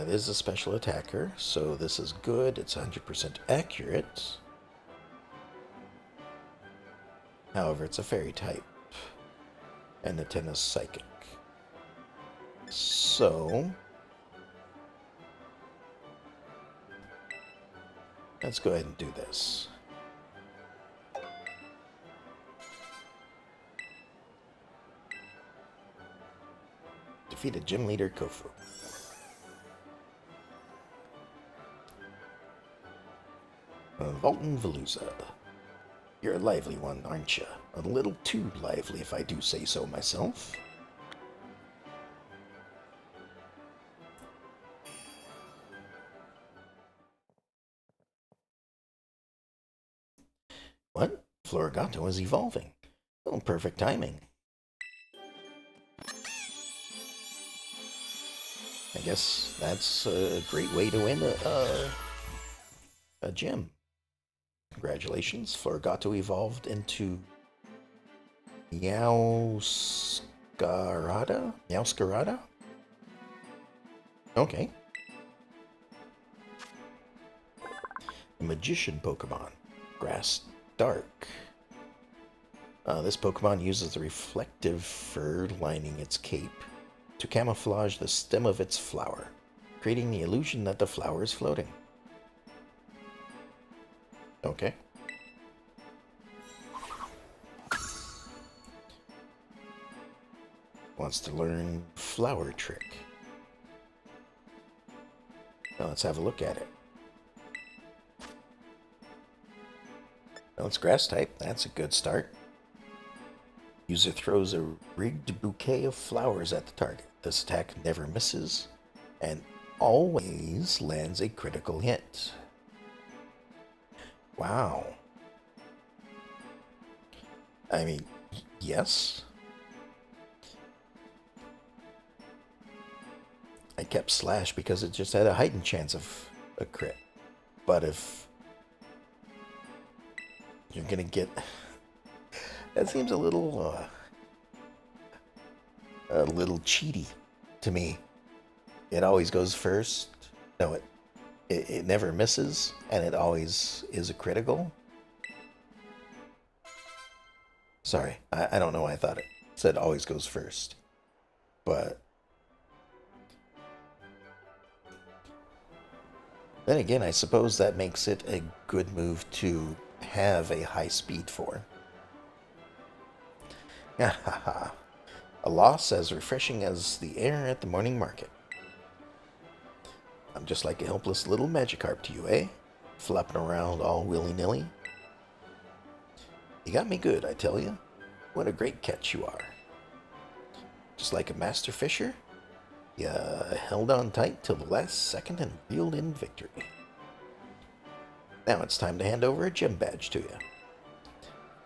It is a special attacker, so this is good. It's 100% accurate. However, it's a fairy type. And Athena's psychic. So let's go ahead and do this. Defeated Gym Leader Kofu. Volton Veluza. You're a lively one, aren't you? A little too lively, if I do say so myself. What? Florigato is evolving. Oh, perfect timing. I guess that's a great way to win a gym. Congratulations, Florigato evolved into Meowscarada? Meowscarada? Okay. A magician Pokemon. Grass Dark. This Pokemon uses the reflective fur lining its cape to camouflage the stem of its flower, creating the illusion that the flower is floating. Okay. Wants to learn Flower Trick. Now let's have a look at it. Well, it's Grass type. That's a good start. User throws a rigged bouquet of flowers at the target. This attack never misses and always lands a critical hit. Wow. I mean, yes. I kept Slash because it just had a heightened chance of a crit. But if you're gonna get... That seems a little cheaty to me. It always goes first. No, it never misses, and it always is a critical. Sorry, I don't know why I thought it said always goes first. But then again, I suppose that makes it a good move to have a high speed for. A loss as refreshing as the air at the morning market. I'm just like a helpless little Magikarp to you, eh? Flopping around all willy-nilly. You got me good, I tell you. What a great catch you are. Just like a master fisher, you held on tight till the last second and reeled in victory. Now it's time to hand over a gym badge to you.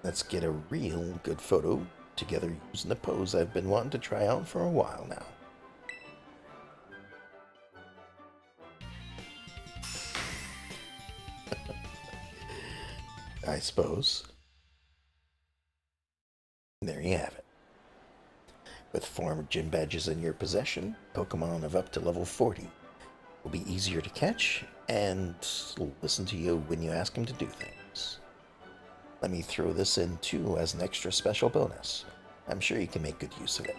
Let's get a real good photo together using the pose I've been wanting to try out for a while now. I suppose. There you have it. With 4 gym badges in your possession, Pokemon of up to level 40 will be easier to catch and listen to you when you ask them to do things. Let me throw this in too as an extra special bonus. I'm sure you can make good use of it.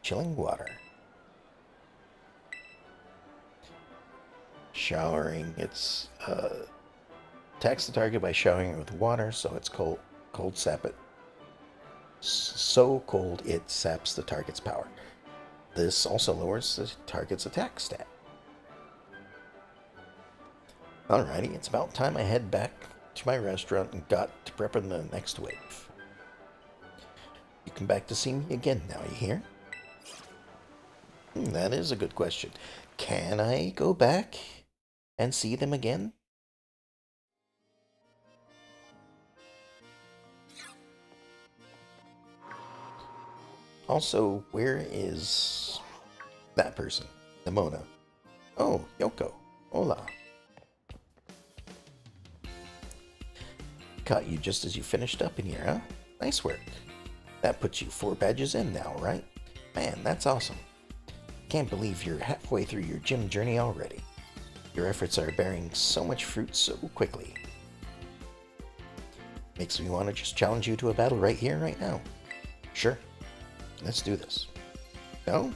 Chilling water. Showering. It's attacks the target by showering it with water, so it's cold sap it. So cold it saps the target's power. This also lowers the target's attack stat. Alrighty, it's about time I head back to my restaurant and got to prepping the next wave. You come back to see me again now, you hear? That is a good question. Can I go back and see them again? Also, where is that person? Nimona. Oh, Yoko. Hola. Caught you just as you finished up in here, huh? Nice work. That puts you 4 badges in now, right? Man, that's awesome. Can't believe you're halfway through your gym journey already. Your efforts are bearing so much fruit so quickly. Makes me want to just challenge you to a battle right here, right now. Sure. Let's do this. No?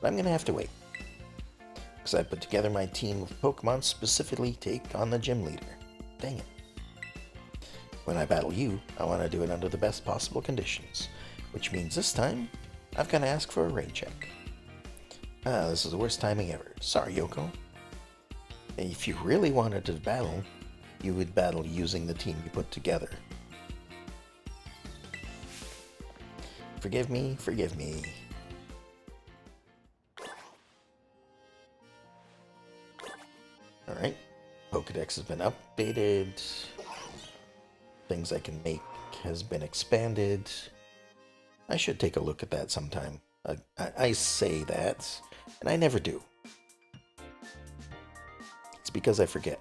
But I'm going to have to wait. Because I put together my team of Pokemon specifically to take on the gym leader. Dang it. When I battle you, I want to do it under the best possible conditions. Which means this time, I've got to ask for a rain check. This is the worst timing ever. Sorry, Yoko. If you really wanted to battle, you would battle using the team you put together. Forgive me, forgive me. Alright. Pokedex has been updated. Things I can make has been expanded. I should take a look at that sometime. I say that, and I never do. It's because I forget.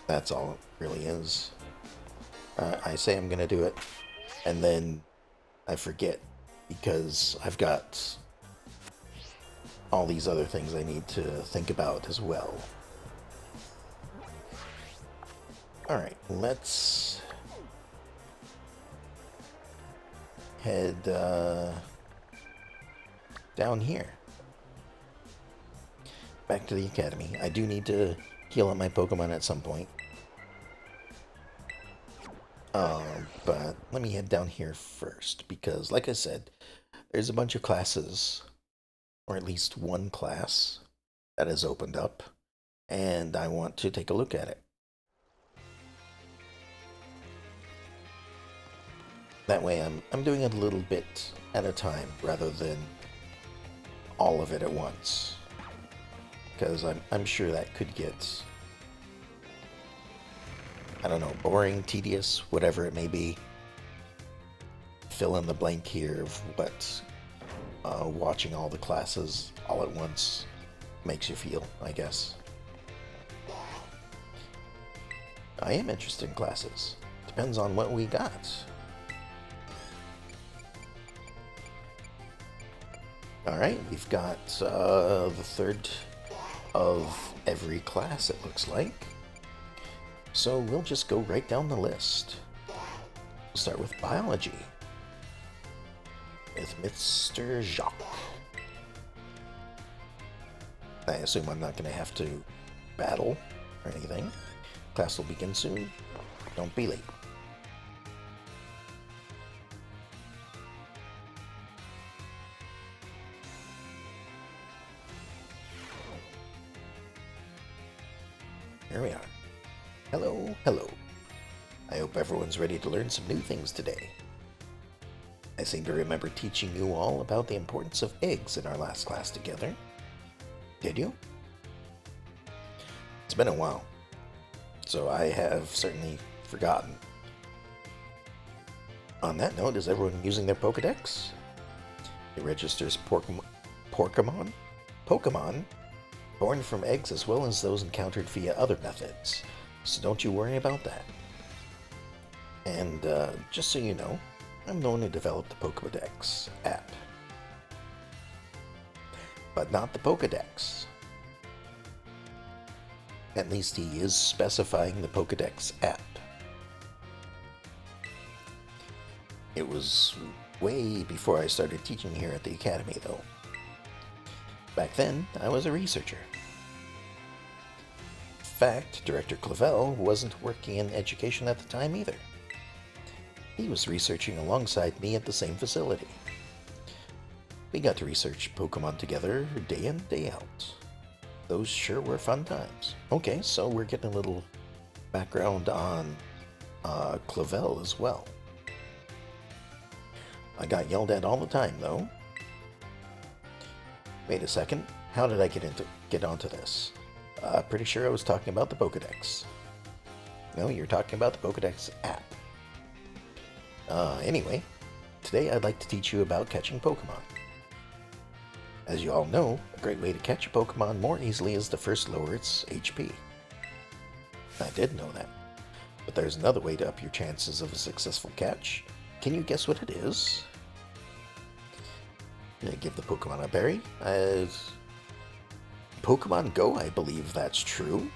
That's all it really is. I say I'm going to do it, and then I forget because I've got all these other things I need to think about as well. Alright, let's head down here. Back to the academy. I do need to heal up my Pokemon at some point. But let me head down here first, because like I said, there's a bunch of classes, or at least one class, that has opened up, and I want to take a look at it. That way I'm doing it a little bit at a time, rather than all of it at once. Because I'm sure that could get, I don't know, boring, tedious, whatever it may be. Fill in the blank here of what watching all the classes all at once makes you feel, I guess. I am interested in classes. Depends on what we got. Alright, we've got the third of every class, it looks like. So we'll just go right down the list. We'll start with biology. With Mr. Jacques. I assume I'm not going to have to battle or anything. Class will begin soon. Don't be late. Here we are. Hello, hello. I hope everyone's ready to learn some new things today. I seem to remember teaching you all about the importance of eggs in our last class together. Did you? It's been a while, so I have certainly forgotten. On that note, is everyone using their Pokedex? It registers Pokemon born from eggs as well as those encountered via other methods, so don't you worry about that. And just so you know, I'm the one who developed the Pokedex app. But not the Pokedex. At least he is specifying the Pokedex app. It was way before I started teaching here at the Academy, though. Back then, I was a researcher. In fact, Director Clavel wasn't working in education at the time either. He was researching alongside me at the same facility. We got to research Pokemon together day in, day out. Those sure were fun times. Okay, so we're getting a little background on Clavel as well. I got yelled at all the time, though. Wait a second. How did I get onto this? Pretty sure I was talking about the Pokedex. No, you're talking about the Pokedex app. Anyway, today I'd like to teach you about catching Pokemon. As you all know, a great way to catch a Pokemon more easily is to first lower its HP. I did know that, but there's another way to up your chances of a successful catch. Can you guess what it is? Give the Pokemon a berry. Pokemon Go, I believe that's true.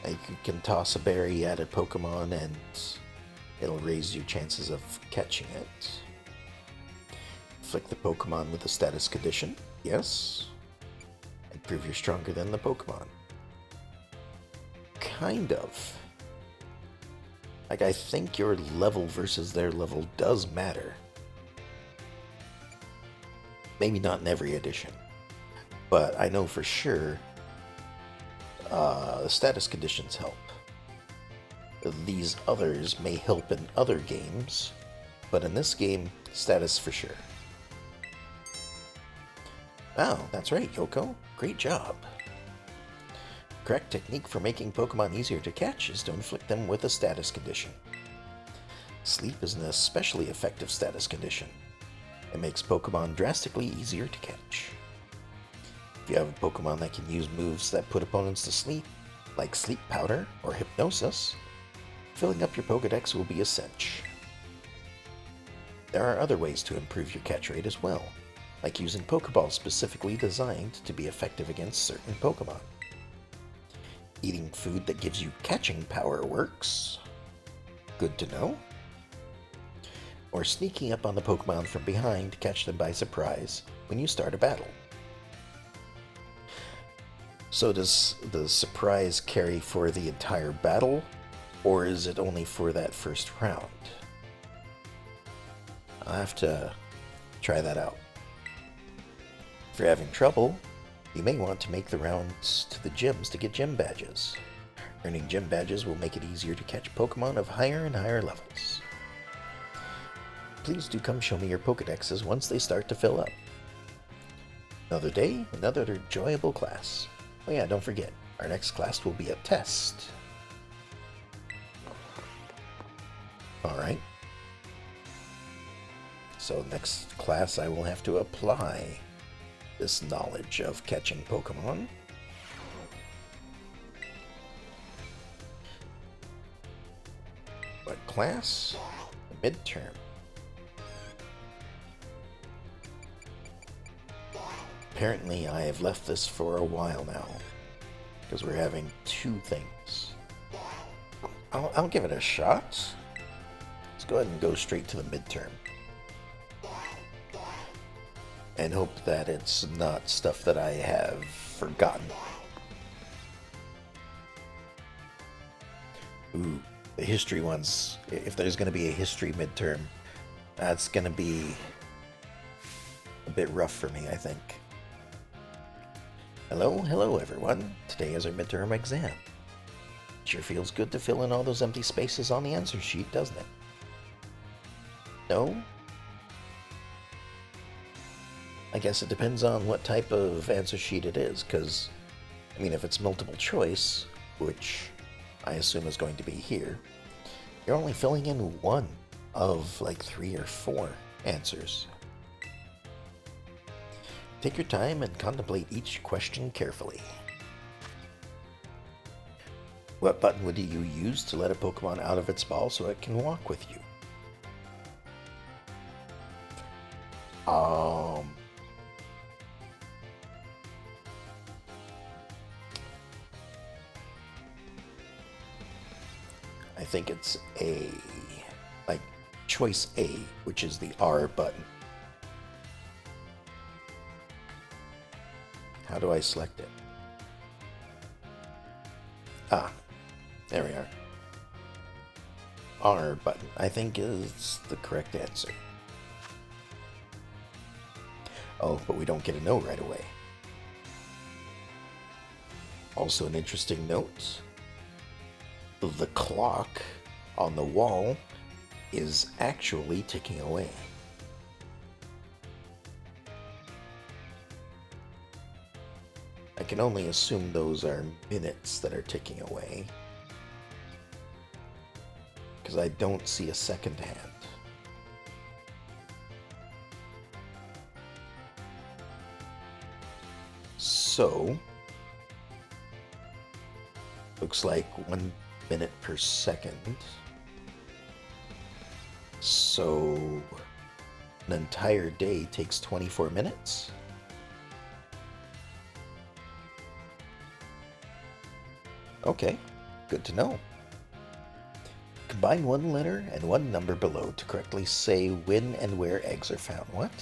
You can toss a berry at a Pokemon and it'll raise your chances of catching it. Flick the Pokemon with a status condition. Yes. And prove you're stronger than the Pokemon. Kind of. Like, I think your level versus their level does matter. Maybe not in every edition. But I know for sure the status conditions help. These others may help in other games, but in this game, status for sure. Wow, that's right, Yoko. Great job. Correct technique for making Pokemon easier to catch is to inflict them with a status condition. Sleep is an especially effective status condition. It makes Pokemon drastically easier to catch. If you have a Pokemon that can use moves that put opponents to sleep, like Sleep Powder or Hypnosis, filling up your Pokedex will be a cinch. There are other ways to improve your catch rate as well, like using Pokeballs specifically designed to be effective against certain Pokemon. Eating food that gives you catching power works. Good to know. Or sneaking up on the Pokemon from behind to catch them by surprise when you start a battle. So does the surprise carry for the entire battle, or is it only for that first round? I'll have to try that out. If you're having trouble, you may want to make the rounds to the gyms to get gym badges. Earning gym badges will make it easier to catch Pokemon of higher and higher levels. Please do come show me your Pokedexes once they start to fill up. Another day, another enjoyable class. Oh yeah, don't forget, our next class will be a test. Alright. So next class I will have to apply this knowledge of catching Pokemon. What class? Midterm. Apparently I have left this for a while now, because we're having two things. I'll give it a shot. Let's go ahead and go straight to the midterm. And hope that it's not stuff that I have forgotten. Ooh, the history ones. If there's going to be a history midterm, that's going to be a bit rough for me, I think. Hello everyone. Today is our midterm exam. Sure feels good to fill in all those empty spaces on the answer sheet, doesn't it? No? I guess it depends on what type of answer sheet it is, because, I mean, if it's multiple choice, which I assume is going to be here, you're only filling in one of like 3 or 4 answers. Take your time and contemplate each question carefully. What button would you use to let a Pokemon out of its ball so it can walk with you? I think it's like choice A, which is the R button. How do I select it? Ah, there we are. R button, I think, is the correct answer. Oh, but we don't get a no right away. Also an interesting note, the clock on the wall is actually ticking away. I can only assume those are minutes that are ticking away, because I don't see a second hand. So, looks like 1 minute per second. So, an entire day takes 24 minutes? Okay, good to know. Combine one letter and one number below to correctly say when and where eggs are found. What?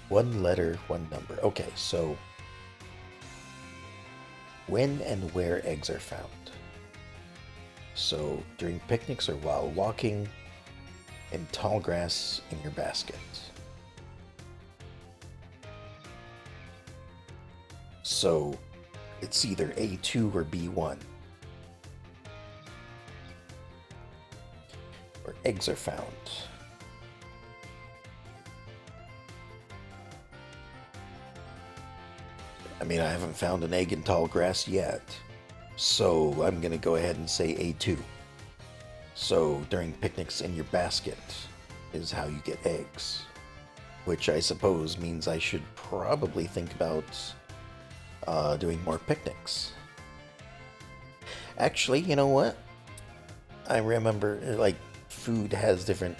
One letter, one number. Okay, so when and where eggs are found. So during picnics or while walking, in tall grass in your basket. So it's either A2 or B1, where eggs are found. I mean, I haven't found an egg in tall grass yet, so I'm going to go ahead and say A2. So during picnics in your basket is how you get eggs, which I suppose means I should probably think about doing more picnics. Actually, you know what? I remember, like, food has different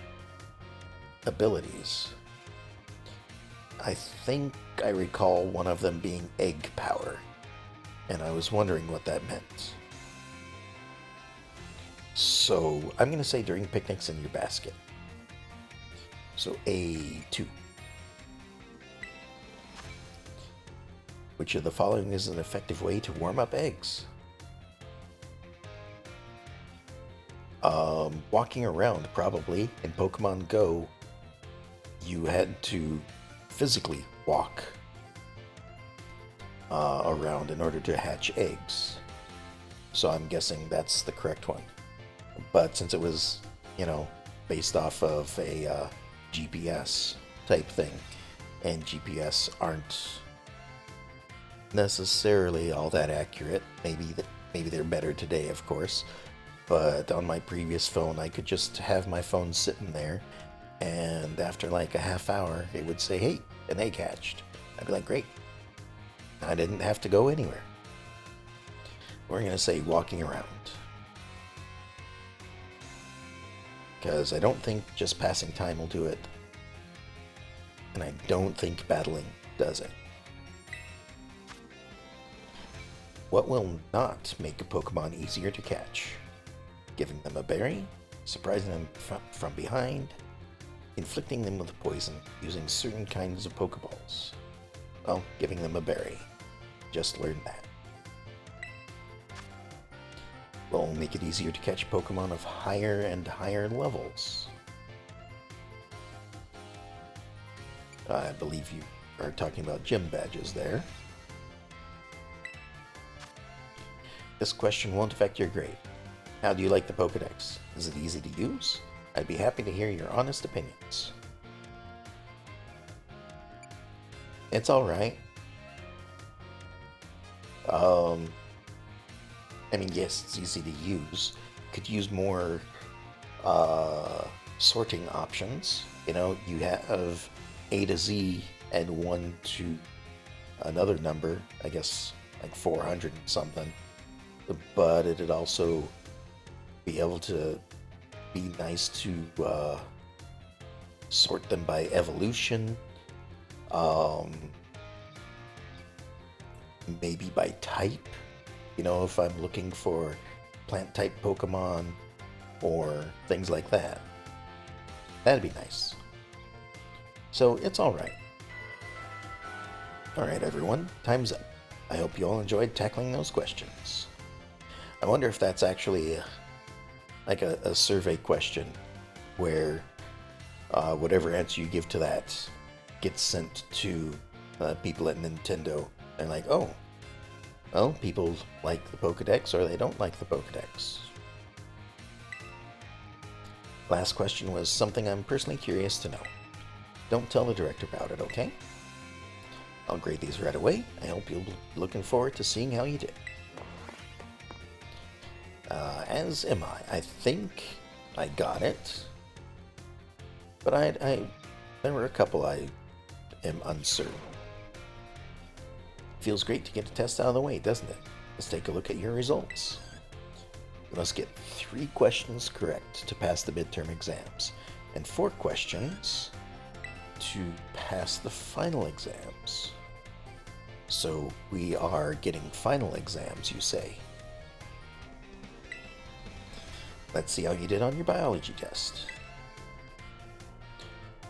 abilities. I think I recall one of them being egg power, and I was wondering what that meant. So I'm going to say during picnics in your basket. So A2. Which of the following is an effective way to warm up eggs? Walking around, probably. In Pokemon Go, you had to physically walk around in order to hatch eggs. So I'm guessing that's the correct one. But since it was, you know, based off of a GPS type thing, and GPS aren't necessarily all that accurate. Maybe they're better today, of course. But on my previous phone, I could just have my phone sitting there, and after like a half hour, it would say, "Hey, an egg hatched." I'd be like, "Great." I didn't have to go anywhere. We're gonna say walking around, because I don't think just passing time will do it, and I don't think battling does it. What will not make a Pokemon easier to catch? Giving them a berry, surprising them from behind, inflicting them with poison, using certain kinds of Pokeballs. Well, giving them a berry. Just learned that. Will make it easier to catch Pokemon of higher and higher levels. I believe you are talking about gym badges there. This question won't affect your grade. How do you like the Pokedex? Is it easy to use? I'd be happy to hear your honest opinions. It's alright. Um, I mean, yes, it's easy to use. Could use more sorting options. You know, you have A to Z and 1 to another number, I guess like 400 and something. But it'd also be able to be nice to sort them by evolution, um, maybe by type. You know, if I'm looking for plant type Pokemon or things like that. That'd be nice. So it's alright. Alright, everyone, time's up. I hope you all enjoyed tackling those questions. I wonder if that's actually like a survey question where whatever answer you give to that gets sent to people at Nintendo. And like, oh, well, people like the Pokedex or they don't like the Pokedex. Last question was something I'm personally curious to know. Don't tell the director about it, okay? I'll grade these right away. I hope you'll be looking forward to seeing how you did. As am I. I think I got it. But there were a couple I am uncertain. Feels great to get a test out of the way, doesn't it? Let's take a look at your results. You must get 3 questions correct to pass the midterm exams, and 4 questions to pass the final exams. So we are getting final exams, you say? Let's see how you did on your biology test.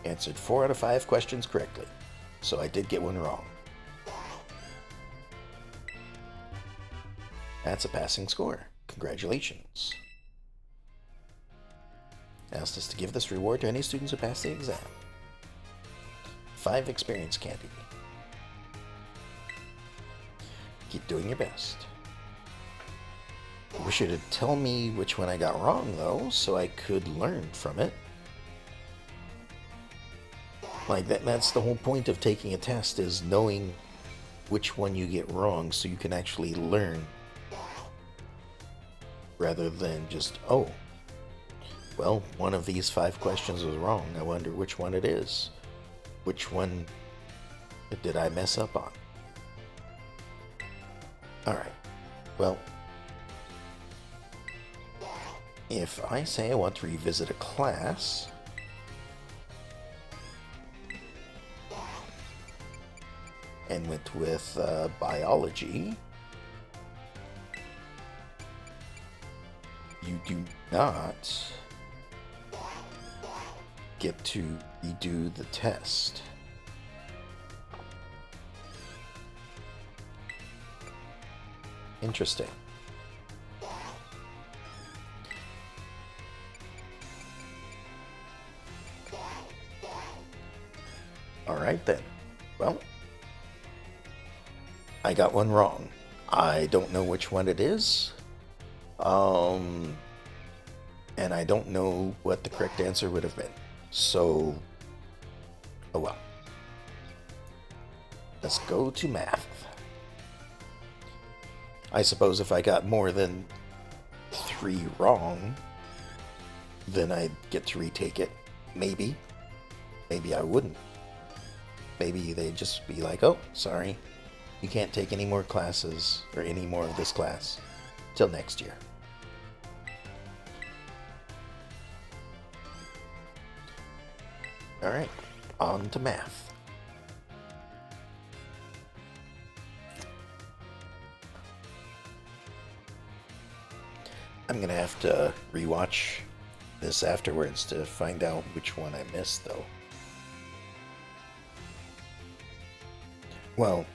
Answered 4 out of 5 questions correctly, so I did get one wrong. That's a passing score. Congratulations. Asked us to give this reward to any students who pass the exam. 5 experience candy. Keep doing your best. I wish you to tell me which one I got wrong, though, so I could learn from it. Like, that's the whole point of taking a test, is knowing which one you get wrong so you can actually learn. Rather than just, oh, well, one of these 5 questions was wrong. I wonder which one it is. Which one did I mess up on? Alright, well, if I say I want to revisit a class, and went with biology, you do not get to redo the test. Interesting. Alright then. Well, I got one wrong. I don't know which one it is. And I don't know what the correct answer would have been. So, oh well. Let's go to math. I suppose if I got more than 3 wrong, then I'd get to retake it. Maybe. Maybe I wouldn't. Maybe they'd just be like, oh, sorry, you can't take any more classes, or any more of this class, till next year. Alright, on to math. I'm gonna have to rewatch this afterwards to find out which one I missed, though. Well,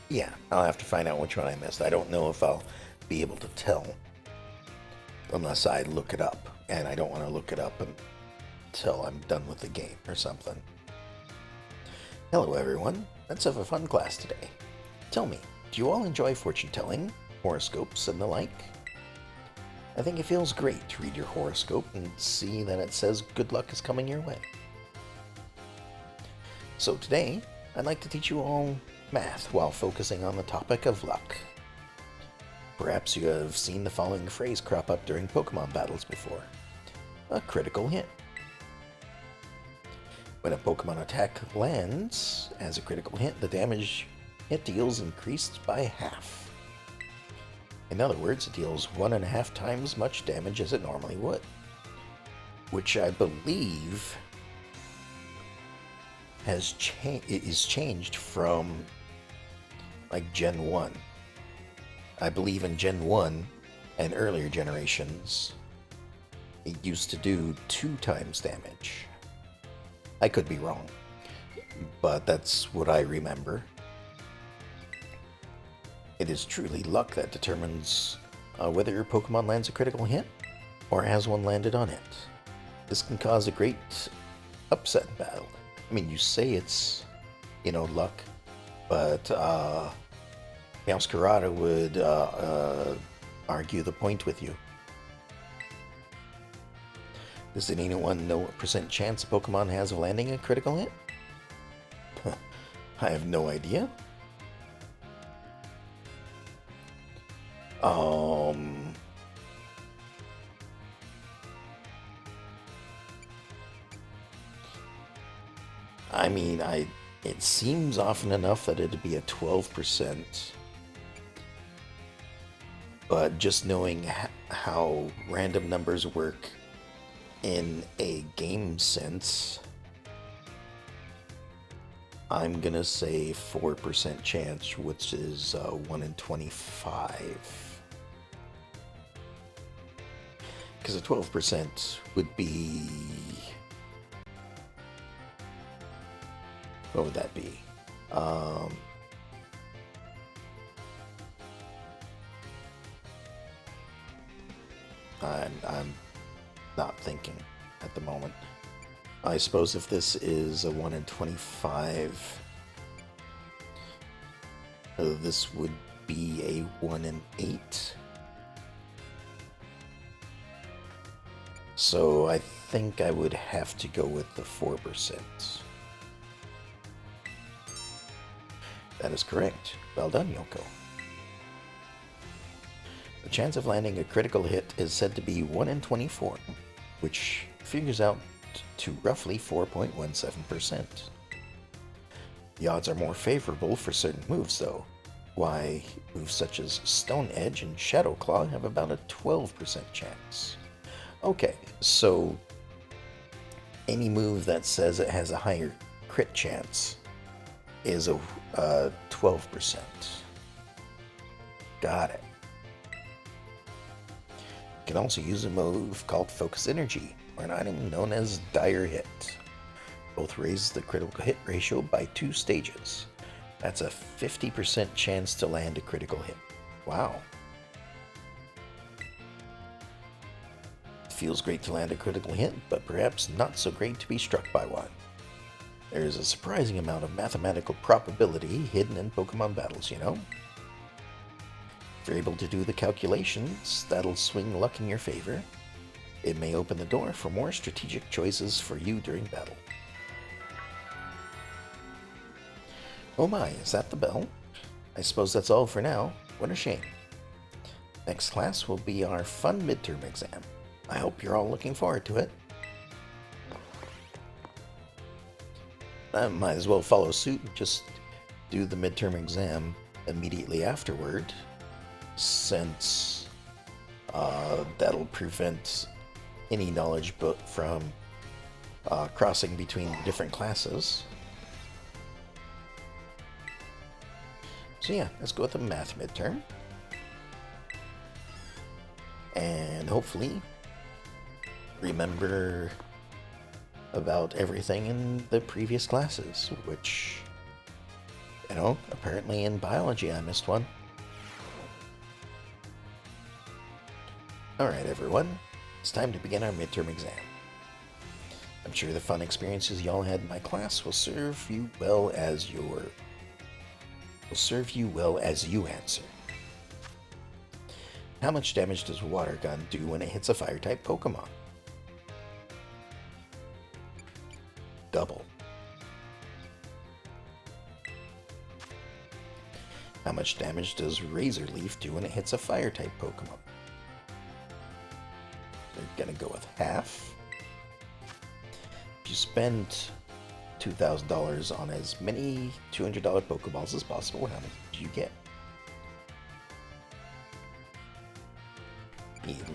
yeah, I'll have to find out which one I missed. I don't know if I'll be able to tell unless I look it up, and I don't want to look it up until I'm done with the game or something. Hello everyone, let's have a fun class today. Tell me, do you all enjoy fortune telling, horoscopes, and the like? I think it feels great to read your horoscope and see that it says good luck is coming your way. So today, I'd like to teach you all math while focusing on the topic of luck. Perhaps you have seen the following phrase crop up during Pokemon battles before. A critical hit. When a Pokemon attack lands as a critical hit, the damage it deals increased by half. In other words, it deals 1.5 times much damage as it normally would, which I believe is changed from like Gen 1. I believe in Gen 1 and earlier generations, it used to do 2 times damage. I could be wrong, but that's what I remember. It is truly luck that determines whether your Pokemon lands a critical hit or has one landed on it. This can cause a great upset in battle. I mean, you say it's, luck, but Meowscarada would argue the point with you. Does anyone know what percent chance a Pokemon has of landing a critical hit? I have no idea. It seems often enough that it'd be a 12%. But just knowing how random numbers work in a game sense, I'm gonna say 4% chance, which is 1 in 25. Because a 12% would be... what would that be? I'm not thinking at the moment. I suppose if this is a 1 in 25, this would be a 1 in 8. So I think I would have to go with the 4%. That is correct. Well done, Yoko. The chance of landing a critical hit is said to be 1 in 24, which figures out to roughly 4.17%. The odds are more favorable for certain moves, though. Why, moves such as Stone Edge and Shadow Claw have about a 12% chance. Okay, so any move that says it has a higher crit chance is a 12%. Got it. You can also use a move called Focus Energy, or an item known as Dire Hit. Both raise the critical hit ratio by 2 stages. That's a 50% chance to land a critical hit. Wow. It feels great to land a critical hit, but perhaps not so great to be struck by one. There is a surprising amount of mathematical probability hidden in Pokemon battles, If you're able to do the calculations, that'll swing luck in your favor. It may open the door for more strategic choices for you during battle. Oh my, is that the bell? I suppose that's all for now. What a shame. Next class will be our fun midterm exam. I hope you're all looking forward to it. I might as well follow suit and just do the midterm exam immediately afterward, since that'll prevent any knowledge from crossing between different classes. So yeah, let's go with the math midterm. And hopefully remember about everything in the previous classes, which, apparently in biology I missed one. Alright everyone, it's time to begin our midterm exam. I'm sure the fun experiences y'all had in my class will serve you well as you answer. How much damage does a water gun do when it hits a fire-type Pokemon? Double. How much damage does Razor Leaf do when it hits a fire-type Pokemon? We're gonna go with half. If you spend $2,000 on as many $200 Pokeballs as possible, how many do you get?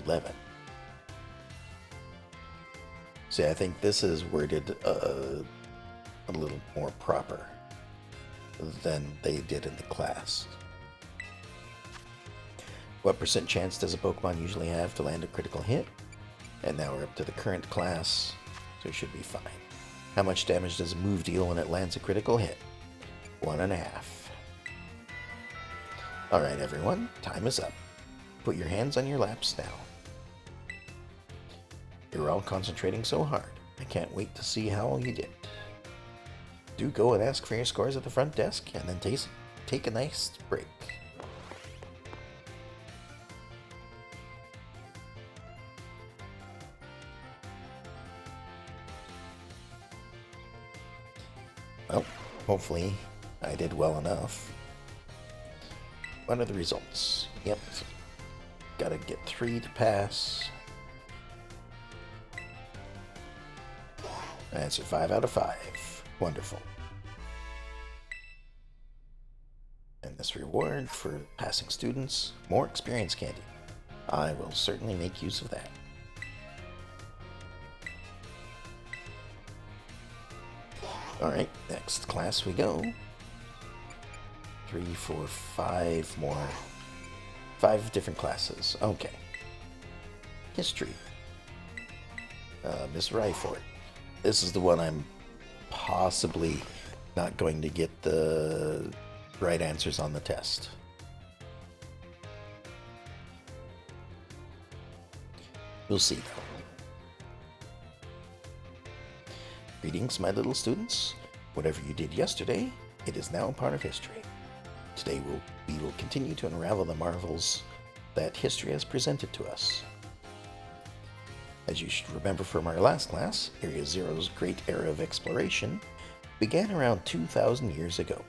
11. See, I think this is worded a little more proper than they did in the class. What percent chance does a Pokemon usually have to land a critical hit? And now we're up to the current class, so it should be fine. How much damage does a move deal when it lands a critical hit? 1.5. Alright everyone, time is up. Put your hands on your laps now. You're all concentrating so hard. I can't wait to see how you did. Do go and ask for your scores at the front desk, and then take a nice break. Well, hopefully I did well enough. What are the results? Yep. Gotta get 3 to pass. I answered 5 out of 5. Wonderful. And this reward for passing students, more experience candy. I will certainly make use of that. Alright, next class we go. 3, 4, 5 more. 5 different classes. Okay. History. Miss Ryford. This is the one I'm possibly not going to get the right answers on the test. We'll see, though. Greetings, my little students. Whatever you did yesterday, it is now a part of history. Today we will continue to unravel the marvels that history has presented to us. As you should remember from our last class, Area Zero's great era of exploration began around 2,000 years ago.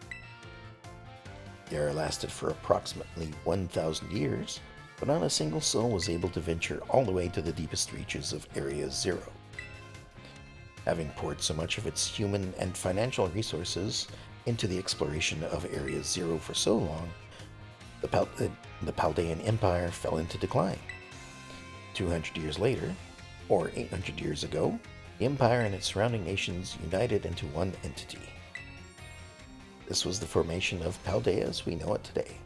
The era lasted for approximately 1,000 years, but not a single soul was able to venture all the way to the deepest reaches of Area Zero. Having poured so much of its human and financial resources into the exploration of Area Zero for so long, the Paldean Empire fell into decline. 200 years later, or 800 years ago, the Empire and its surrounding nations united into one entity. This was the formation of Paldea as we know it today.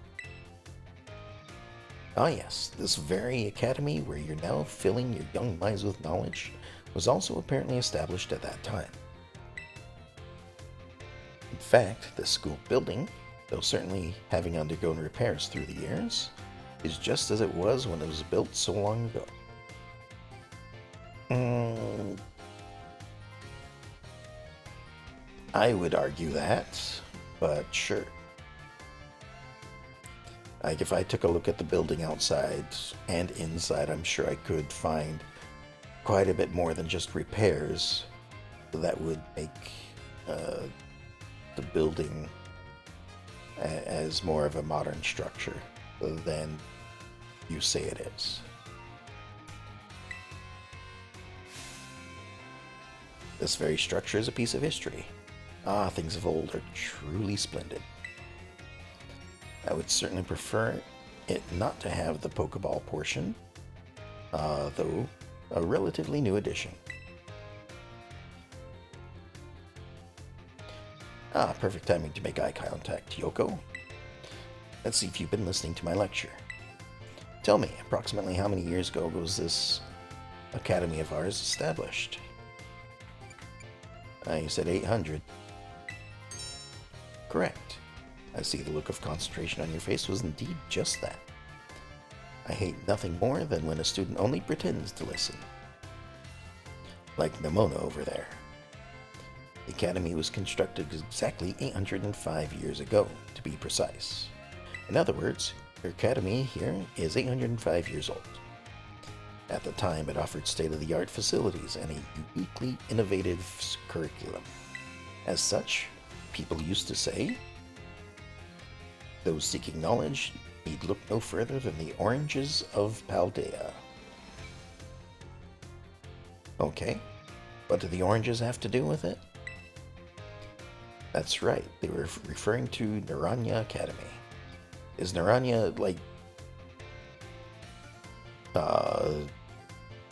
Ah yes, this very academy where you're now filling your young minds with knowledge was also apparently established at that time. In fact, this school building, though certainly having undergone repairs through the years, is just as it was when it was built so long ago. I would argue that, but sure. Like, if I took a look at the building outside and inside, I'm sure I could find quite a bit more than just repairs that would make the building as more of a modern structure than you say it is. This very structure is a piece of history. Ah, things of old are truly splendid. I would certainly prefer it not to have the Pokeball portion, though a relatively new addition. Ah, perfect timing to make eye contact, Yoko. Let's see if you've been listening to my lecture. Tell me, approximately how many years ago was this academy of ours established? You said 800. Correct. I see the look of concentration on your face was indeed just that. I hate nothing more than when a student only pretends to listen. Like Nemona over there. The academy was constructed exactly 805 years ago, to be precise. In other words, your academy here is 805 years old. At the time, it offered state-of-the-art facilities and a uniquely innovative curriculum. As such, people used to say Those seeking knowledge need look no further than the oranges of Paldea. Okay, what do the oranges have to do with it? That's right, they were referring to Naranja Academy. Is Naranja like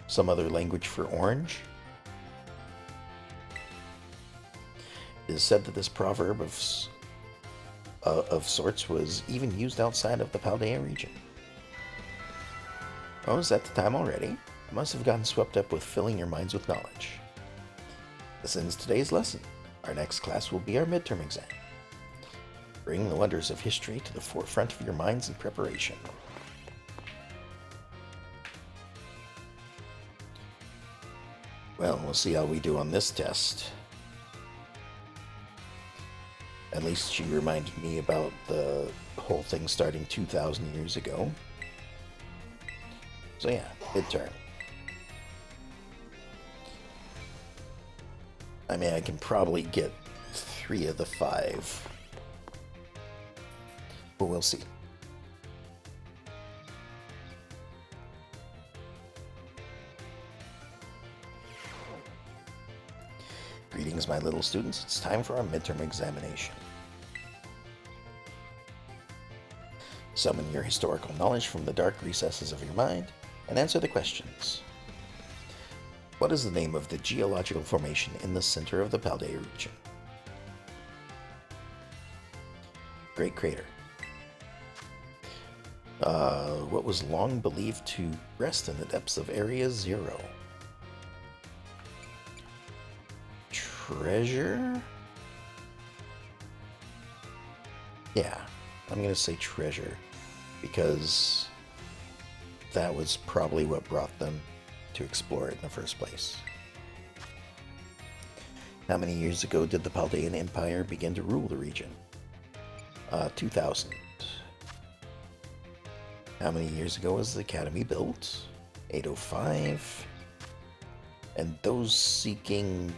some other language for orange? It is said that this proverb of sorts was even used outside of the Paldea region. Oh, is that the time already? I must have gotten swept up with filling your minds with knowledge. This ends today's lesson. Our next class will be our midterm exam. Bring the wonders of history to the forefront of your minds in preparation. Well, we'll see how we do on this test. At least she reminded me about the whole thing starting 2,000 years ago. So yeah, midterm. I mean, I can probably get 3 of the 5. But we'll see. Greetings, my little students. It's time for our midterm examination. Summon your historical knowledge from the dark recesses of your mind and answer the questions. What is the name of the geological formation in the center of the Paldea region? Great Crater. What was long believed to rest in the depths of Area Zero? Treasure? Yeah, I'm going to say treasure, because that was probably what brought them to explore it in the first place. How many years ago did the Paldean Empire begin to rule the region? 2000. How many years ago was the Academy built? 805. And those seeking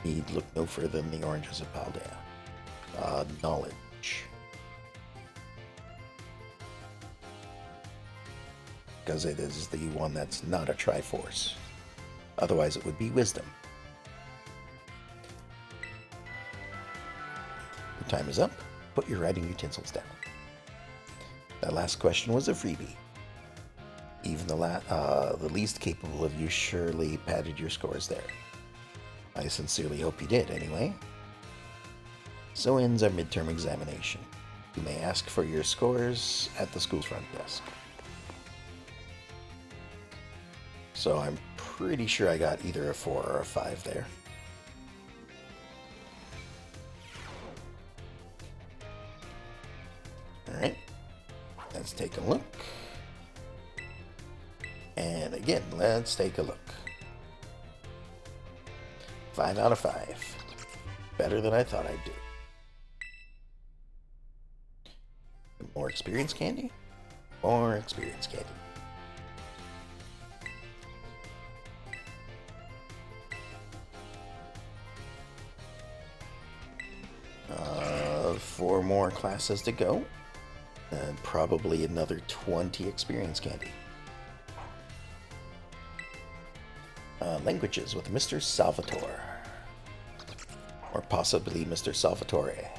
need look no further than the oranges of Paldea. Knowledge. Because it is the one that's not a Triforce. Otherwise it would be wisdom. Your time is up. Put your writing utensils down. That last question was a freebie. Even the least capable of you surely padded your scores there. I sincerely hope you did, anyway. So ends our midterm examination. You may ask for your scores at the school's front desk. So I'm pretty sure I got either a 4 or a 5 there. Alright, let's take a look. And again, let's take a look. 5 out of 5. Better than I thought I'd do. More experience candy? More experience candy. Four more classes to go. And probably another 20 experience candy. Languages with Mr. Salvatore. Or possibly Mr. Salvatore.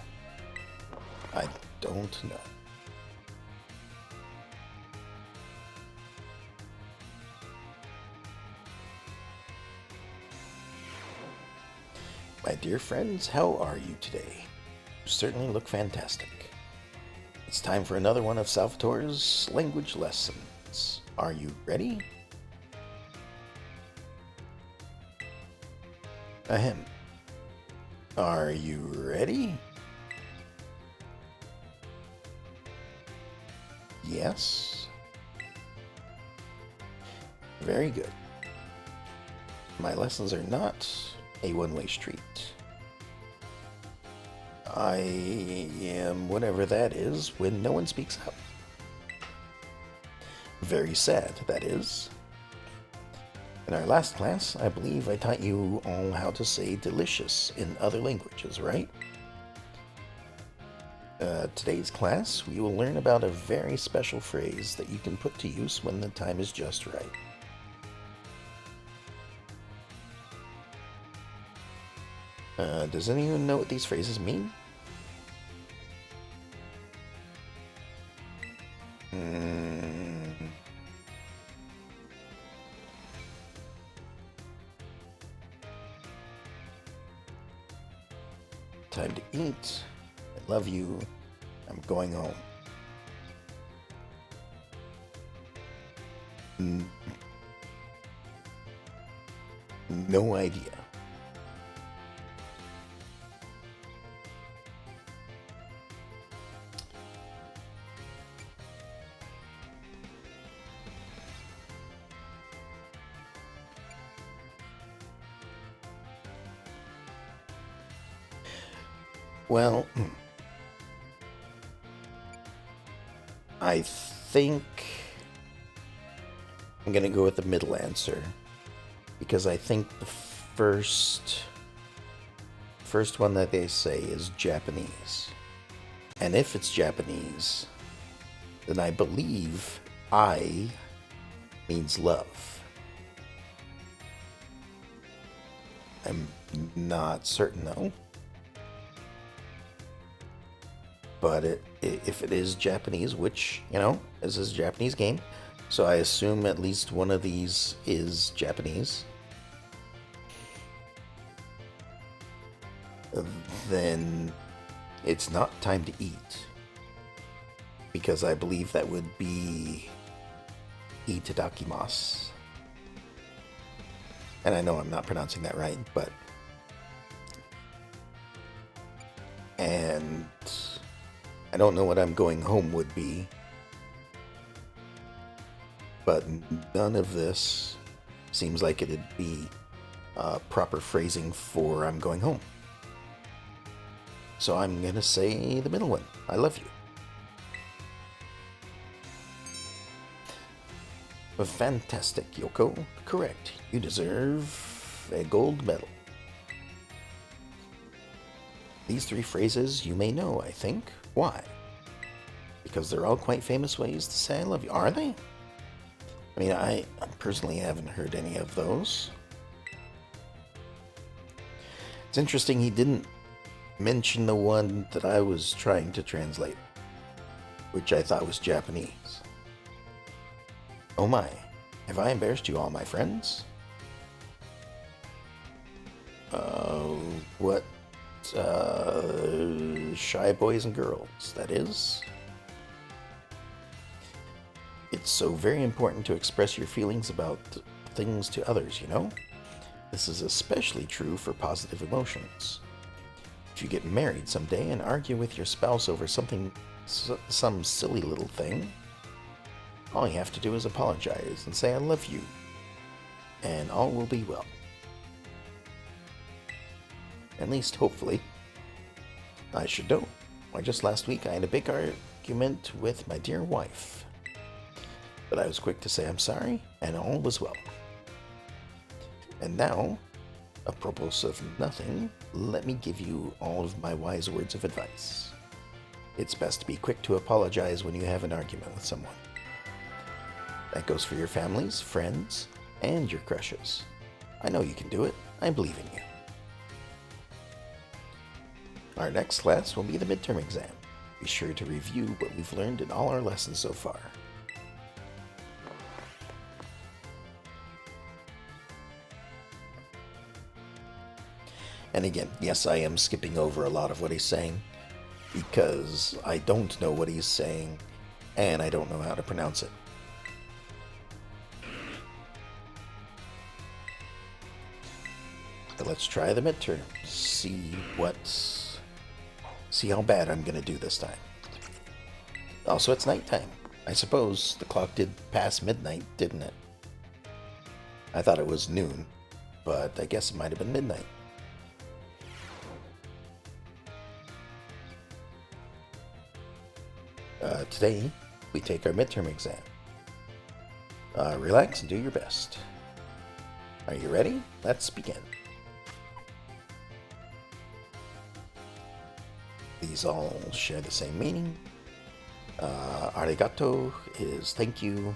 I don't know. My dear friends, how are you today? You certainly look fantastic. It's time for another one of Salvatore's language lessons. Are you ready? Ahem. Are you ready? Yes. Very good. My lessons are not a one-way street. I am whatever that is when no one speaks up. Very sad, that is. In our last class, I believe I taught you all how to say delicious in other languages, right? Today's class, we will learn about a very special phrase that you can put to use when the time is just right. Does anyone know what these phrases mean? Time to eat. I love you. I'm going home. No idea. Well, I think I'm going to go with the middle answer, because I think the first one that they say is Japanese. And if it's Japanese, then I believe I means love. I'm not certain though. But if it is Japanese, which, this is a Japanese game, so I assume at least one of these is Japanese, then it's not time to eat, because I believe that would be itadakimasu. And I know I'm not pronouncing that right, but... And... I don't know what I'm going home would be, but none of this seems like it'd be proper phrasing for I'm going home. So I'm gonna say the middle one. I love you. Fantastic, Yoko. Correct. You deserve a gold medal. These three phrases you may know, I think. Why? Because they're all quite famous ways to say I love you. Are they? I mean, I personally haven't heard any of those. It's interesting he didn't mention the one that I was trying to translate, which I thought was Japanese. Oh my, have I embarrassed you all, my friends? What shy boys and girls, that is. It's so very important to express your feelings about things to others, This is especially true for positive emotions. If you get married someday and argue with your spouse over some silly little thing, all you have to do is apologize and say I love you, and all will be well. At least, hopefully. I should know. Why, just last week I had a big argument with my dear wife. But I was quick to say I'm sorry, and all was well. And now, apropos of nothing, let me give you all of my wise words of advice. It's best to be quick to apologize when you have an argument with someone. That goes for your families, friends, and your crushes. I know you can do it. I believe in you. Our next class will be the midterm exam. Be sure to review what we've learned in all our lessons so far. And again, yes, I am skipping over a lot of what he's saying, because I don't know what he's saying, and I don't know how to pronounce it. But let's try the midterm. See how bad I'm gonna do this time. Also, it's nighttime. I suppose the clock did pass midnight, didn't it? I thought it was noon, but I guess it might have been midnight. Today, we take our midterm exam. Relax and do your best. Are you ready? Let's begin. These all share the same meaning. Arigato is thank you,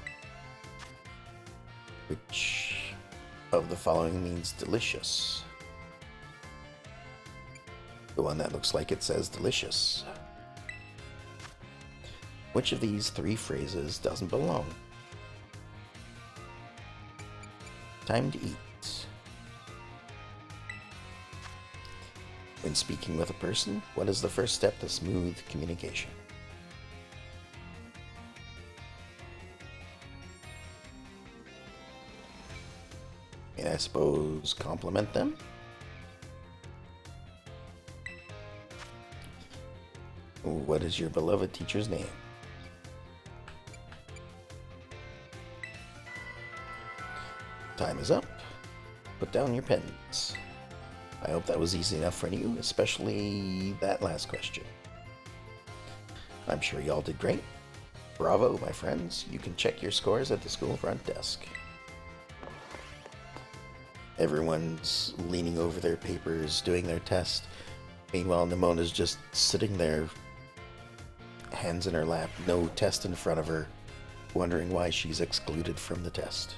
which of the following means delicious? The one that looks like it says delicious. Which of these three phrases doesn't belong? Time to eat. When speaking with a person, what is the first step to smooth communication? And I suppose compliment them? What is your beloved teacher's name? Time is up. Put down your pens. I hope that was easy enough for you, especially that last question. I'm sure y'all did great. Bravo, my friends. You can check your scores at the school front desk. Everyone's leaning over their papers, doing their test. Meanwhile, Nemona's just sitting there, hands in her lap, no test in front of her, wondering why she's excluded from the test.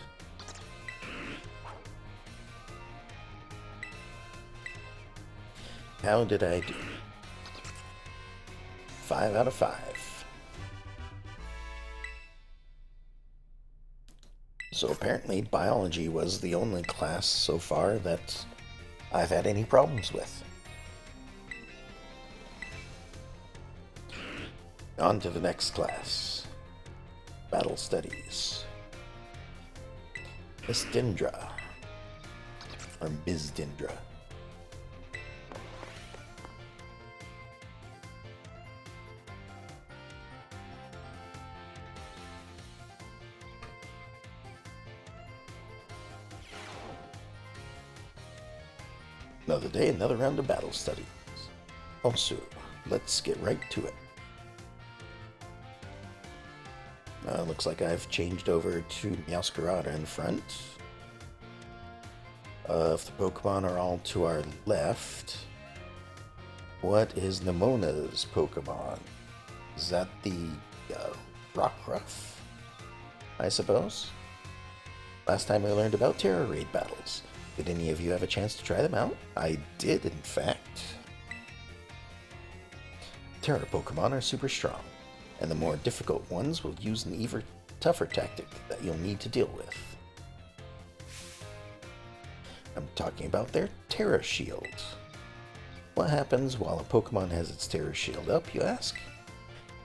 How did I do? 5 out of 5. So apparently biology was the only class so far that I've had any problems with. On to the next class. Battle Studies. Miss Dindra. Or Ms. Dindra. Another day, another round of battle studies. Also, let's get right to it. Looks like I've changed over to Meowscarada in front. If the Pokemon are all to our left, what is Nemona's Pokemon? Is that the Rockruff, I suppose? Last time we learned about Terra Raid battles. Did any of you have a chance to try them out? I did, in fact. Terra Pokemon are super strong, and the more difficult ones will use an even tougher tactic that you'll need to deal with. I'm talking about their Terra Shield. What happens while a Pokemon has its Terra Shield up, you ask?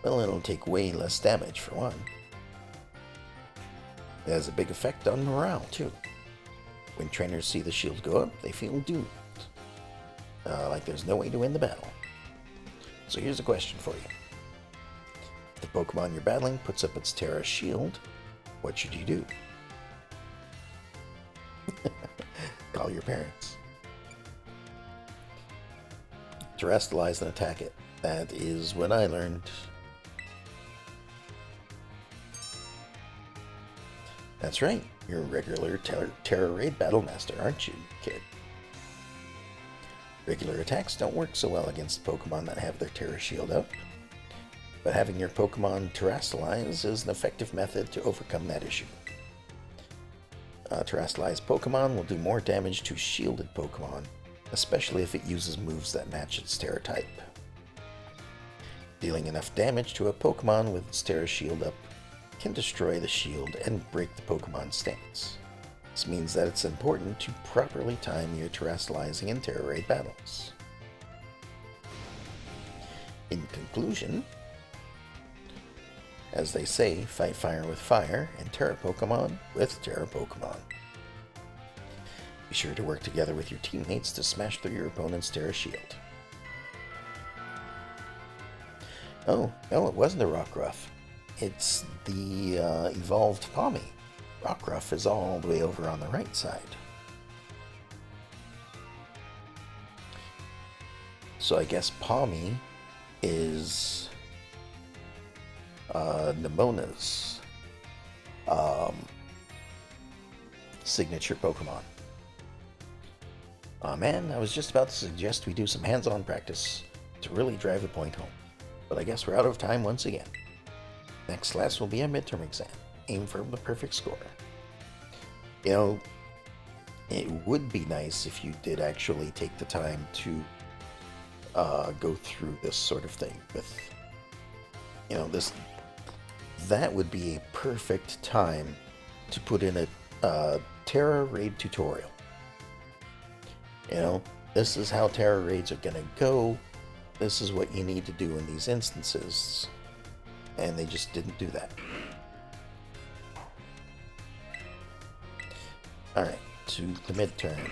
Well, it'll take way less damage, for one. It has a big effect on morale, too. When trainers see the shield go up, they feel doomed. Like there's no way to win the battle. So here's a question for you. If the Pokemon you're battling puts up its Terra Shield, what should you do? Call your parents. Terrestrialize and attack it. That is what I learned. That's right. You're a regular Terra Raid Battle Master, aren't you, kid? Regular attacks don't work so well against Pokemon that have their Terra Shield up, but having your Pokemon Terrestrialize is an effective method to overcome that issue. Terrestrialized Pokemon will do more damage to shielded Pokemon, especially if it uses moves that match its Terra type. Dealing enough damage to a Pokemon with its Terra Shield up can destroy the shield and break the Pokemon's stance. This means that it's important to properly time your terrestrializing in Terra Raid battles. In conclusion, as they say, fight fire with fire and Terra Pokemon with Terra Pokemon. Be sure to work together with your teammates to smash through your opponent's Terra Shield. Oh, no, it wasn't a Rockruff. It's the evolved Palmy. Rockruff is all the way over on the right side. So I guess Palmy is Nemona's signature Pokemon. Aw man, I was just about to suggest we do some hands-on practice to really drive the point home. But I guess we're out of time once again. Next class will be a midterm exam. Aim for the perfect score. You know, it would be nice if you did actually take the time to go through this sort of thing with, you know, that would be a perfect time to put in a Terra raid tutorial. You know, this is how Terra raids are gonna go. This is what you need to do in these instances. And they just didn't do that. Alright, to the midterm.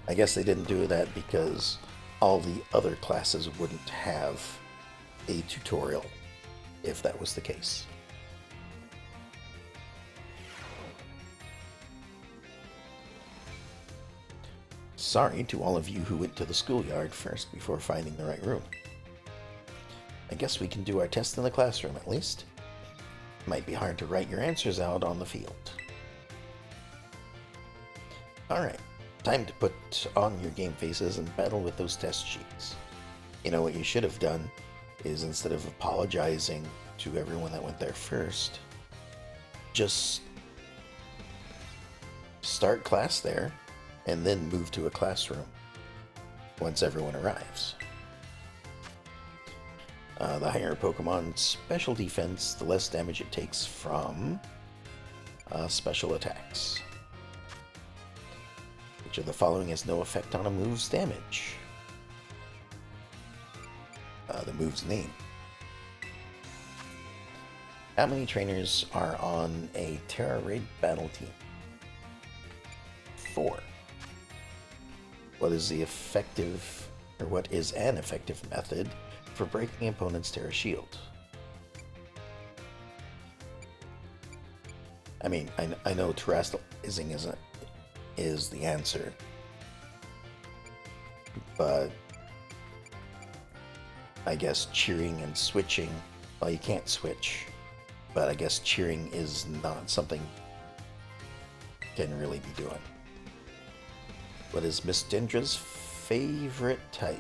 I guess they didn't do that because all the other classes wouldn't have a tutorial, if that was the case. Sorry to all of you who went to the schoolyard first before finding the right room. I guess we can do our test in the classroom at least. Might be hard to write your answers out on the field. Alright, time to put on your game faces and battle with those test sheets. You know what you should have done is, instead of apologizing to everyone that went there first, just start class there and then move to a classroom once everyone arrives. The higher Pokemon's special defense, the less damage it takes from special attacks. Which of the following has no effect on a move's damage? The move's name. How many trainers are on a Terra Raid battle team? 4. What is an effective method for breaking opponent's Terra Shield? I mean, I know terrestrializing is the answer, but I guess cheering and switching, well, you can't switch, but I guess cheering is not something you can really be doing. What is Miss Dendra's favorite type?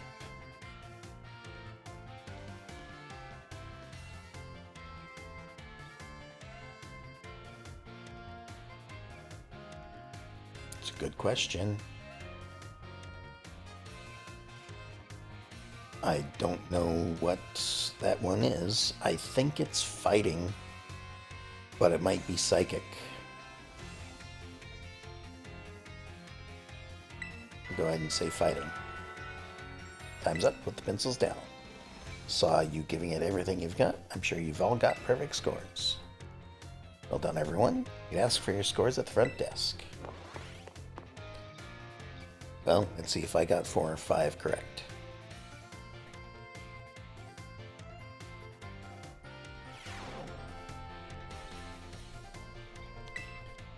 It's a good question. I don't know what that one is. I think it's fighting, but it might be psychic. Go ahead and say fighting. Time's up. Put the pencils down. Saw you giving it everything you've got. I'm sure you've all got perfect scores. Well done, everyone. You can ask for your scores at the front desk. Well, let's see if I got 4 or 5 correct.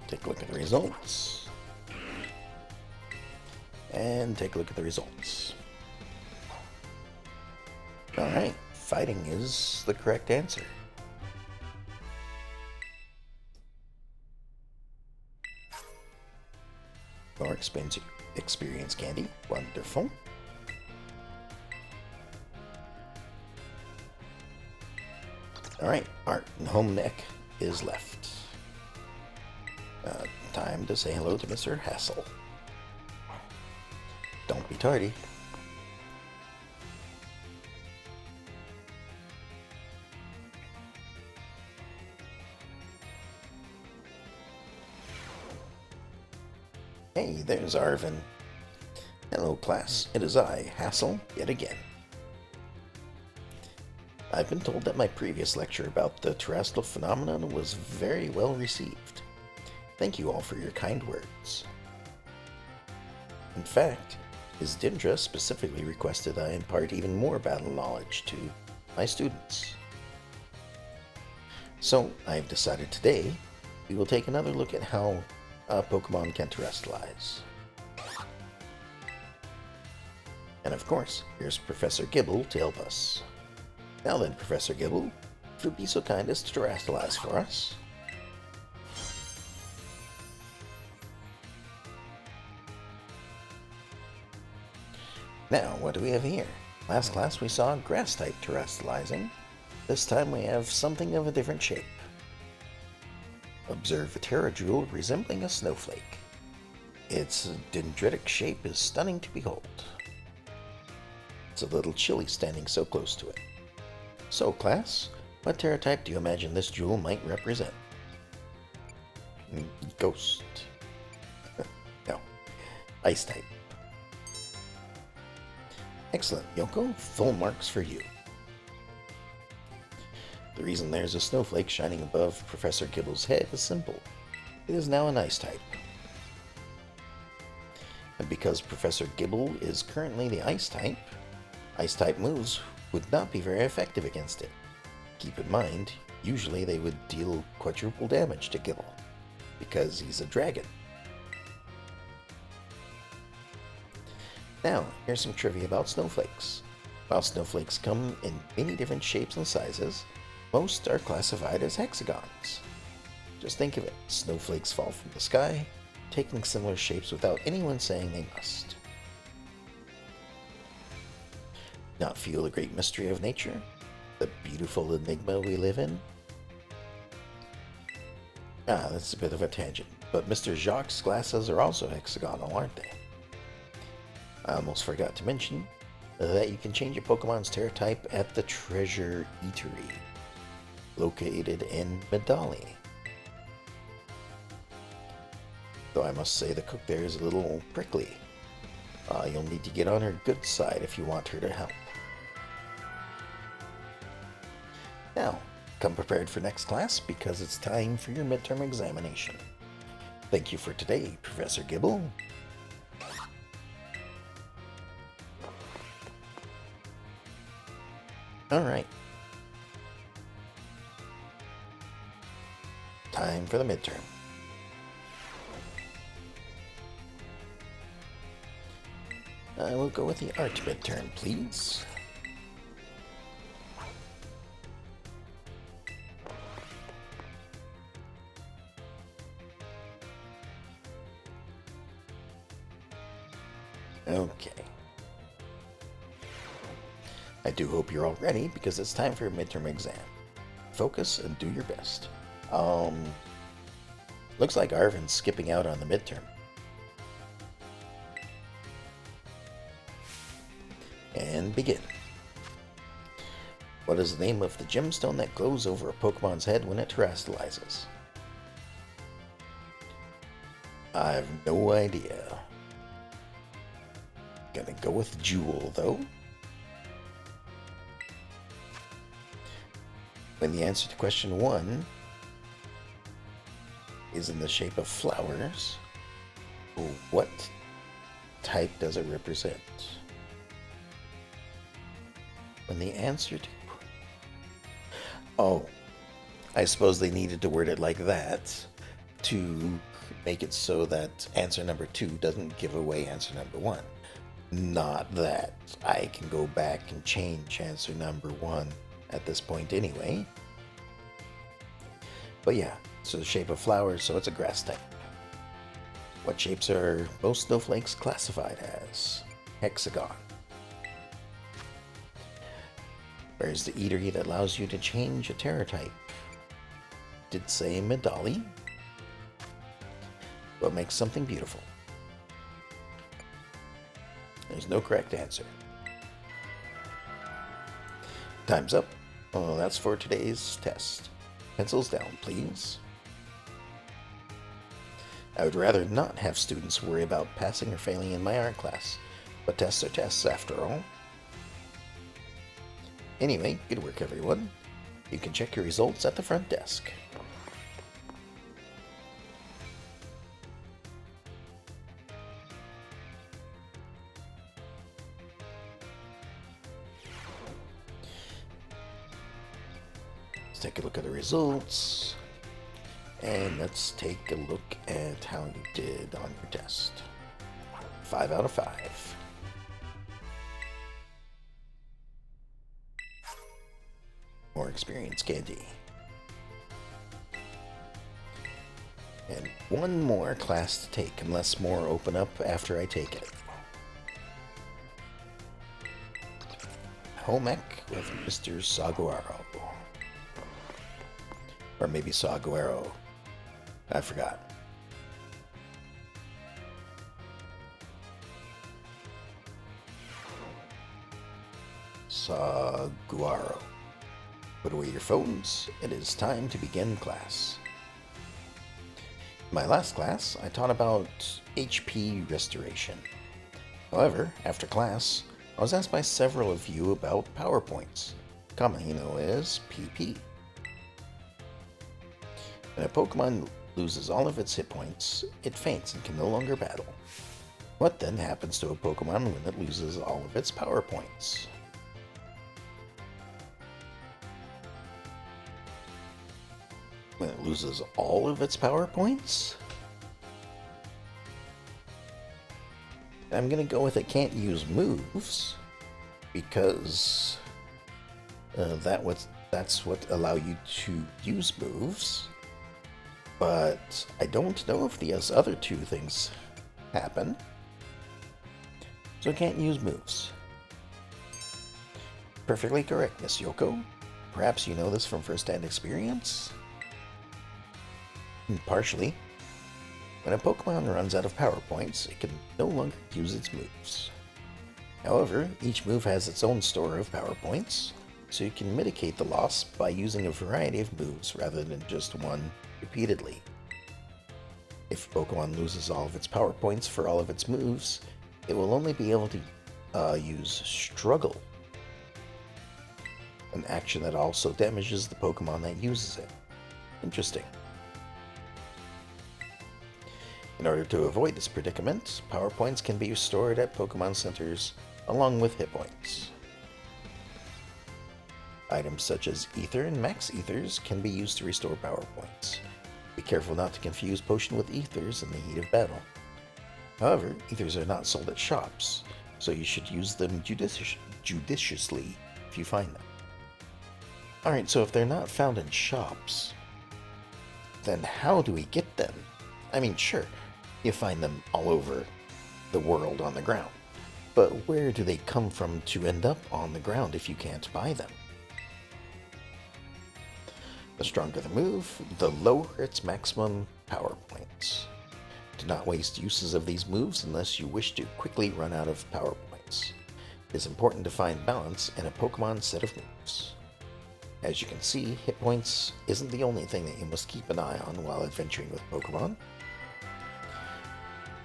Take a look at the results. And take a look at the results. Alright, fighting is the correct answer. More experience candy. Wonderful. Alright, art and home neck is left. Time to say hello to Mr. Hassel. Don't be tardy. Hey, there's Arvin. Hello, class. It is I, Hassel, yet again. I've been told that my previous lecture about the terrestrial phenomenon was very well received. Thank you all for your kind words. In fact, Ms. Dindra specifically requested I impart even more battle knowledge to my students. So, I've decided today we will take another look at how Pokemon can terrestrialize. And of course, here's Professor Gibble to help us. Now then, Professor Gibble, if you'd be so kind as to terrestrialize for us. Now, what do we have here? Last class we saw grass-type terrestrializing. This time we have something of a different shape. Observe a pterodactyl resembling a snowflake. Its dendritic shape is stunning to behold. It's a little chilly standing so close to it. So, class, what pterotype do you imagine this jewel might represent? Ghost. No. Ice type. Excellent, Yoko. Full marks for you. The reason there's a snowflake shining above Professor Gibble's head is simple. It is now an ice type. And because Professor Gibble is currently the ice type moves would not be very effective against it. Keep in mind, usually they would deal quadruple damage to Gibble, because he's a dragon. Now, here's some trivia about snowflakes. While snowflakes come in many different shapes and sizes, most are classified as hexagons. Just think of it, snowflakes fall from the sky, taking similar shapes without anyone saying they must. Not feel the great mystery of nature? The beautiful enigma we live in? That's a bit of a tangent, but Mr. Jacques' glasses are also hexagonal, aren't they? I almost forgot to mention that you can change your Pokemon's Terra-type at the Treasure Eatery, located in Medali. Though I must say the cook there is a little prickly. You'll need to get on her good side if you want her to help. Now, come prepared for next class because it's time for your midterm examination. Thank you for today, Professor Gibble. Alright. Time for the midterm. I will go with the art midterm, please. Okay. I do hope you're all ready because it's time for your midterm exam. Focus and do your best. Looks like Arvin's skipping out on the midterm. And begin. What is the name of the gemstone that glows over a Pokemon's head when it terrestrializes? I have no idea. Gonna go with Jewel, though. When the answer to question 1 is in the shape of flowers, what type does it represent? When the answer to... Oh, I suppose they needed to word it like that to make it so that answer number 2 doesn't give away answer number 1. Not that I can go back and change answer number 1 at this point anyway. But yeah, it's the shape of flowers, so it's a grass type. What shapes are most snowflakes classified as? Hexagon. Where's the eatery that allows you to change a Terra type? Did say Medali. What makes something beautiful? There's no correct answer. Time's up. Oh, that's for today's test. Pencils down, please. I would rather not have students worry about passing or failing in my art class, but tests are tests after all. Anyway, good work everyone. You can check your results at the front desk. Let's take a look at the results. And let's take a look at how you did on your test. 5 out of 5. More experience, Candy. And one more class to take, unless more open up after I take it. home ec with Mr. Saguaro. Or maybe Saguaro. I forgot. Saguaro. Put away your phones. It is time to begin class. In my last class, I taught about HP restoration. However, after class, I was asked by several of you about PowerPoints, commonly known as PP. When a Pokemon loses all of its hit points, it faints and can no longer battle. What then happens to a Pokemon when it loses all of its power points? When it loses all of its power points? I'm gonna go with it can't use moves, because that's what allow you to use moves. But I don't know if the other two things happen. So it can't use moves. Perfectly correct, Miss Yoko. Perhaps you know this from first-hand experience? Partially. When a Pokemon runs out of power points, it can no longer use its moves. However, each move has its own store of power points, so you can mitigate the loss by using a variety of moves rather than just one repeatedly. If a Pokemon loses all of its power points for all of its moves, it will only be able to use Struggle, an action that also damages the Pokemon that uses it. Interesting. In order to avoid this predicament, power points can be stored at Pokemon centers along with hit points. Items such as Ether and Max Ethers can be used to restore power points. Be careful not to confuse Potion with Ethers in the heat of battle. However, Ethers are not sold at shops, so you should use them judiciously if you find them. Alright, so if they're not found in shops, then how do we get them? I mean, sure, you find them all over the world on the ground, but where do they come from to end up on the ground if you can't buy them? The stronger the move, the lower its maximum power points. Do not waste uses of these moves unless you wish to quickly run out of power points. It is important to find balance in a Pokemon set of moves. As you can see, hit points isn't the only thing that you must keep an eye on while adventuring with Pokemon.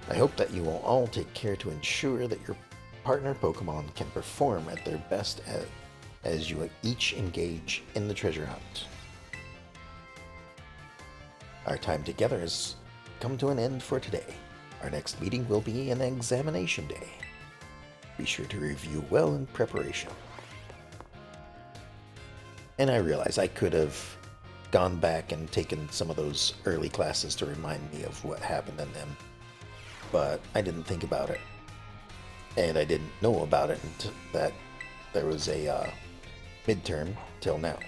I hope that you will all take care to ensure that your partner Pokemon can perform at their best as you each engage in the treasure hunt. Our time together has come to an end for today. Our next meeting will be an examination day. Be sure to review well in preparation. And I realize I could have gone back and taken some of those early classes to remind me of what happened in them, but I didn't think about it. And I didn't know about it until that there was a midterm till now.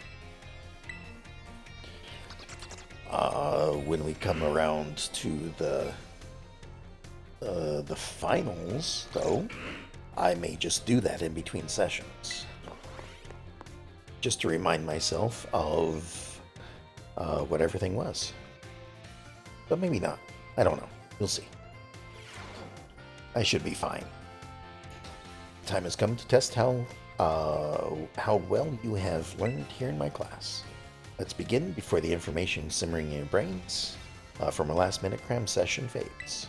When we come around to the finals, though, I may just do that in between sessions, just to remind myself of what everything was. But maybe not. I don't know. We'll see. I should be fine. Time has come to test how well you have learned here in my class. Let's begin before the information simmering in your brains from a last-minute cram session fades.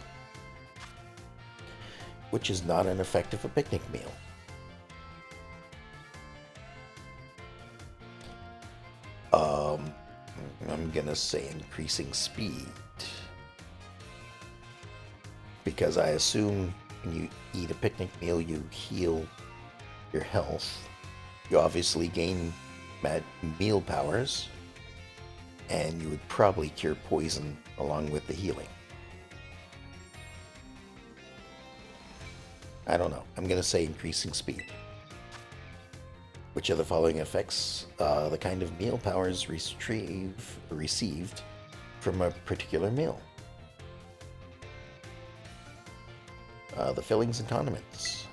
Which is not an effective a picnic meal? I'm gonna say increasing speed. Because I assume when you eat a picnic meal, you heal your health. You obviously gain meal powers, and you would probably cure poison along with the healing. I don't know. I'm going to say increasing speed. Which of the following affects the kind of meal powers received from a particular meal? The fillings and condiments.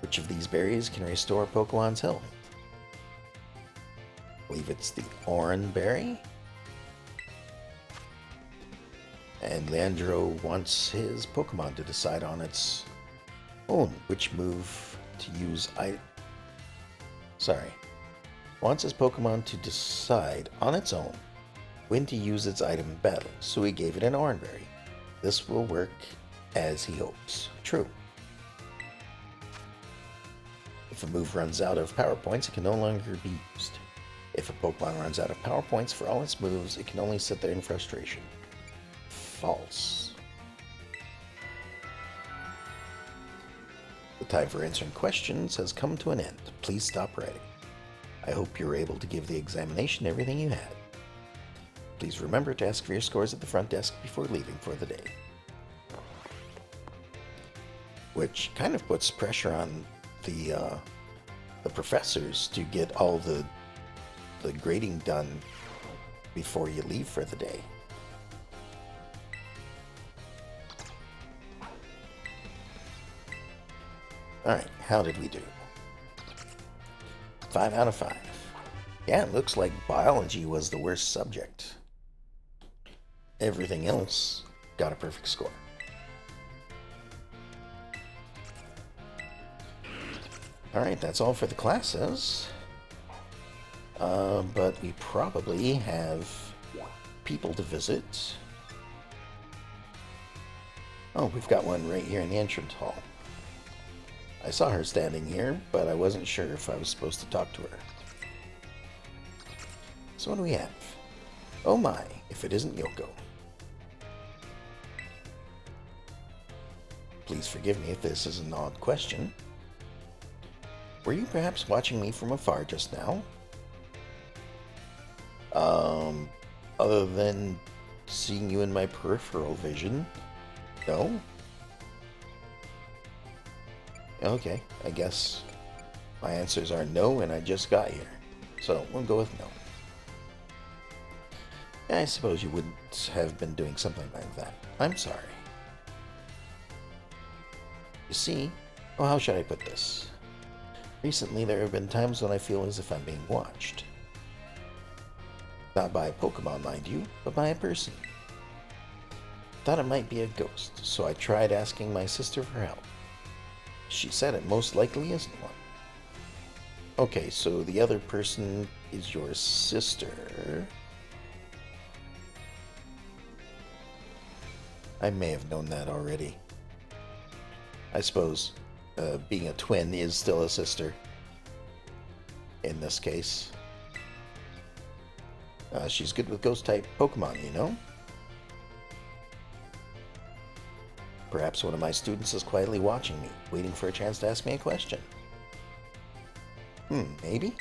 Which of these berries can restore Pokemon's health? I believe it's the Oran berry. And Leandro wants his Pokemon to decide on its own which move to use. Wants his Pokemon to decide on its own when to use its item in battle, so he gave it an Oran berry. This will work as he hopes. True. If a move runs out of power points, it can no longer be used. If a Pokemon runs out of power points for all its moves, it can only sit there in frustration. False. The time for answering questions has come to an end. Please stop writing. I hope you were able to give the examination everything you had. Please remember to ask for your scores at the front desk before leaving for the day. Which kind of puts pressure on the professors to get all the grading done before you leave for the day. Alright, how did we do? 5 out of 5. Yeah, it looks like biology was the worst subject. Everything else got a perfect score. Alright, that's all for the classes. But we probably have people to visit. Oh, we've got one right here in the entrance hall. I saw her standing here, but I wasn't sure if I was supposed to talk to her. So what do we have? Oh my, if it isn't Yoko. Please forgive me if this is an odd question. Were you perhaps watching me from afar just now? Other than seeing you in my peripheral vision? No? Okay, I guess my answers are no and I just got here. So we'll go with no. I suppose you wouldn't have been doing something like that. I'm sorry. You see, oh, how should I put this? Recently there have been times when I feel as if I'm being watched. Not by a Pokemon, mind you, but by a person. Thought it might be a ghost, so I tried asking my sister for help. She said it most likely isn't one. Okay, so the other person is your sister. I may have known that already. I suppose being a twin is still a sister in this case. She's good with ghost-type Pokemon, you know? Perhaps one of my students is quietly watching me, waiting for a chance to ask me a question. Maybe?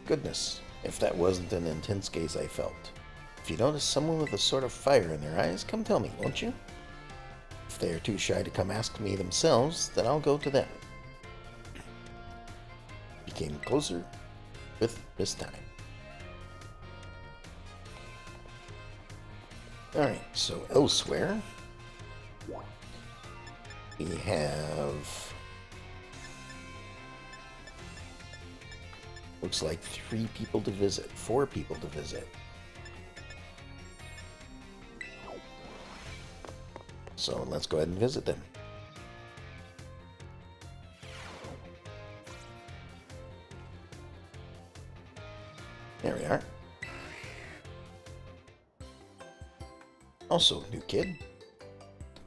Goodness, if that wasn't an intense gaze I felt. If you notice someone with a sort of fire in their eyes, come tell me, won't you? If they are too shy to come ask me themselves, then I'll go to them. Became closer with this time. Alright, so elsewhere, we have, looks like 3 people to visit, 4 people to visit. So let's go ahead and visit them. There we are. Also, new kid.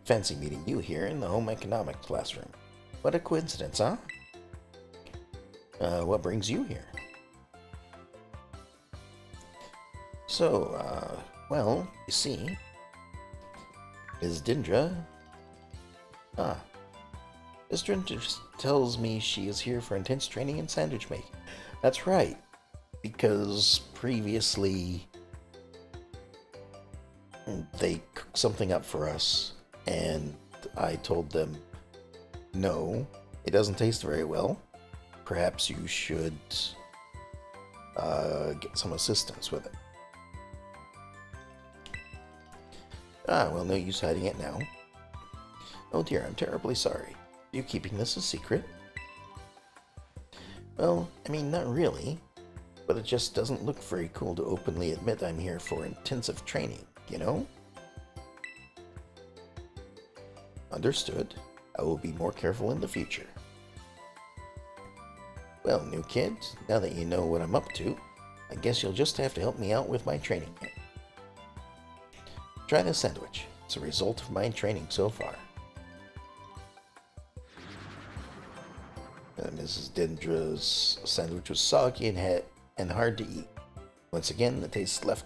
Fancy meeting you here in the home economics classroom. What a coincidence, huh? What brings you here? So, well, you see, Ms. Dindra... Ms. Dindra tells me she is here for intense training in sandwich making. That's right, because previously they cooked something up for us, and I told them, no, it doesn't taste very well. Perhaps you should get some assistance with it. Well, no use hiding it now. Oh dear, I'm terribly sorry. Are you keeping this a secret? Well, I mean, not really. But it just doesn't look very cool to openly admit I'm here for intensive training, you know? Understood. I will be more careful in the future. Well, new kid, now that you know what I'm up to, I guess you'll just have to help me out with my training here. Try this sandwich. It's a result of my training so far. Mrs. Dendra's sandwich was soggy and hard to eat. Once again, the taste left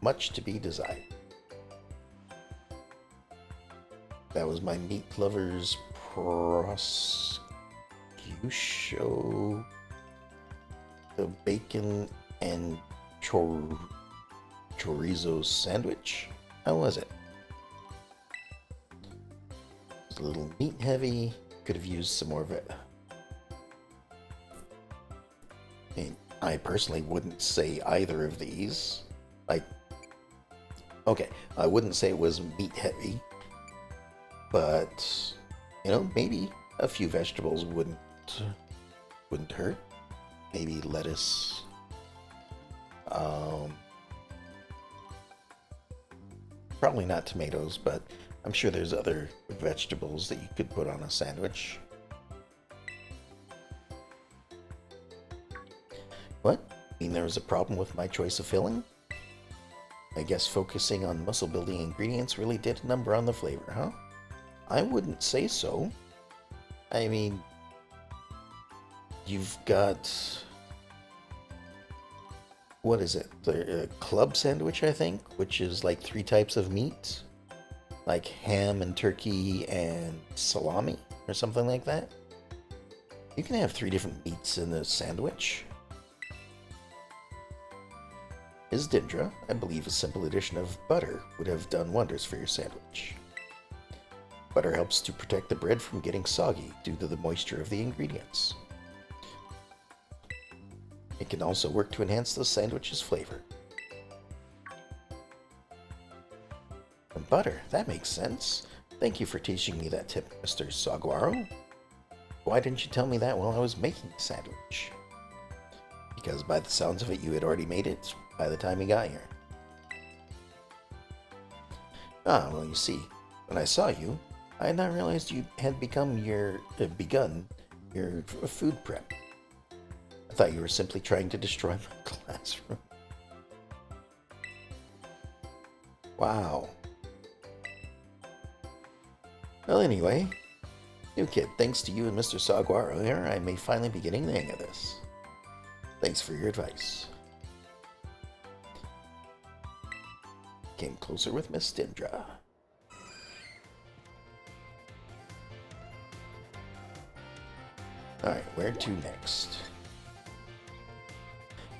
much to be desired. That was my meat lover's prosciutto, the bacon and chorizo sandwich. How was it? It was a little meat heavy. Could have used some more of it. I personally wouldn't say either of these. Okay, I wouldn't say it was meat heavy, but maybe a few vegetables wouldn't hurt. Maybe lettuce. Probably not tomatoes, but I'm sure there's other vegetables that you could put on a sandwich. What? You mean there was a problem with my choice of filling? I guess focusing on muscle-building ingredients really did a number on the flavor, huh? I wouldn't say so. I mean, you've got... what is it? The club sandwich, I think, which is like 3 types of meat. Like ham and turkey and salami, or something like that. You can have 3 different meats in a sandwich. Ms. Dindra, I believe a simple addition of butter would have done wonders for your sandwich. Butter helps to protect the bread from getting soggy due to the moisture of the ingredients. It can also work to enhance the sandwich's flavor. And butter, that makes sense. Thank you for teaching me that tip, Mr. Saguaro. Why didn't you tell me that while I was making the sandwich? Because by the sounds of it, you had already made it by the time you got here. Ah, well, you see, when I saw you, I had not realized you had begun your food prep. I thought you were simply trying to destroy my classroom. Wow. Well, anyway, new kid, thanks to you and Mr. Saguaro here, I may finally be getting the hang of this. Thanks for your advice. Came closer with Miss Dindra. Alright, where to next?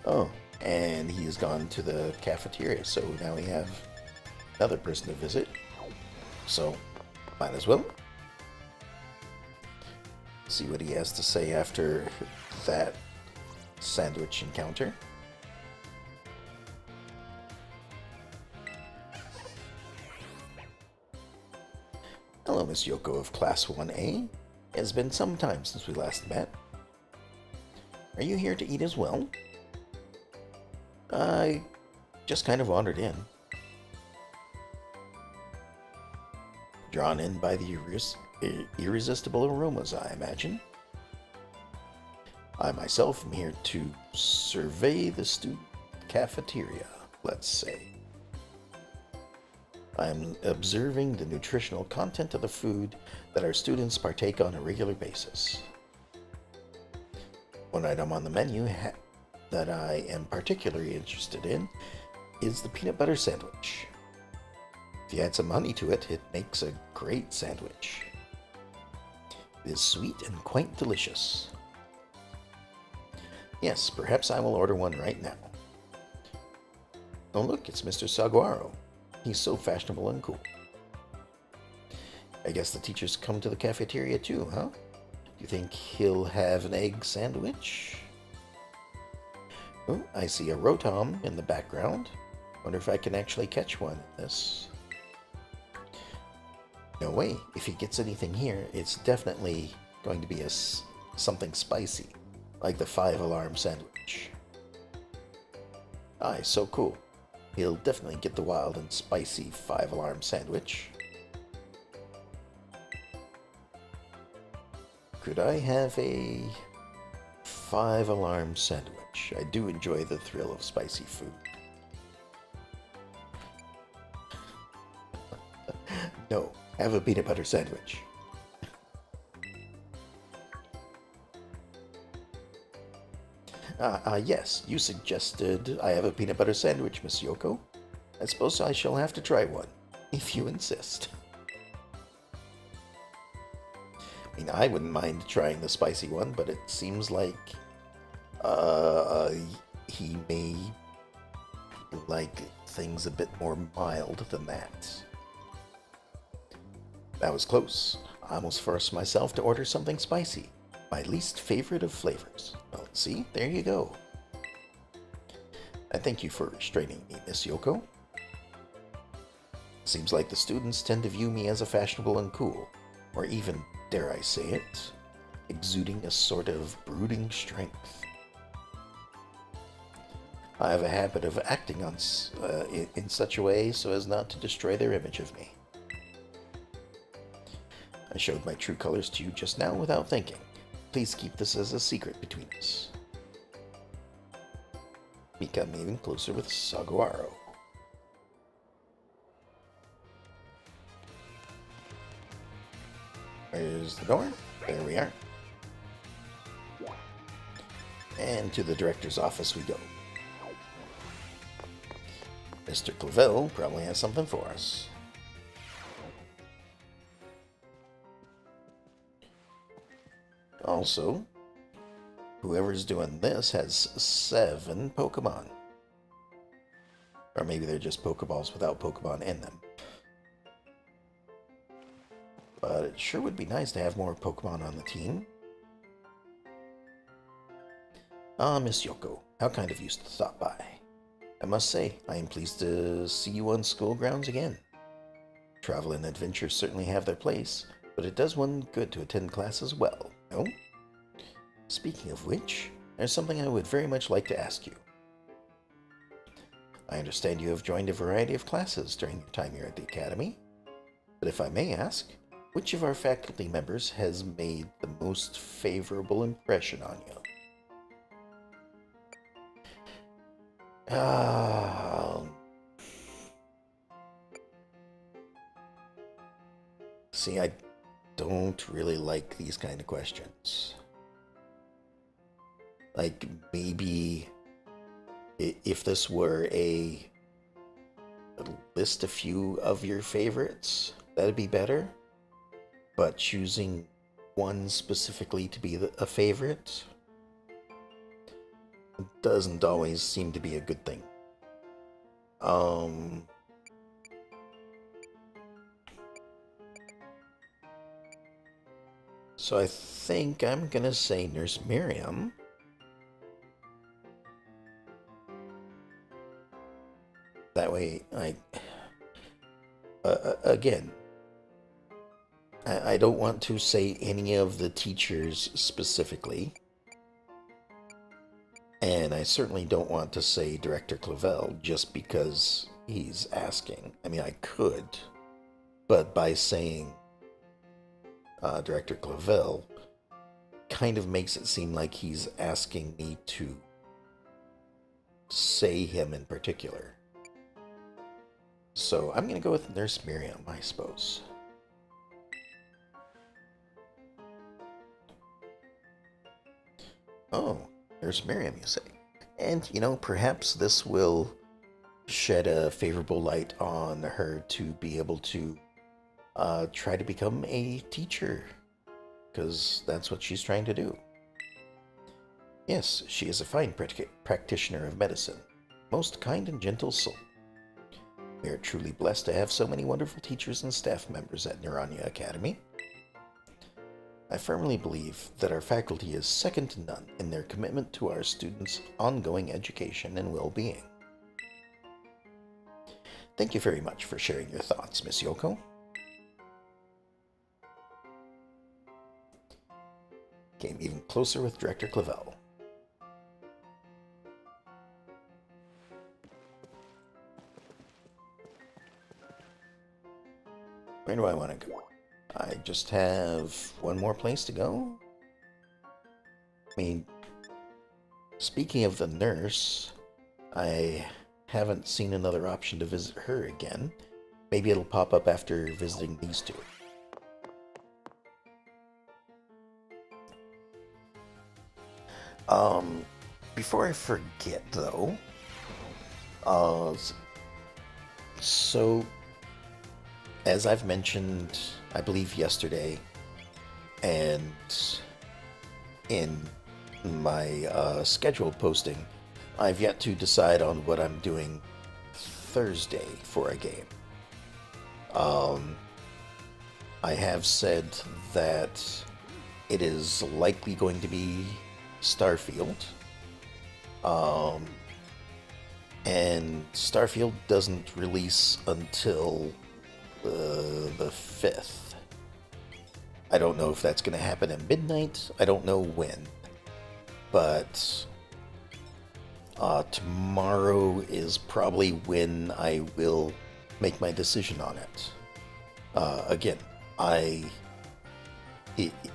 Oh, and he has gone to the cafeteria, so now we have another person to visit. So, might as well see what he has to say after that sandwich encounter. Hello, Miss Yoko of Class 1A. It has been some time since we last met. Are you here to eat as well? I just kind of wandered in. Drawn in by the irresistible aromas, I imagine. I myself am here to survey the student cafeteria, let's say. I am observing the nutritional content of the food that our students partake on a regular basis. One item on the menu that I am particularly interested in is the peanut butter sandwich. If you add some honey to it, it makes a great sandwich. It is sweet and quite delicious. Yes, perhaps I will order one right now. Oh look, it's Mr. Saguaro. He's so fashionable and cool. I guess the teachers come to the cafeteria too, huh? Do you think he'll have an egg sandwich? Oh, I see a Rotom in the background. Wonder if I can actually catch one in this. No way. If he gets anything here, it's definitely going to be something spicy, like the 5-alarm sandwich. Aye, so cool. He'll definitely get the wild and spicy 5-alarm sandwich. Could I have a 5-alarm sandwich? I do enjoy the thrill of spicy food. No, have a peanut butter sandwich. Yes, you suggested I have a peanut butter sandwich, Miss Yoko. I suppose I shall have to try one, if you insist. I mean, I wouldn't mind trying the spicy one, but it seems like he may like things a bit more mild than that. That was close. I almost forced myself to order something spicy. My least favorite of flavors. Well, see, there you go. I thank you for restraining me, Miss Yoko. Seems like the students tend to view me as a fashionable and cool, or even, dare I say it, exuding a sort of brooding strength. I have a habit of acting in such a way so as not to destroy their image of me. I showed my true colors to you just now without thinking. Please keep this as a secret between us. Become even closer with Saguaro. There's the door. There we are. And to the director's office we go. Mr. Clavel probably has something for us. Also, whoever's doing this has 7 Pokemon. Or maybe they're just Pokeballs without Pokemon in them. But it sure would be nice to have more Pokemon on the team. Ah, Miss Yoko, how kind of you to stop by. I must say, I am pleased to see you on school grounds again. Travel and adventure certainly have their place, but it does one good to attend class as well, no? Speaking of which, there's something I would very much like to ask you. I understand you have joined a variety of classes during your time here at the Academy, but if I may ask, which of our faculty members has made the most favorable impression on you? See, I don't really like these kind of questions. Like, maybe if this were a list a few of your favorites, that'd be better. But choosing one specifically to be a favorite doesn't always seem to be a good thing. So I think I'm gonna say Nurse Miriam. That way, again, I don't want to say any of the teachers specifically. And I certainly don't want to say Director Clavel just because he's asking. I mean, I could, but by saying Director Clavel kind of makes it seem like he's asking me to say him in particular. So I'm going to go with Nurse Miriam, I suppose. Oh, Nurse Miriam, you say. And, perhaps this will shed a favorable light on her to be able to try to become a teacher. Because that's what she's trying to do. Yes, she is a fine practitioner of medicine. Most kind and gentle soul. We are truly blessed to have so many wonderful teachers and staff members at Neurania Academy. I firmly believe that our faculty is second to none in their commitment to our students' ongoing education and well-being. Thank you very much for sharing your thoughts, Miss Yoko. closer with Director Clavel. Where do I want to go? I just have one more place to go? I mean, speaking of the nurse, I haven't seen another option to visit her again. Maybe it'll pop up after visiting these two. Before I forget though, so as I've mentioned, I believe yesterday, and in my scheduled posting, I've yet to decide on what I'm doing Thursday for a game. I have said that it is likely going to be Starfield. And Starfield doesn't release until the 5th. I don't know if that's going to happen at midnight. I don't know when. But tomorrow is probably when I will make my decision on it. Again,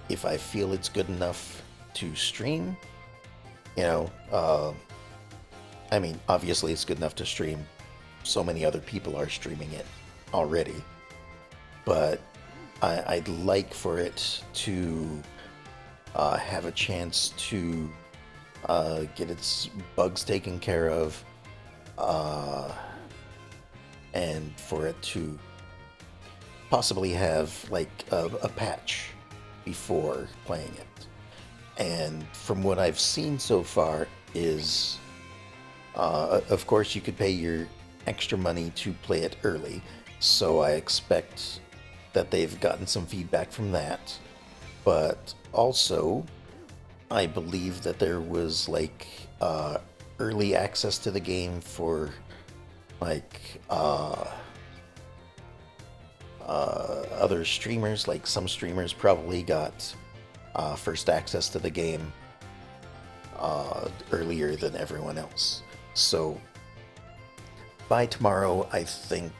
if I feel it's good enough to stream, I mean, obviously it's good enough to stream. So many other people are streaming it already. But I'd like for it to have a chance to get its bugs taken care of, and for it to possibly have like a patch before playing it. And from what I've seen so far is, of course, you could pay your extra money to play it early, so I expect that they've gotten some feedback from that. But also, I believe that there was like early access to the game for like other streamers. Like some streamers probably got first access to the game earlier than everyone else. So by tomorrow, I think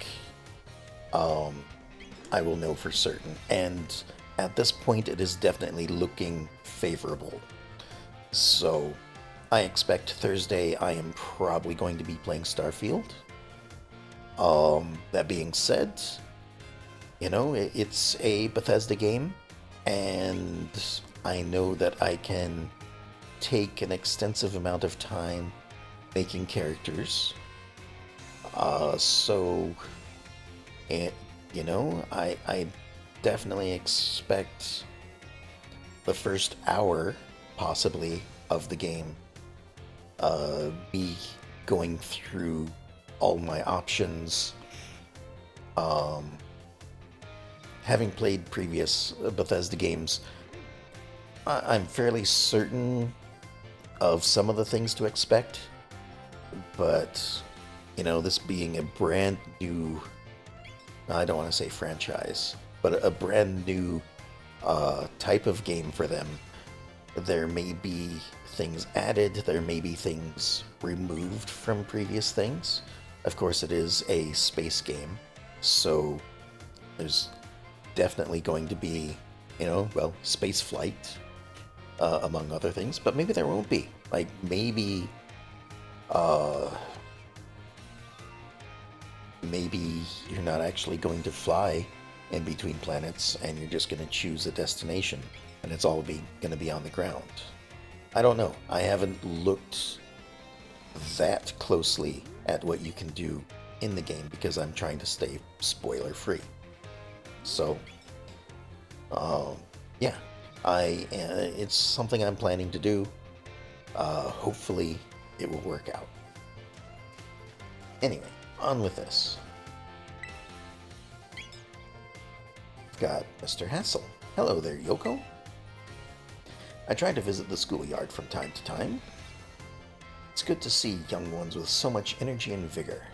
I will know for certain. And at this point, it is definitely looking favorable. So I expect Thursday I am probably going to be playing Starfield. That being said, it's a Bethesda game, and I know that I can take an extensive amount of time making characters. I definitely expect the first hour, possibly, of the game be going through all my options. Having played previous Bethesda games, I'm fairly certain of some of the things to expect, but this being a brand new, I don't want to say franchise, but a brand new type of game for them, there may be things added, there may be things removed from previous things. Of course, it is a space game, so there's definitely going to be, space flight, among other things, but maybe there won't be. Like, maybe you're not actually going to fly in between planets, and you're just going to choose a destination, and it's all going to be on the ground. I don't know. I haven't looked that closely at what you can do in the game because I'm trying to stay spoiler free. So, yeah, it's something I'm planning to do. Hopefully, it will work out. Anyway, on with this. We've got Mr. Hassel. Hello there, Yoko. I try to visit the schoolyard from time to time. It's good to see young ones with so much energy and vigor.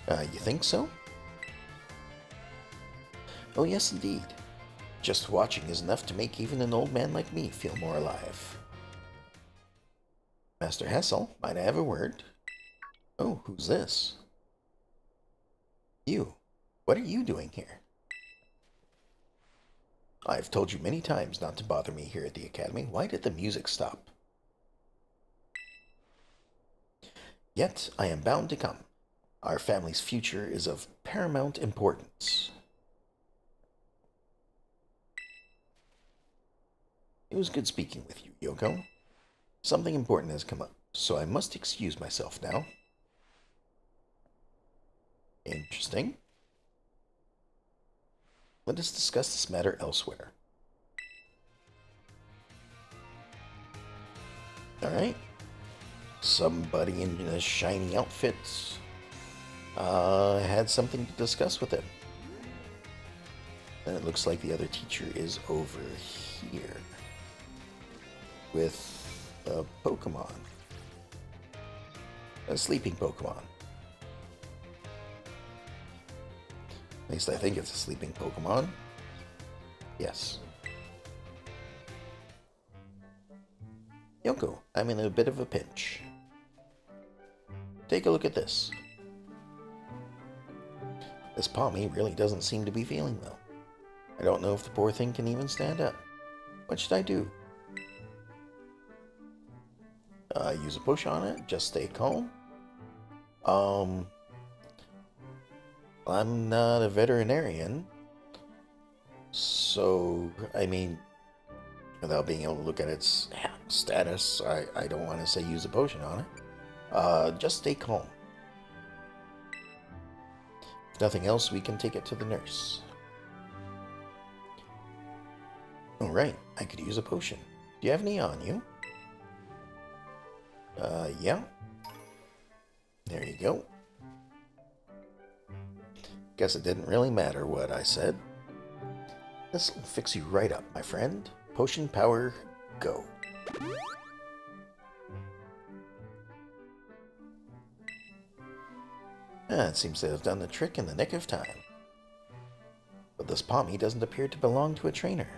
You think so? Oh, yes, indeed. Just watching is enough to make even an old man like me feel more alive. Master Hessel, might I have a word? Oh, who's this? You. What are you doing here? I've told you many times not to bother me here at the Academy. Why did the music stop? Yet I am bound to come. Our family's future is of paramount importance. It was good speaking with you, Yoko. Something important has come up, so I must excuse myself now. Interesting. Let us discuss this matter elsewhere. Alright. Somebody in a shiny outfit had something to discuss with him. And it looks like the other teacher is over here with a Pokemon. A sleeping Pokemon. At least I think it's a sleeping Pokemon. Yes. Yoko, I'm in a bit of a pinch. Take a look at this. This Pommy really doesn't seem to be feeling well. I don't know if the poor thing can even stand up. What should I do? Use a push on it, just stay calm. I'm not a veterinarian, so, I mean, without being able to look at its status, I don't want to say use a potion on it. Just stay calm. If nothing else, we can take it to the nurse. Alright, I could use a potion. Do you have any on you? Yeah. There you go. Guess it didn't really matter what I said. This'll fix you right up, my friend. Potion power, go. It seems to have done the trick in the nick of time. But this Pommy doesn't appear to belong to a trainer.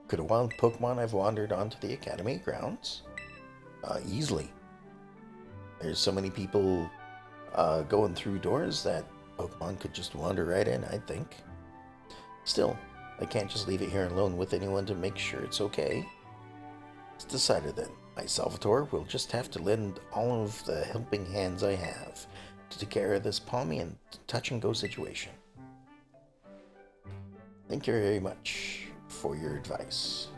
Could a wild Pokemon have wandered onto the Academy grounds? Easily. There's so many people going through doors that Pokemon could just wander right in, I think. Still, I can't just leave it here alone with anyone to make sure it's okay. It's decided then. I, Salvatore, will just have to lend all of the helping hands I have to take care of this Pommy and touch-and-go situation. Thank you very much for your advice.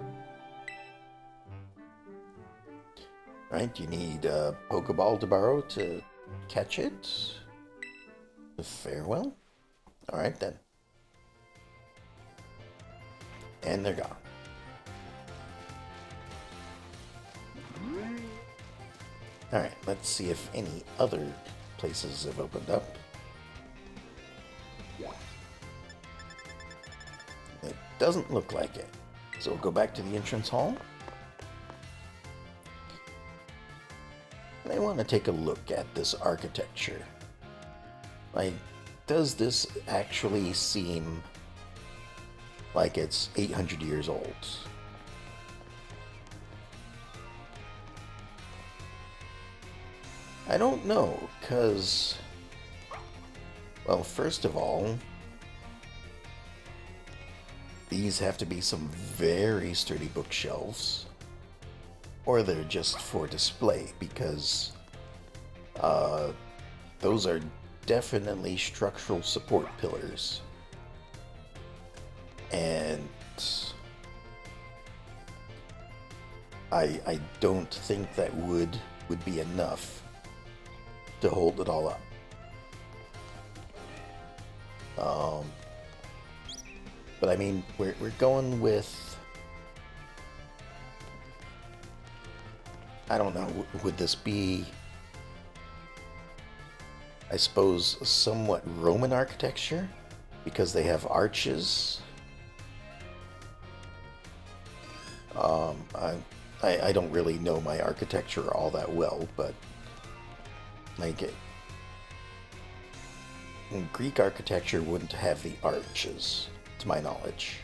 Right, you need a Pokeball to borrow to catch it. Farewell. Alright then. And they're gone. Alright, let's see if any other places have opened up. It doesn't look like it. So we'll go back to the entrance hall. And I want to take a look at this architecture. Like, does this actually seem like it's 800 years old? I don't know, because, well, first of all, these have to be some very sturdy bookshelves, or they're just for display, because those are definitely structural support pillars. And I don't think that wood would be enough to hold it all up. But I mean, we're going with, I don't know, would this be, I suppose, somewhat Roman architecture? Because they have arches. I don't really know my architecture all that well, but like it, Greek architecture wouldn't have the arches, to my knowledge.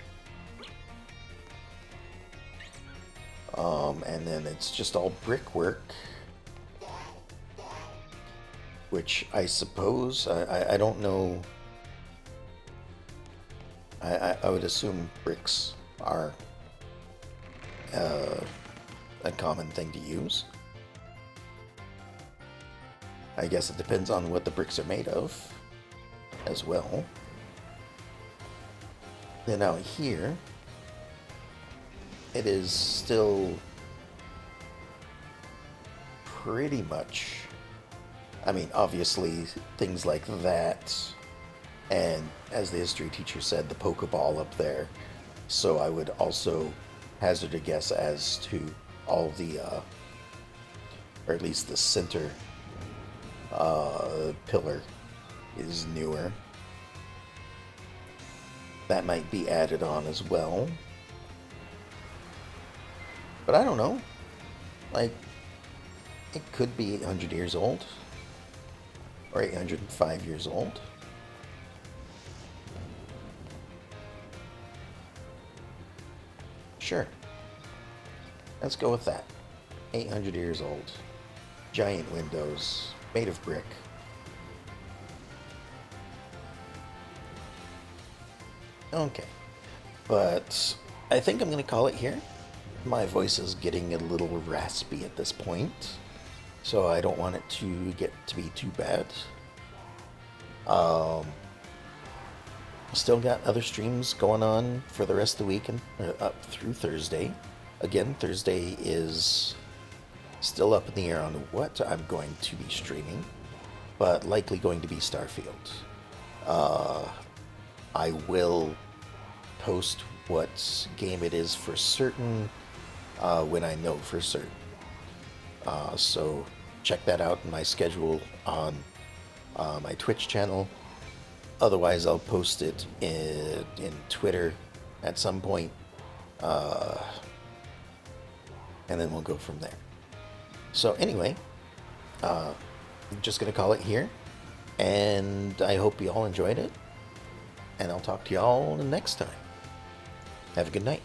And then it's just all brickwork, which I suppose, I don't know, I would assume bricks are a common thing to use. I guess it depends on what the bricks are made of as well. Then out here, it is still pretty much, I mean, obviously things like that, and as the history teacher said, the Pokeball up there. So I would also hazard a guess as to all the, or at least the center pillar is newer. That might be added on as well. But I don't know. Like, it could be 800 years old. Or 805 years old. Sure. Let's go with that. 800 years old. Giant windows. Made of brick. Okay. But I think I'm going to call it here. My voice is getting a little raspy at this point, so I don't want it to get to be too bad. Still got other streams going on for the rest of the week and up through Thursday. Again, Thursday is still up in the air on what I'm going to be streaming, but likely going to be Starfield. I will post what game it is for certain when I know for certain. So check that out in my schedule on my Twitch channel. Otherwise, I'll post it in Twitter at some point, and then we'll go from there. So anyway, I'm just going to call it here, and I hope you all enjoyed it, and I'll talk to you all next time. Have a good night.